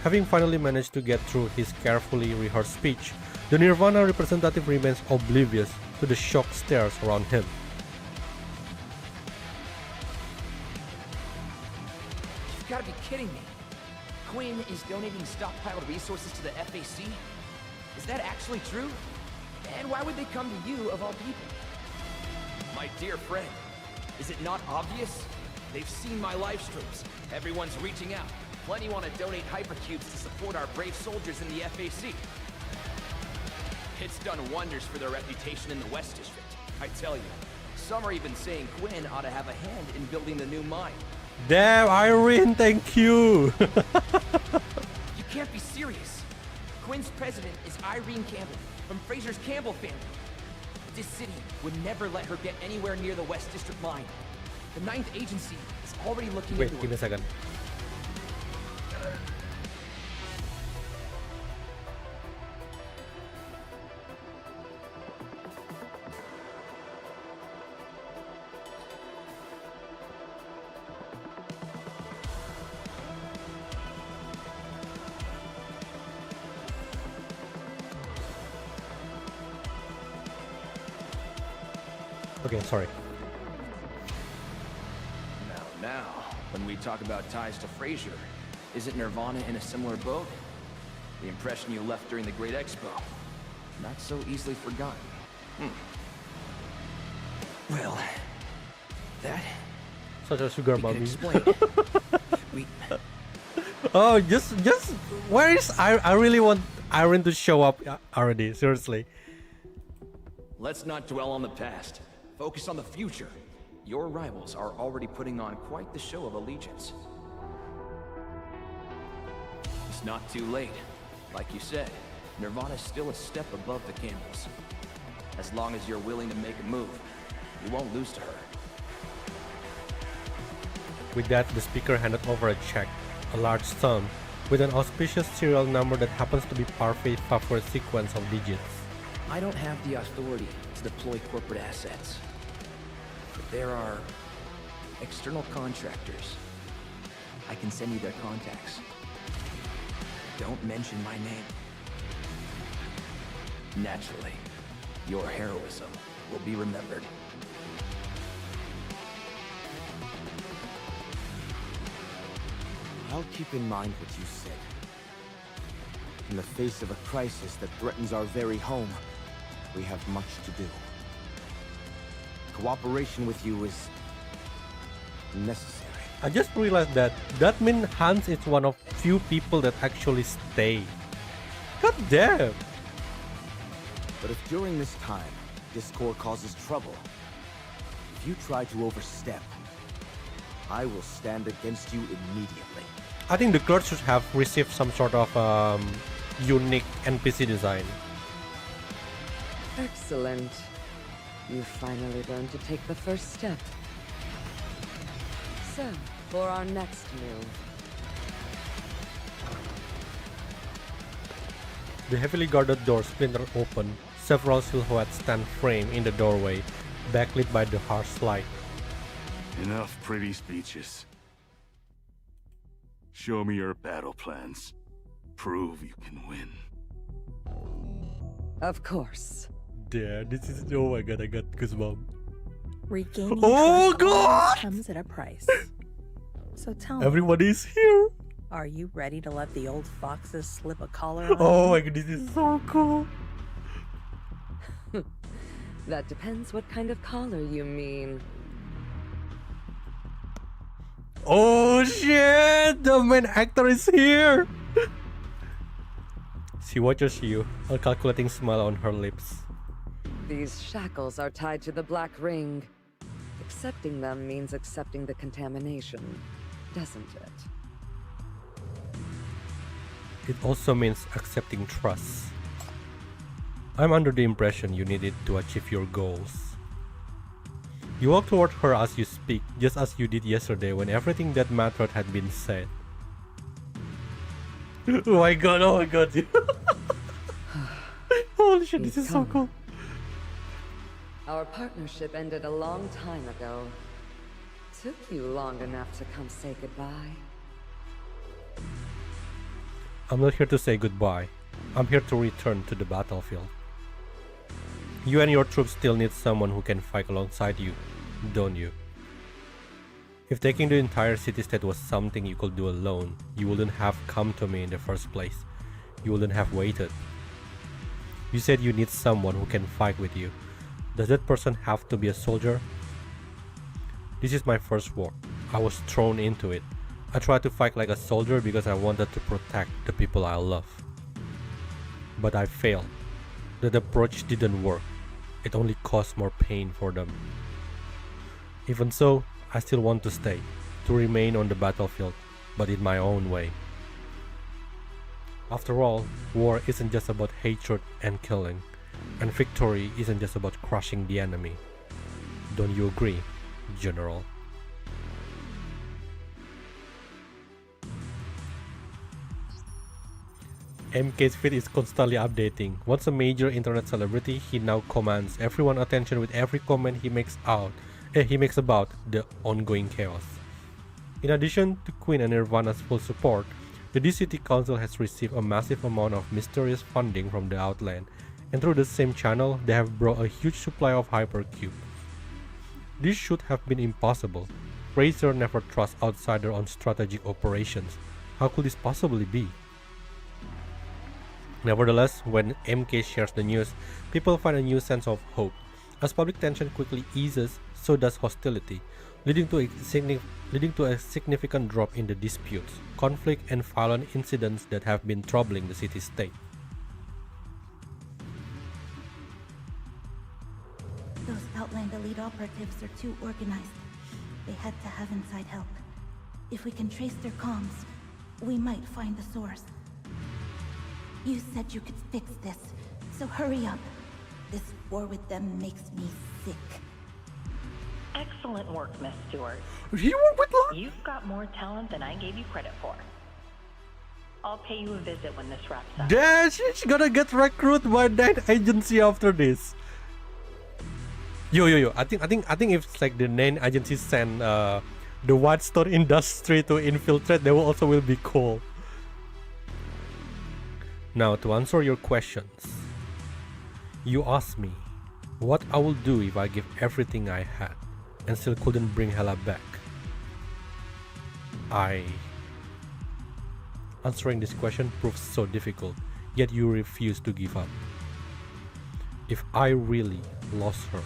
Speaker 1: Having finally managed to get through his carefully rehearsed speech, the Nirvana representative remains oblivious to the shocked stares around him.
Speaker 16: You've got to be kidding me. Quinn is donating stockpiled resources to the FAC? Is that actually true? And why would they come to you, of all people? My dear friend, is it not obvious? They've seen my live streams. Everyone's reaching out. Plenty want to donate hypercubes to support our brave soldiers in the FAC. It's done wonders for their reputation in the West District. I tell you, some are even saying Quinn ought to have a hand in building the new mine.
Speaker 1: Damn, Irene, thank you!
Speaker 16: You can't be serious. Quinn's president is Irene Campbell, from Fraser's Campbell family. This city would never let her get anywhere near the West District mine. The 9th Agency is already looking into
Speaker 1: Wait, give me a second. Okay, sorry.
Speaker 16: Now, when we talk about ties to Fraser, isn't Nirvana in a similar boat? The impression you left during the Great Expo. Not so easily forgotten. Well, that...
Speaker 1: Such a sugar mommy.
Speaker 16: Explain.
Speaker 1: Oh, just where is I really want Irene to show up already, seriously.
Speaker 16: Let's not dwell on the past. Focus on the future. Your rivals are already putting on quite the show of allegiance. It's not too late. Like you said, Nirvana's still a step above the Campbells. As long as you're willing to make a move, you won't lose to her.
Speaker 1: With that, the speaker handed over a check, a large sum, with an auspicious serial number that happens to be Parfait favorite sequence of digits.
Speaker 16: I don't have the authority to deploy corporate assets. But there are external contractors. I can send you their contacts. Don't mention my name. Naturally, your heroism will be remembered.
Speaker 22: I'll keep in mind what you said. In the face of a crisis that threatens our very home, we have much to do. Cooperation with you is necessary.
Speaker 1: I just realized that means Hans is one of few people that actually stay. God damn!
Speaker 22: But if during this time, discord causes trouble, if you try to overstep, I will stand against you immediately.
Speaker 1: I think the clerk should have received some sort of unique NPC design.
Speaker 4: Excellent. You finally learned to take the first step. So, for our next move.
Speaker 1: The heavily guarded door splintered open. Several silhouettes stand framed in the doorway, backlit by the harsh light.
Speaker 13: Enough pretty speeches. Show me your battle plans. Prove you can win.
Speaker 4: Of course.
Speaker 1: Yeah, this is, oh my god, I got goosebumps.
Speaker 3: Regaining
Speaker 1: Oh
Speaker 3: trust
Speaker 1: god!
Speaker 3: always comes at a price. So tell me,
Speaker 1: Everybody is here.
Speaker 3: are you ready to let the old foxes slip a collar on
Speaker 1: Oh
Speaker 3: you?
Speaker 1: my god, this is so cool.
Speaker 4: That depends what kind of collar you mean.
Speaker 1: Oh shit! The main actor is here! She watches you, a calculating smile on her lips.
Speaker 4: These shackles are tied to the black ring. Accepting them means accepting the contamination, doesn't it?
Speaker 1: It also means accepting trust. I'm under the impression you need it to achieve your goals. You walk toward her as you speak, just as you did yesterday when everything that mattered had been said. Oh my god, oh my god. Holy shit, this is so cool.
Speaker 4: Our partnership ended a long time ago. Took you long enough to come say goodbye.
Speaker 1: I'm not here to say goodbye. I'm here to return to the battlefield. You and your troops still need someone who can fight alongside you, don't you? If taking the entire city-state was something you could do alone, you wouldn't have come to me in the first place. You wouldn't have waited. You said you need someone who can fight with you. Does that person have to be a soldier? This is my first war. I was thrown into it. I tried to fight like a soldier because I wanted to protect the people I love. But I failed. That approach didn't work. It only caused more pain for them. Even so, I still want to stay, to remain on the battlefield, but in my own way. After all, war isn't just about hatred and killing, and victory isn't just about crushing the enemy. Don't you agree, General? MK's feed is constantly updating. Once a major internet celebrity, he now commands everyone's attention with every comment he makes about the ongoing chaos. In addition to Queen and Nirvana's full support, the DCT Council has received a massive amount of mysterious funding from the Outland, and through the same channel, they have brought a huge supply of hypercube. This should have been impossible. Razer never trusts outsiders on strategic operations. How could this possibly be? Nevertheless, when MK shares the news, people find a new sense of hope. As public tension quickly eases, so does hostility, leading to a significant drop in the disputes, conflict, and violent incidents that have been troubling the city-state.
Speaker 8: Those Outland elite operatives are too organized. They had to have inside help. If we can trace their comms, we might find the source. You said you could fix this, so hurry up. This war with them makes me sick.
Speaker 18: Excellent work, Miss Stewart. You've got more talent than I gave you credit for. I'll pay you a visit when this wraps up.
Speaker 1: Damn, she's gonna get recruited by that agency after this. Yo. I think if it's like the name agency send the White Stone industry to infiltrate, they will also be cool. Now to answer your questions. You asked me what I would do if I give everything I had and still couldn't bring Hela back. Answering this question proves so difficult, yet you refuse to give up. If I really lost her,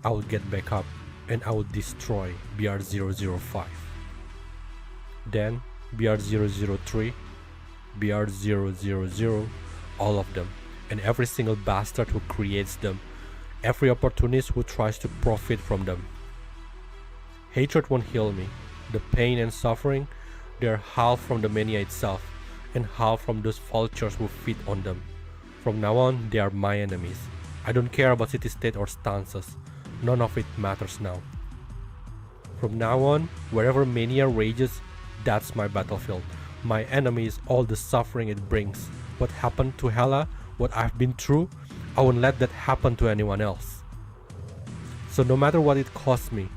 Speaker 1: I would get back up and I would destroy BR-005. Then BR-003, BR-000, all of them, and every single bastard who creates them, every opportunist who tries to profit from them. Hatred won't heal me. The pain and suffering, they are half from the mania itself, and half from those vultures who feed on them, From now on, they are my enemies. I don't care about city-state or stances. None of it matters now. From now on, wherever mania rages, that's my battlefield. My enemy is all the suffering it brings. What happened to Hela, what I've been through, I won't let that happen to anyone else. So no matter what it costs me,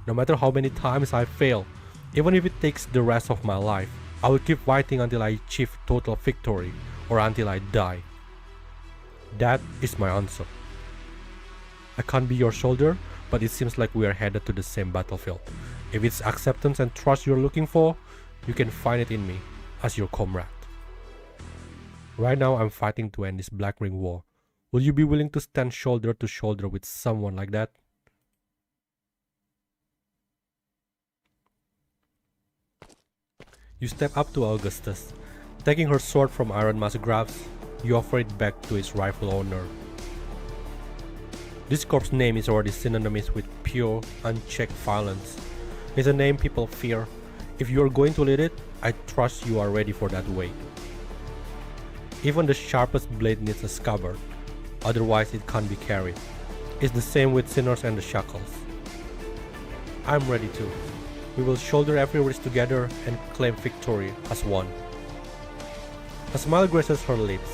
Speaker 1: no matter how many times I fail, even if it takes the rest of my life, I will keep fighting until I achieve total victory or until I die. That is my answer. I can't be your soldier, but it seems like we are headed to the same battlefield. If it's acceptance and trust you're looking for, you can find it in me as your comrade. Right now I'm fighting to end this Black Ring War. Will you be willing to stand shoulder to shoulder with someone like that? You step up to Augustus. Taking her sword from Iron Mask grabs, you offer it back to its rightful owner. This corpse's name is already synonymous with pure, unchecked violence. It's a name people fear. If you are going to lead it, I trust you are ready for that weight. Even the sharpest blade needs a scabbard, otherwise it can't be carried. It's the same with sinners and the shackles. I'm ready too. We will shoulder every risk together and claim victory as one. A smile graces her lips.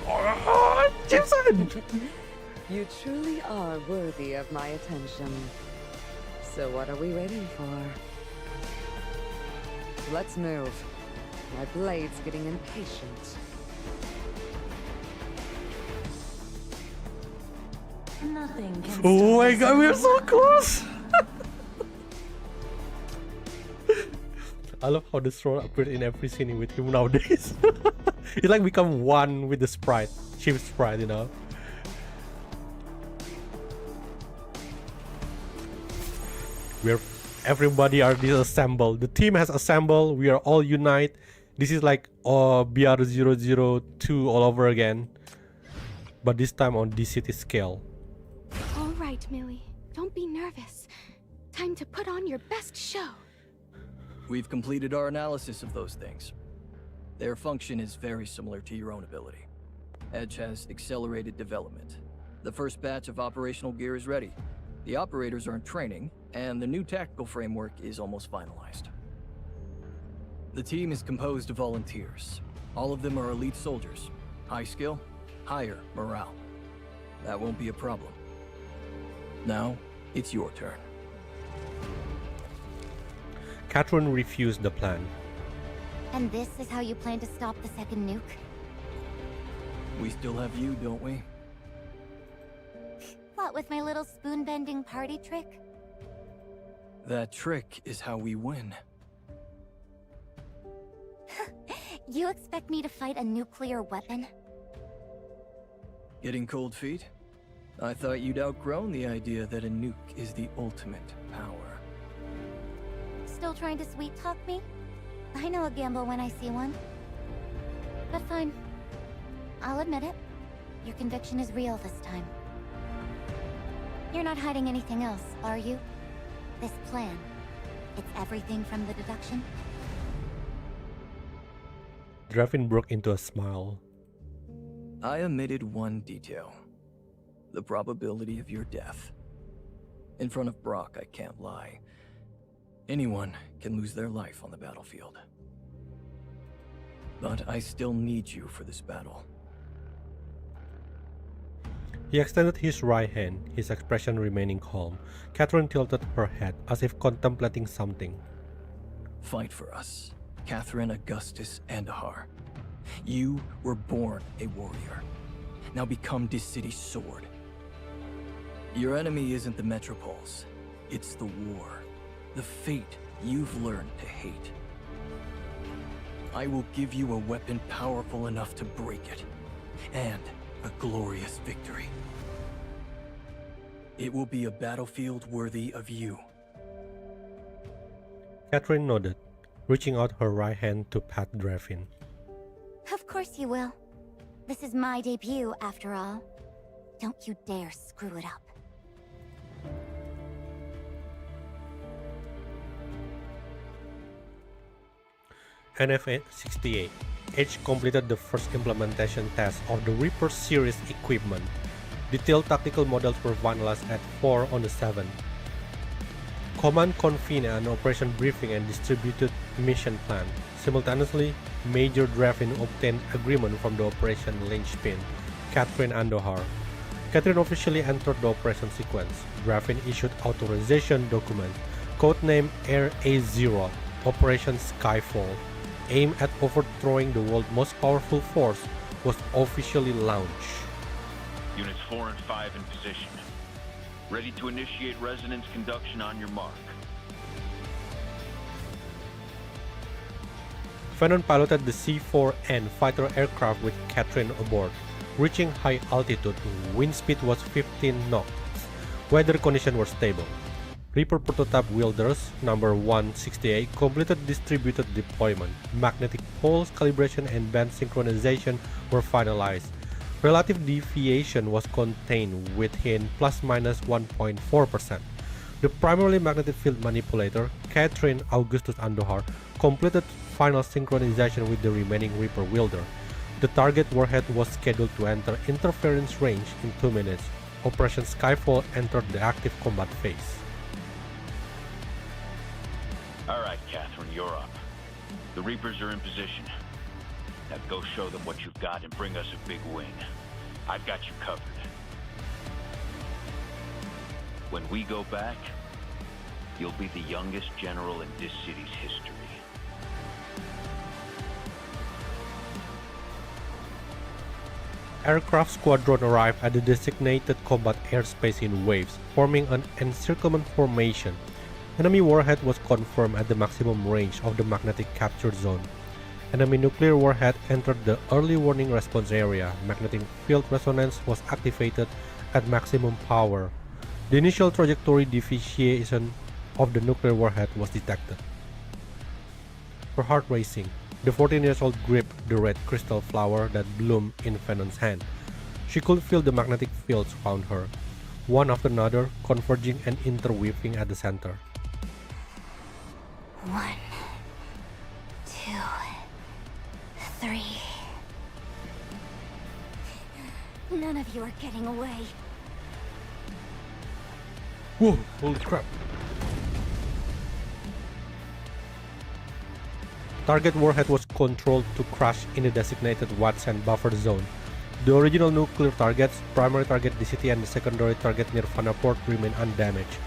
Speaker 4: Oh, Jason! You truly are worthy of my attention. So what are we waiting for? Let's move. My blade's getting impatient.
Speaker 18: Nothing can
Speaker 1: Oh my god, we're so close! I love how the sword appears in every scene with him nowadays. It's like become one with the sprite, chief sprite, you know. Everybody are disassembled. The team has assembled. We are all unite. This is like BR002 all over again, but this time on the city scale.
Speaker 11: All right, Millie. Don't be nervous. Time to put on your best show.
Speaker 19: We've completed our analysis of those things. Their function is very similar to your own ability. Edge has accelerated development. The first batch of operational gear is ready. The operators are in training, and the new tactical framework is almost finalized. The team is composed of volunteers. All of them are elite soldiers. High skill, higher morale. That won't be a problem. Now, it's your turn.
Speaker 1: Catherine refused the plan.
Speaker 15: And this is how you plan to stop the second nuke?
Speaker 19: We still have you, don't we?
Speaker 15: What with my little spoon-bending party trick?
Speaker 19: That trick is how we win.
Speaker 15: You expect me to fight a nuclear weapon?
Speaker 19: Getting cold feet? I thought you'd outgrown the idea that a nuke is the ultimate power.
Speaker 15: Still trying to sweet-talk me? I know a gamble when I see one. But fine. I'll admit it. Your conviction is real this time. You're not hiding anything else, are you? This plan, it's everything from the deduction?
Speaker 1: Drafin broke into a smile.
Speaker 19: I omitted one detail. The probability of your death. In front of Brock, I can't lie. Anyone can lose their life on the battlefield. But I still need you for this battle.
Speaker 1: He extended his right hand, his expression remaining calm. Catherine tilted her head as if contemplating something.
Speaker 19: Fight for us, Catherine, Augustus, and Ahar. You were born a warrior. Now become this city's sword. Your enemy isn't the metropoles. It's the war. The fate you've learned to hate. I will give you a weapon powerful enough to break it. And a glorious victory. It will be a battlefield worthy of you.
Speaker 1: Catherine nodded, reaching out her right hand to pat Drafin.
Speaker 15: Of course you will. This is my debut, after all. Don't you dare screw it up.
Speaker 1: NFA-68. Edge completed the first implementation test of the Reaper series equipment. Detailed tactical models were finalized at 4 on the 7th. Command convened an operation briefing and distributed mission plan. Simultaneously, Major Dravin obtained agreement from the operation linchpin, Catherine Andohar. Catherine officially entered the operation sequence. Dravin issued authorization document, codenamed Air A0, Operation Skyfall, aimed at overthrowing the world's most powerful force, was officially launched.
Speaker 20: Units 4 and 5 in position. Ready to initiate resonance conduction on your mark.
Speaker 1: Fanon piloted the C-4N fighter aircraft with Catherine aboard. Reaching high altitude, wind speed was 15 knots. Weather conditions were stable. Reaper prototype wielders number 168 completed distributed deployment. Magnetic poles calibration and band synchronization were finalized. Relative deviation was contained within ±1.4%. The primarily magnetic field manipulator, Catherine Augustus Andohar, completed final synchronization with the remaining Reaper wielder. The target warhead was scheduled to enter interference range in 2 minutes. Operation Skyfall entered the active combat phase.
Speaker 20: Alright, Catherine, you're up. The Reapers are in position. Now go show them what you've got and bring us a big win. I've got you covered. When we go back, you'll be the youngest general in this city's history.
Speaker 1: Aircraft squadron arrived at the designated combat airspace in waves, forming an encirclement formation. Enemy warhead was confirmed at the maximum range of the magnetic capture zone. Enemy nuclear warhead entered the early warning response area. Magnetic field resonance was activated at maximum power. The initial trajectory deviation of the nuclear warhead was detected. Her heart racing. The 14-year-old gripped the red crystal flower that bloomed in Fanon's hand. She could feel the magnetic fields around her, one after another, converging and interweaving at the center.
Speaker 15: 1, 2, 3. None of you are getting away.
Speaker 1: Whoa, holy crap. Target warhead was controlled to crash in the designated Watson buffer zone. The original nuclear targets, primary target DCT and the secondary target Nirvana port remain undamaged.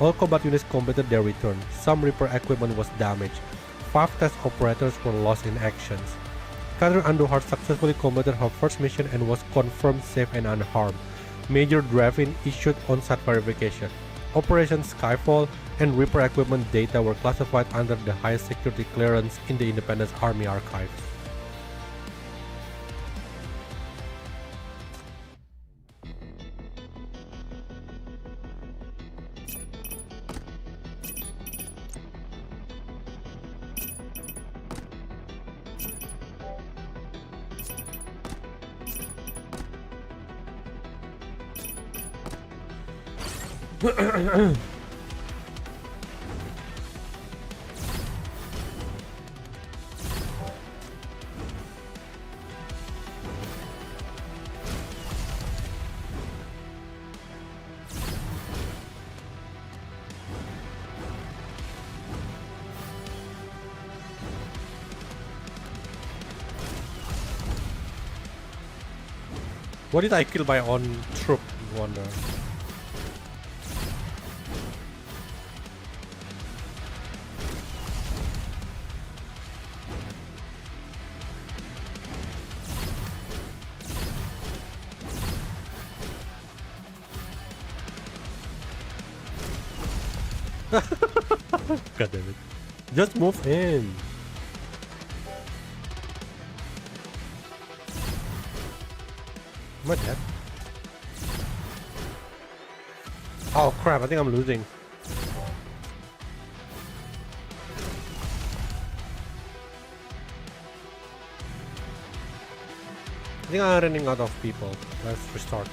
Speaker 1: All combat units completed their return. Some Reaper equipment was damaged. 5 test operators were lost in actions. Catherine Andohar successfully completed her first mission and was confirmed safe and unharmed. Major Dravin issued on-site verification. Operation Skyfall and Reaper equipment data were classified under the highest security clearance in the Independence Army archives. What did I kill my own troop? Wonder. God damn it. Just move in. Am I dead? Oh crap, I think I'm losing. I think I'm running out of people. Let's restart.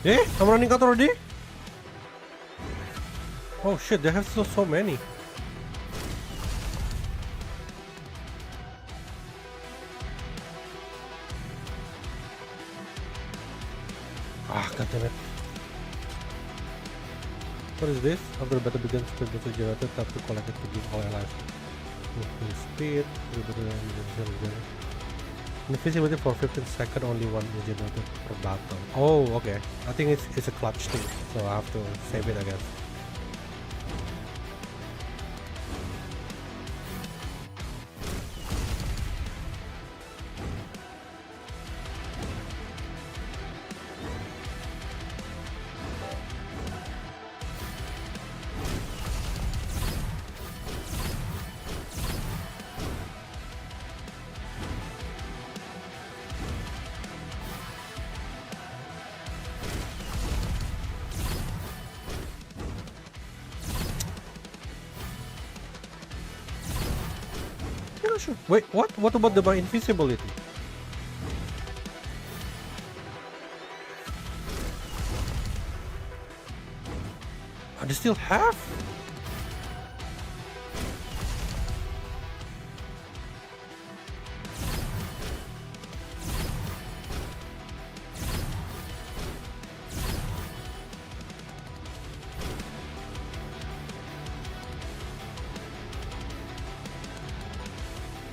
Speaker 1: Eh, I'm running out already? Oh shit, they have so many. Ah, goddammit. What is this? After the battle begins, sprint is generated, tap to collect it to give all allies. Movement speed, invisibility for 15 seconds, only one is generated per battle. Oh, okay. I think it's a clutch thing, so I have to save it, I guess. Sure. Wait, what? What about my invisibility? I still have?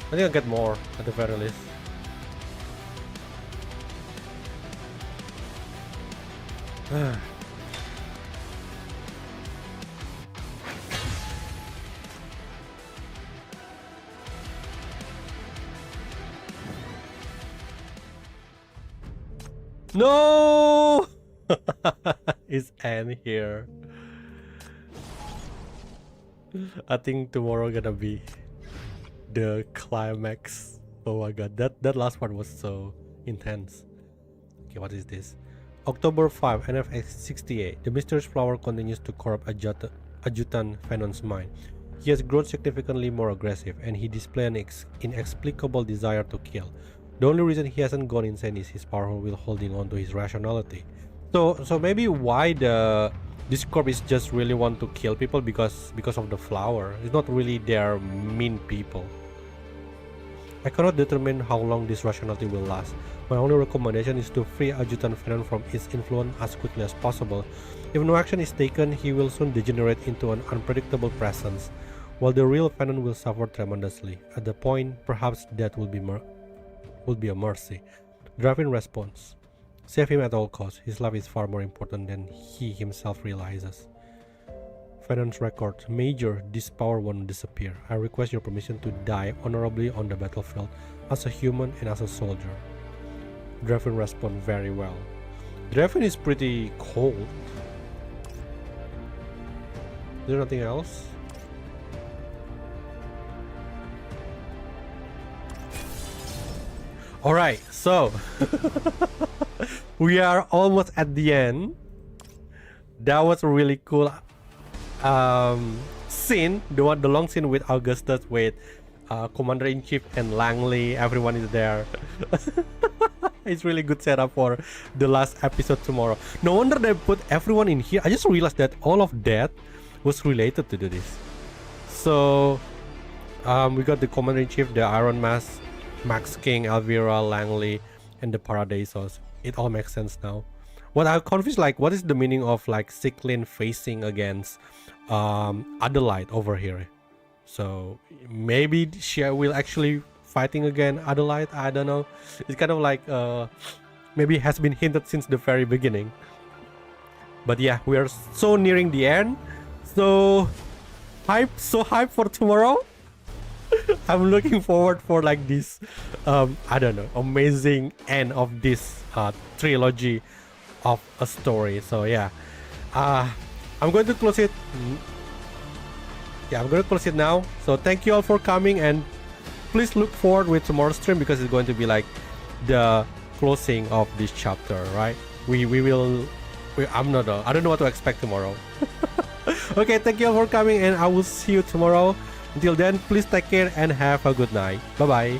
Speaker 1: I think I'll get more at the very least. No! Is Anne here? I think tomorrow gonna be the climax. Oh my god, that last part was so intense. Okay, what is this? October 5, NFX 68. The mysterious flower continues to corrupt Adjutant Fenon's mind. He has grown significantly more aggressive, and he displays an inexplicable desire to kill. The only reason he hasn't gone insane is his powerful will holding on to his rationality. So maybe why this corp is just really want to kill people because of the flower. It's not really they're mean people. I cannot determine how long this rationality will last. My only recommendation is to free Adjutant Fenon from its influence as quickly as possible. If no action is taken, he will soon degenerate into an unpredictable presence, while the real Fenon will suffer tremendously. At the point, perhaps death will be a mercy. Draven responds, "Save him at all costs. His life is far more important than he himself realizes." Fenon's record, Major, this power won't disappear. I request your permission to die honorably on the battlefield as a human and as a soldier. Draven responds very well. Draven is pretty cold. Is there nothing else? Alright, so we are almost at the end. That was a really cool scene, the long scene with Augustus, with Commander-in-Chief and Langley. Everyone is there. It's really good setup for the last episode tomorrow. No wonder they put everyone in here. I just realized that all of that was related to this. So we got the Commander-in-Chief, the Iron Mask, Max King, Elvira, Langley, and the Paradisos. It all makes sense now. What I'm confused, like, what is the meaning of like Cyclin facing against Adelaide over here? So maybe she will actually fighting again Adelaide. I don't know. It's kind of like maybe has been hinted since the very beginning. But yeah, we are so nearing the end. So hype for tomorrow. I'm looking forward for like this I don't know, amazing end of this trilogy of a story. So yeah, I'm going to close it. Yeah, I'm going to close it now. So thank you all for coming, and please look forward with tomorrow's stream because it's going to be like the closing of this chapter, right? I don't know what to expect tomorrow. Okay, thank you all for coming, and I will see you tomorrow. Until then, please take care and have a good night. Bye bye.